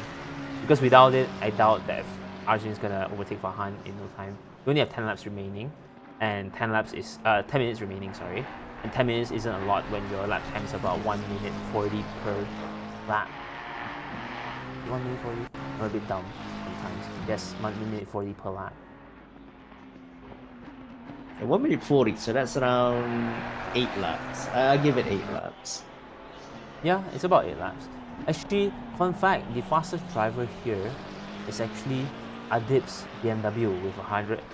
Because without it, I doubt that Azrin is going to overtake Farhan in no time. We only have 10 laps remaining. And 10 minutes remaining, sorry. And 10 minutes isn't a lot when your lap time is about 1 minute 40 per lap. 1 minute 40? I'm a bit dumb sometimes. Yes, 1 minute 40 per lap. 1 minute 40, so that's around 8 laps. I'll give it 8 laps. Yeah, it's about 8 laps. Actually, fun fact, the fastest driver here is actually Adib's BMW with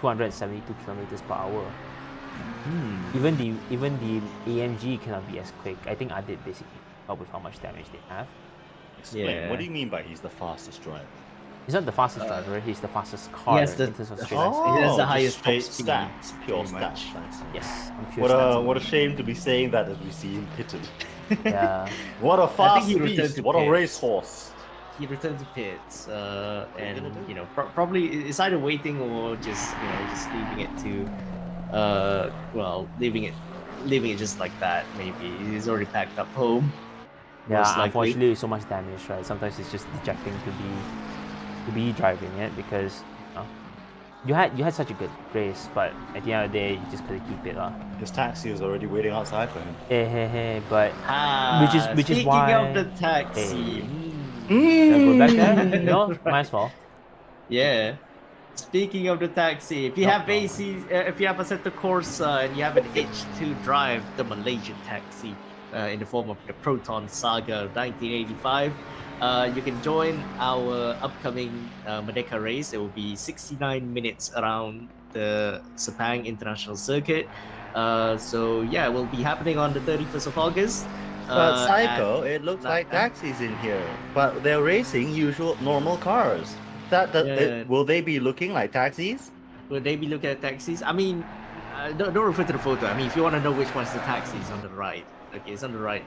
272 kilometers per hour. Even the AMG cannot be as quick. I think Adib basically up with how much damage they have. Explain. Yeah. What do you mean by he's the fastest driver? He's not the fastest driver. He's the fastest car in terms of straight line He has the just highest straight top speed, stats, pure pretty much. stats. I see. Yes, I'm pure What a shame to be saying that as we see him pitted. Yeah. What a fast he returned beast! to What a pits. racehorse! He returned to pits, and gonna do? you know, probably it's either waiting or just leaving it to, leaving it just like that. Maybe he's already packed up home. Yeah, most likely. unfortunately, so much damage, right? Sometimes it's just dejecting to be driving it because you had such a good race, but at the end of the day, you just couldn't keep it. His taxi was already waiting outside for him. But which is why. Speaking of the taxi. Go back there? No, might as well. Yeah. Speaking of the taxi, if you have if you have Assetto Corsa and you have an itch to drive the Malaysian taxi in the form of the Proton Saga 1985, you can join our upcoming Merdeka race. It will be 69 minutes around the Sepang International Circuit. So yeah, it will be happening on the 31st of August. But Psycho, it looks like taxis in here, but they're racing usual normal cars. Will they be looking like taxis? Will they be looking at taxis? I mean, don't refer to the photo. I mean, if you want to know which one's the taxis on the right, Okay, it's on the right.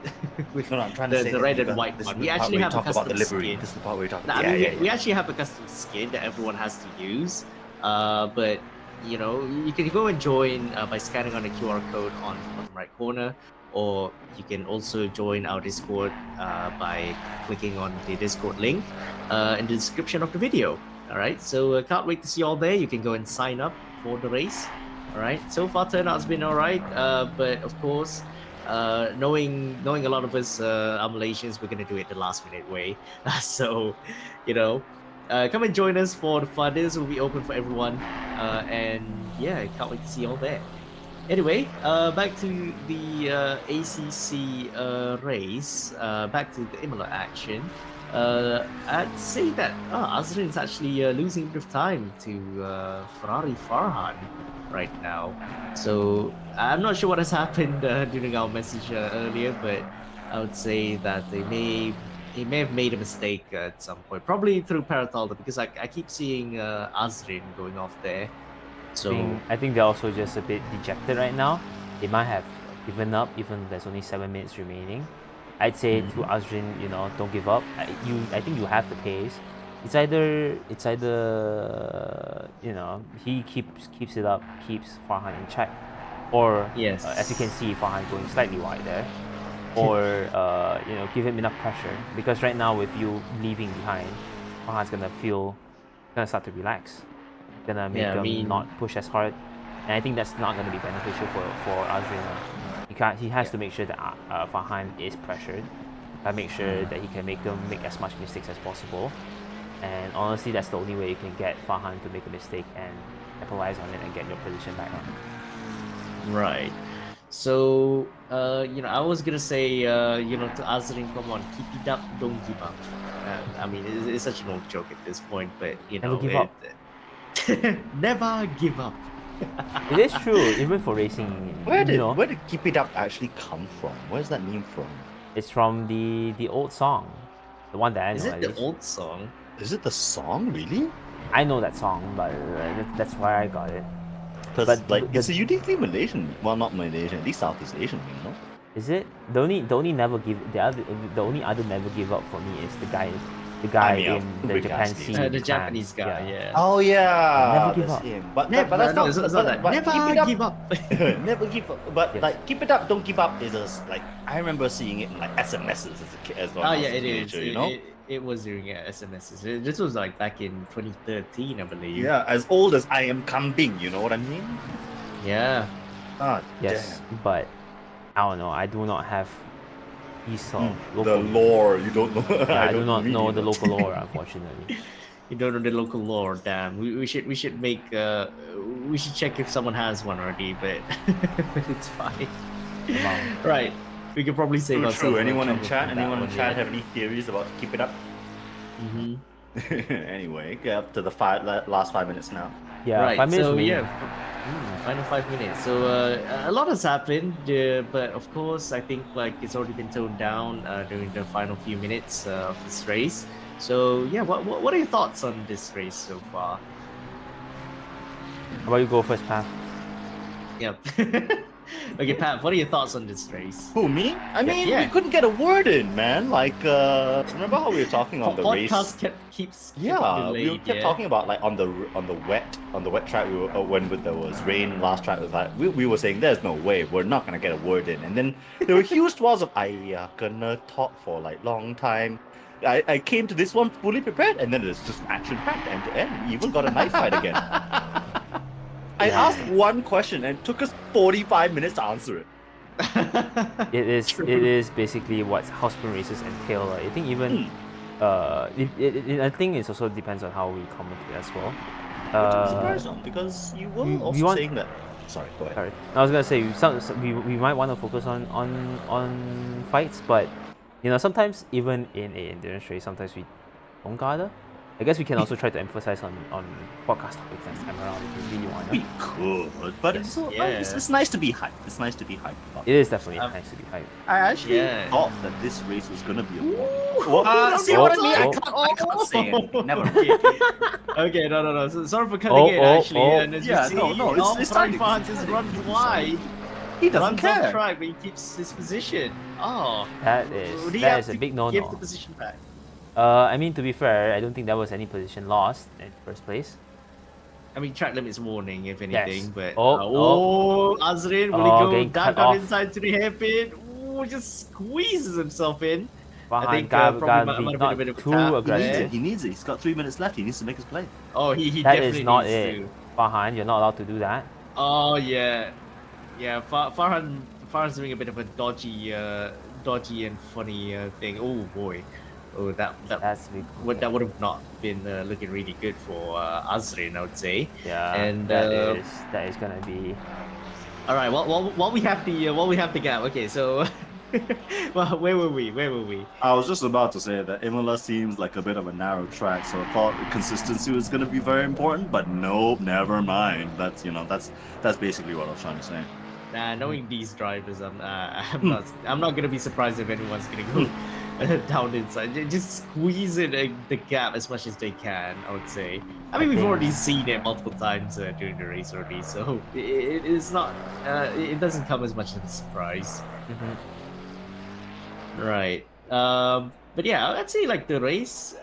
With No, I'm trying to say the that red and because white this one. is We the part actually where you have a talk about custom the livery. skin. This is the part where you talk. No, Yeah, I mean, yeah, we yeah. actually have a custom skin that everyone has to use. But you know, you can go and join by scanning on the QR code on the bottom right corner, or you can also join our Discord by clicking on the Discord link in the description of the video. All right, so can't wait to see you all there. You can go and sign up for the race. All right, so far turnout's been all right, but of course, knowing a lot of us are Malaysians, we're gonna do it the last minute way. So, you know, come and join us for the fun. This will be open for everyone, and yeah, can't wait to see you all there. Anyway, back to the ACC race. Back to the Imola action. I'd say that Azrin is actually losing a bit of time to Ferrari Farhan right now. So I'm not sure what has happened during our message earlier, but I would say that he may have made a mistake at some point, probably through Paratalda, because I keep seeing Azrin going off there. So I think they're also just a bit dejected right now. They might have given up, even there's only 7 minutes remaining. I'd say to Azrin, you know, don't give up. I think you have the pace. It's either you know, he keeps it up, keeps Farhan in check, or yes, as you can see, Farhan going slightly wide there, or you know, give him enough pressure, because right now with you leaving behind, Farhan's gonna start to relax, gonna make Yeah, I him mean- not push as hard, and I think that's not gonna be beneficial for Azrin. He has to make sure that Farhan is pressured. Make sure that he can make as much mistakes as possible. And honestly, that's the only way you can get Farhan to make a mistake and capitalize on it and get your position back on. Right. So, you know, I was gonna say, you know, to Azrin, come on, keep it up, don't give up. I mean, it's such an old joke at this point, but you know, Never give up. Never give up. It is true, even for racing. Where did you know, Keep It Up actually come from? Where's that name from? it's from the old song, the one that I know. Is it at the least. old song? Is it the song really? I know that song, but that's why I got it. Because But like the- it's a uniquely Malaysian. Well, not Malaysian, at least Southeast Asian thing, no? Is it the only never give the only other never give up for me is the guy I mean, in the Rick Japan Astley. scene. The Japan. Japanese guy, yeah. Oh yeah, Never give that's up. him. But Never, that's no, not. it's not that. But Never keep it up. give up. Never give up. But Yes. like keep it up, don't give up is like I remember seeing it in like SMSs as a kid, as well. Oh as yeah, a it is. teenager, you know. It was during SMSs. This was like back in 2013, I believe. Yeah, as old as I am kambing, you know what I mean? Yeah. Ah, Yes, but I don't know. I do not have these damn. local. The lore, you don't know. Yeah, I do don't not know really the local lore, unfortunately. You don't know the local lore, damn. We should make we should check if someone has one already, but but it's fine. Wow. Right. We could probably save True, ourselves. true. some Anyone in trouble chat? from that Anyone in one, chat yeah. have any theories about keep it up? Mhm. Anyway, get up to the last 5 minutes now. Yeah, Right. 5 minutes. So remaining. final 5 minutes. So a lot has happened, but of course, I think like it's already been toned down during the final few minutes of this race. So yeah, what are your thoughts on this race so far? How about you go first, Pat? Yep. Okay, Pat, what are your thoughts on this race? Who, me? I mean, Yeah. we couldn't get a word in, man. Like, remember how we were talking on the race? Podcast keeps Yeah, we delayed, kept talking about like on the wet track. We were when there was rain. Last track was like we were saying there's no way we're not gonna get a word in, and then there were huge swaths of I gonna talk for like long time. I came to this one fully prepared, and then it's just action packed end to end. We even got a knife fight again. I Yeah. asked one question and it took us 45 minutes to answer it. It is True. it is basically what house sprint races entail. I think even I think it also depends on how we commentate as well. Which I'm surprised on because you were you also want- saying that. Sorry, go ahead. Sorry, I was gonna say we might want to focus on fights, but you know sometimes even in a endurance race, sometimes we don't gather. I guess we can also try to emphasize on podcast topics next time around if you really want to. We could, but it's, so, Yeah. it's nice to be hyped. It's nice to be hyped. About. It is definitely Um, nice to be hyped. I actually Yeah. thought that this race was gonna be a war. What? See what I oh, mean? oh. I can't say anything. Never. Okay, no. So, sorry for cutting it. Actually, and as yeah, you see, no, it's time to- Franz is run wide. He doesn't runs off care. track, but he keeps his position. Oh, That would he is have a to big give no-no. the position back? I mean, to be fair, I don't think there was any position lost in the first place. I mean, track limits warning, if anything, Yes. but Oh. Azrin, will he Oh, go getting dive cut down off. inside to the hairpin? Ooh, just squeezes himself in. I Farhan think gotta probably might be have been a not bit of a too tap He needs there. it. He needs it. He's got 3 minutes left. He needs to make his play. Oh, he That definitely is not needs it. to. Farhan, you're not allowed to do that. Oh yeah, yeah. Farhan's doing a bit of a dodgy and funny thing. Oh boy, oh that That's would have not been looking really good for Azrin, I would say. yeah. And that is gonna be. all right. While we have the gap. Okay, so well, where were we? I was just about to say that Imola seems like a bit of a narrow track, so I thought consistency was going to be very important. But nope, never mind. That's that's basically what I was trying to say. Nah, knowing these drivers, I'm not gonna be surprised if anyone's gonna go down inside. Just squeeze it the gap as much as they can. I would say. I mean, we've already seen it multiple times during the race already, so it is not. It doesn't come as much of a surprise. Mhm. Right. But yeah, I'd say like the race.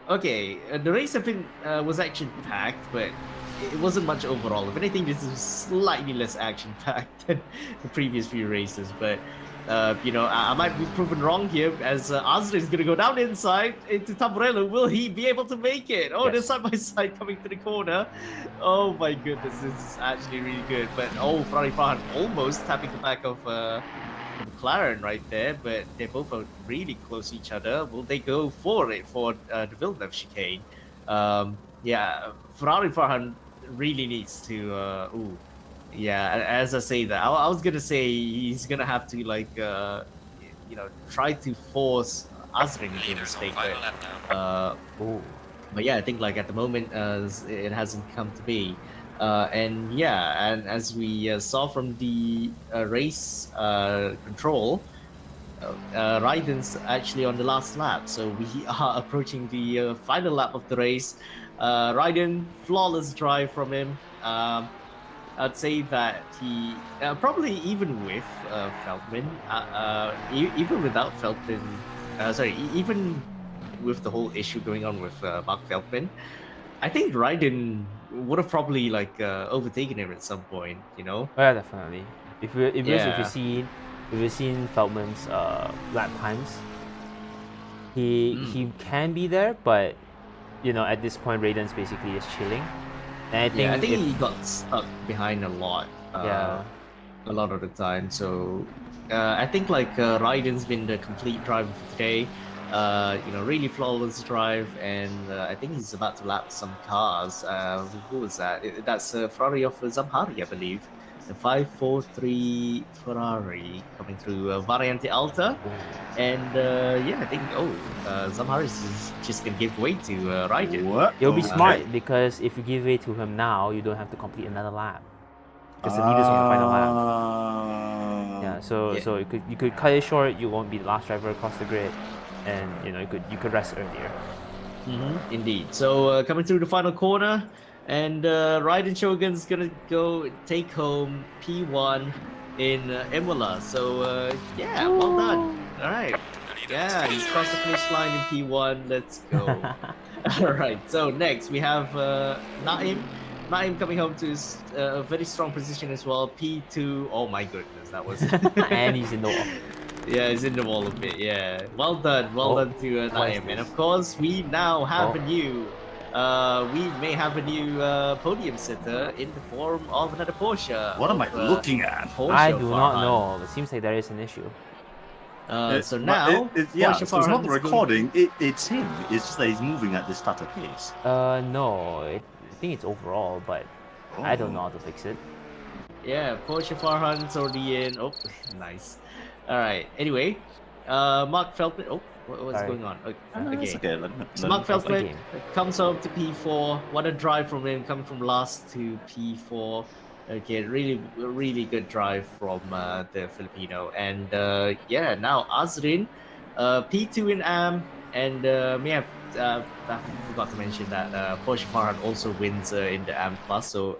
Okay, the race have been was action packed, but it wasn't much overall. If anything, this is slightly less action packed than the previous few races. But you know, I might be proven wrong here, as Azra is gonna go down inside into Tamburello. Will he be able to make it? Oh, they're Yes. side by side coming to the corner. Oh my goodness, this is actually really good. But oh, Ferrari Farhan almost tapping the back of McLaren right there, but they both are really close to each other. Will they go for it for the Villeneuve chicane? Yeah, Ferrari Farhan really needs to. Yeah. As I say that, I was gonna say he's gonna have to like, you know, try to force Azrin into a mistake, but yeah, I think like at the moment, it hasn't come to be. And yeah, and as we saw from the race control, Raiden's actually on the last lap, so we are approaching the final lap of the race. Raiden, flawless drive from him. I'd say that he probably even with Feldman, even without Feldman, even with the whole issue going on with Mark Feldman, I think Raiden would have probably like overtaken him at some point, you know. Oh, yeah, definitely. If Yeah. you've seen Feldman's lap times, he can be there, but you know at this point Raiden's basically just chilling. And I think he got stuck behind a lot. Yeah. A lot of the time. So I think like Raiden's been the complete driver for today. You know, really flawless drive, and I think he's about to lap some cars. Who was that? That's Ferrari of Zamhari, I believe. The 543 Ferrari coming through Variante Alta, and yeah, I think Zamhari is just gonna give way to Raiden. What? it'll be Okay. smart because if you give way to him now, you don't have to complete another lap because the leader's on the final lap. Yeah, so Yeah. so you could cut it short. You won't be the last driver across the grid, and you know you could rest earlier. Indeed. So coming through the final corner, and Raiden Shogun's gonna go take home P1 in Imola. So yeah, well done. All right. Yeah, he's crossed the finish line in P1. Let's go. All right. So next we have Naim. Naim coming home to a very strong position as well. P2. Oh my goodness, that was. And he's in the wall. Yeah, he's in the wall a bit. Yeah, well done to what is Naim. And this? of course, we now have Oh. we may have a new podium sitter in the form of another Porsche. What am I of, looking at? Porsche I do not Farhan. know. It seems like there is an issue. So But now, yeah, Porsche so it's not the Farhan is going- recording. It's him. It's just that he's moving at this starter pace. No, I think it's overall, but I don't know how to fix it. Yeah, Porsche Farhan's already in. Oh, nice. All right. Anyway, Mark Feldman. Oh, what's Sorry. going on? Okay. It's okay. So Mark That's the Feldman game. comes home to P4. What a drive from him, coming from last to P4. Okay, really good drive from the Filipino. And yeah, now Azrin, P2 in AM, and I forgot to mention that Porsche Farhan also wins in the AM class. So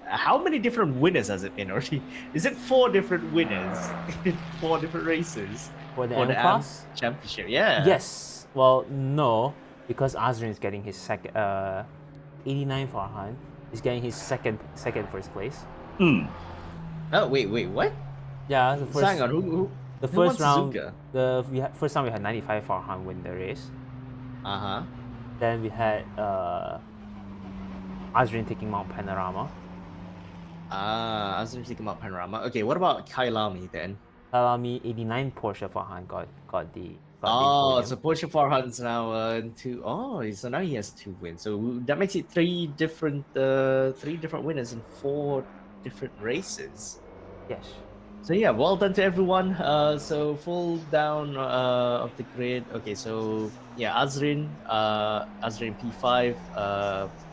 how many different winners has it been already? Is it 4 different winners in 4 different races For the for M the class? championship? Yeah. Yes. Well, no, because Azrin is getting his second 89 Farhan is getting his second first place. Hmm. Oh wait, what? Yeah, the So hang first on, the who won first round Suzuka? first time we had 95 Farhan win the race. Uh-huh. Then we had Azrin taking Mount Panorama. I was thinking about Panorama. Okay, what about Kailami then? Alami 89 Porsche Farhan got the Oh, podium. so Porsche Farhan's now two. Oh, so now he has 2 wins. So that makes it 3 different winners in 4 different races. Yes. So yeah, well done to everyone. So full down of the grid. Okay, so yeah, Azrin P5,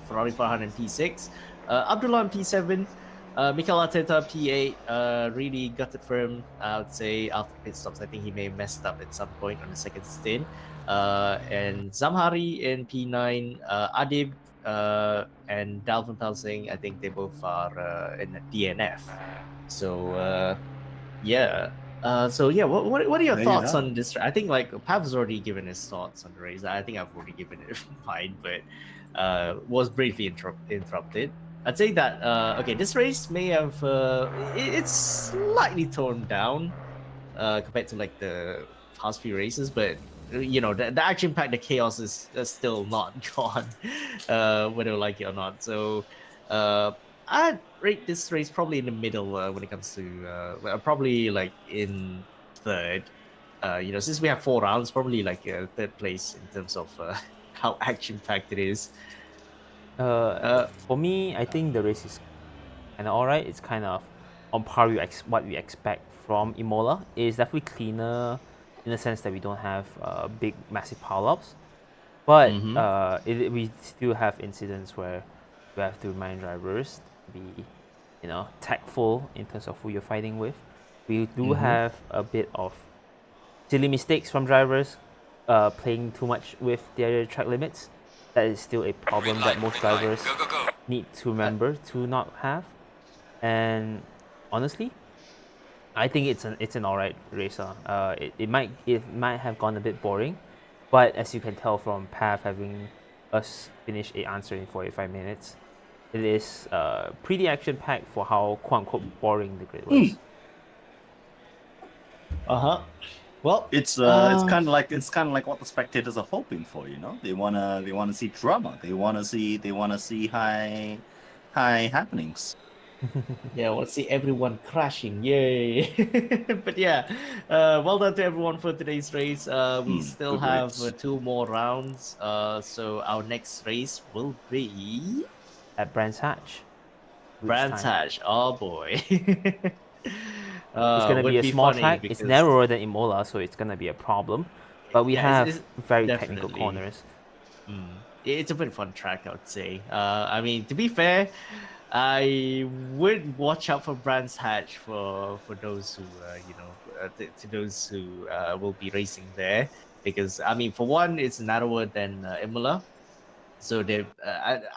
Ferrari Farhan in P6, Abdullah in P7, Mikel Arteta P8. Really gutted for him. I would say after the pit stops, I think he may have messed up at some point on the second stint. And Zamhari in P9, Adib and Dalvin Pelsing. I think they both are in DNF. So yeah. So yeah, what are your There you thoughts have on this? I think like Pav's already given his thoughts on the race. I think I've already given it mine, but was briefly interrupted. I'd say that okay, this race may have it's slightly toned down compared to like the past few races, but you know the action pack, the chaos is still not gone, whether you like it or not. So I'd rate this race probably in the middle when it comes to probably like in third. Since we have 4 rounds, probably like third place in terms of how action packed it is. For me, I think the race is kind of alright. It's kind of on par with what we expect from Imola. It's definitely cleaner in the sense that we don't have big, massive pileups. But Mhm. we still have incidents where we have to remind drivers to be, tactful in terms of who you're fighting with. We do have a bit of silly mistakes from drivers playing too much with their track limits. That is still a problem that most drivers need to remember to not have. And honestly, I think it's an alright race. It might have gone a bit boring, but as you can tell from Pav having us finish a answer in 45 minutes, it is pretty action packed for how quote unquote boring the grid was. Uh-huh. Well, It's kind of like what the spectators are hoping for. They wanna see drama. They wanna see high happenings. yeah, I want to see everyone crashing. Yay. But yeah, well done to everyone for today's race. We still Good have race. 2 more rounds. So our next race will be At Brands Hatch. Which Brands time? Hatch. Oh boy. It's gonna be Would a be small funny track. It's because narrower than Imola, so it's gonna be a problem. But we yeah, have it's very technical definitely corners. It's a pretty fun track, I would say. I mean, to be fair, I would watch out for Brands Hatch for those who to those who will be racing there, because I mean, for one, it's narrower than Imola, so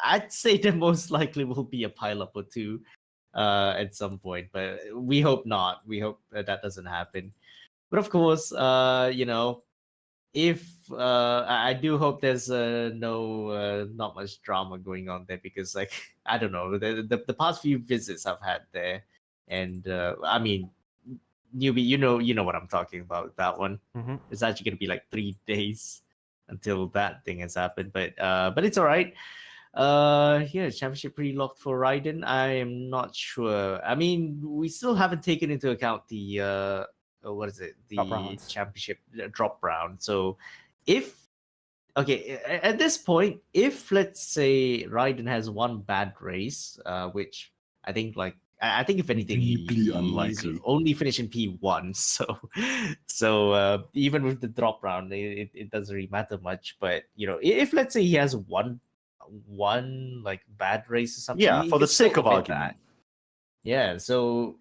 I'd say there most likely will be a pileup or two at some point, but we hope not. We hope that doesn't happen. But of course, if I do hope there's no not much drama going on there, because like I don't know, the past few visits I've had there, and I mean, newbie, you know what I'm talking about with that one. Mm-hmm. It's actually gonna be like 3 days until that thing has happened, but it's all right. Yeah, championship pre-locked for Raiden. I am not sure. I mean, we still haven't taken into account the what is it, Top the rounds. championship drop round. So if okay, at this point, if let's say Raiden has one bad race, which I think like I think if anything Deeply he's unlikely. only finishing P1, so even with the drop round, it doesn't really matter much. But if let's say he has one like bad race or something, Yeah, he for the could still sake of omit that. argument. Yeah, so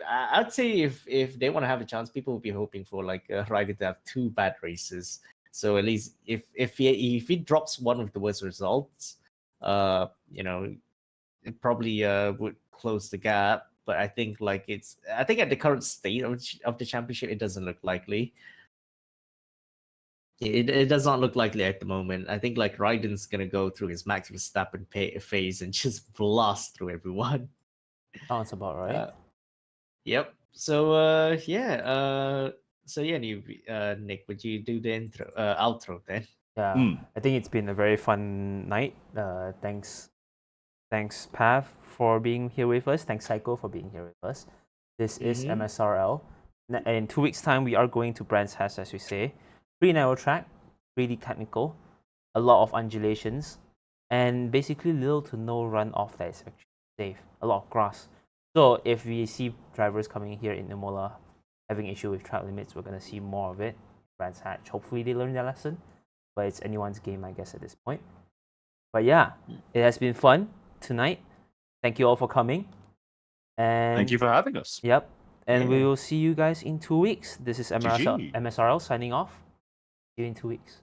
I'd say if they want to have a chance, people will be hoping for like Ryder to have 2 bad races. So at least if he drops one of the worst results, it probably would close the gap. But I think I think at the current state of the championship, it doesn't look likely. It does not look likely at the moment. I think like Raiden's gonna go through his Max Verstappen phase and just blast through everyone. Sounds about right. Yep. So Nick, would you do the outro then? Yeah, I think it's been a very fun night. Thanks, Pav, for being here with us. Thanks, Psycho, for being here with us. This is MSRL. In 2 weeks' time, we are going to Brands Hatch, as we say. Pretty narrow track, really technical, a lot of undulations, and basically little to no runoff that is actually safe. A lot of grass. So if we see drivers coming here in Imola having issue with track limits, we're going to see more of it. Brands Hatch. Hopefully they learn their lesson. But it's anyone's game, I guess, at this point. But yeah, it has been fun tonight. Thank you all for coming. And Thank you for having us. Yep. And we will see you guys in 2 weeks. This is GG. MSRL signing off. See you in 2 weeks.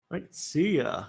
Right. See ya.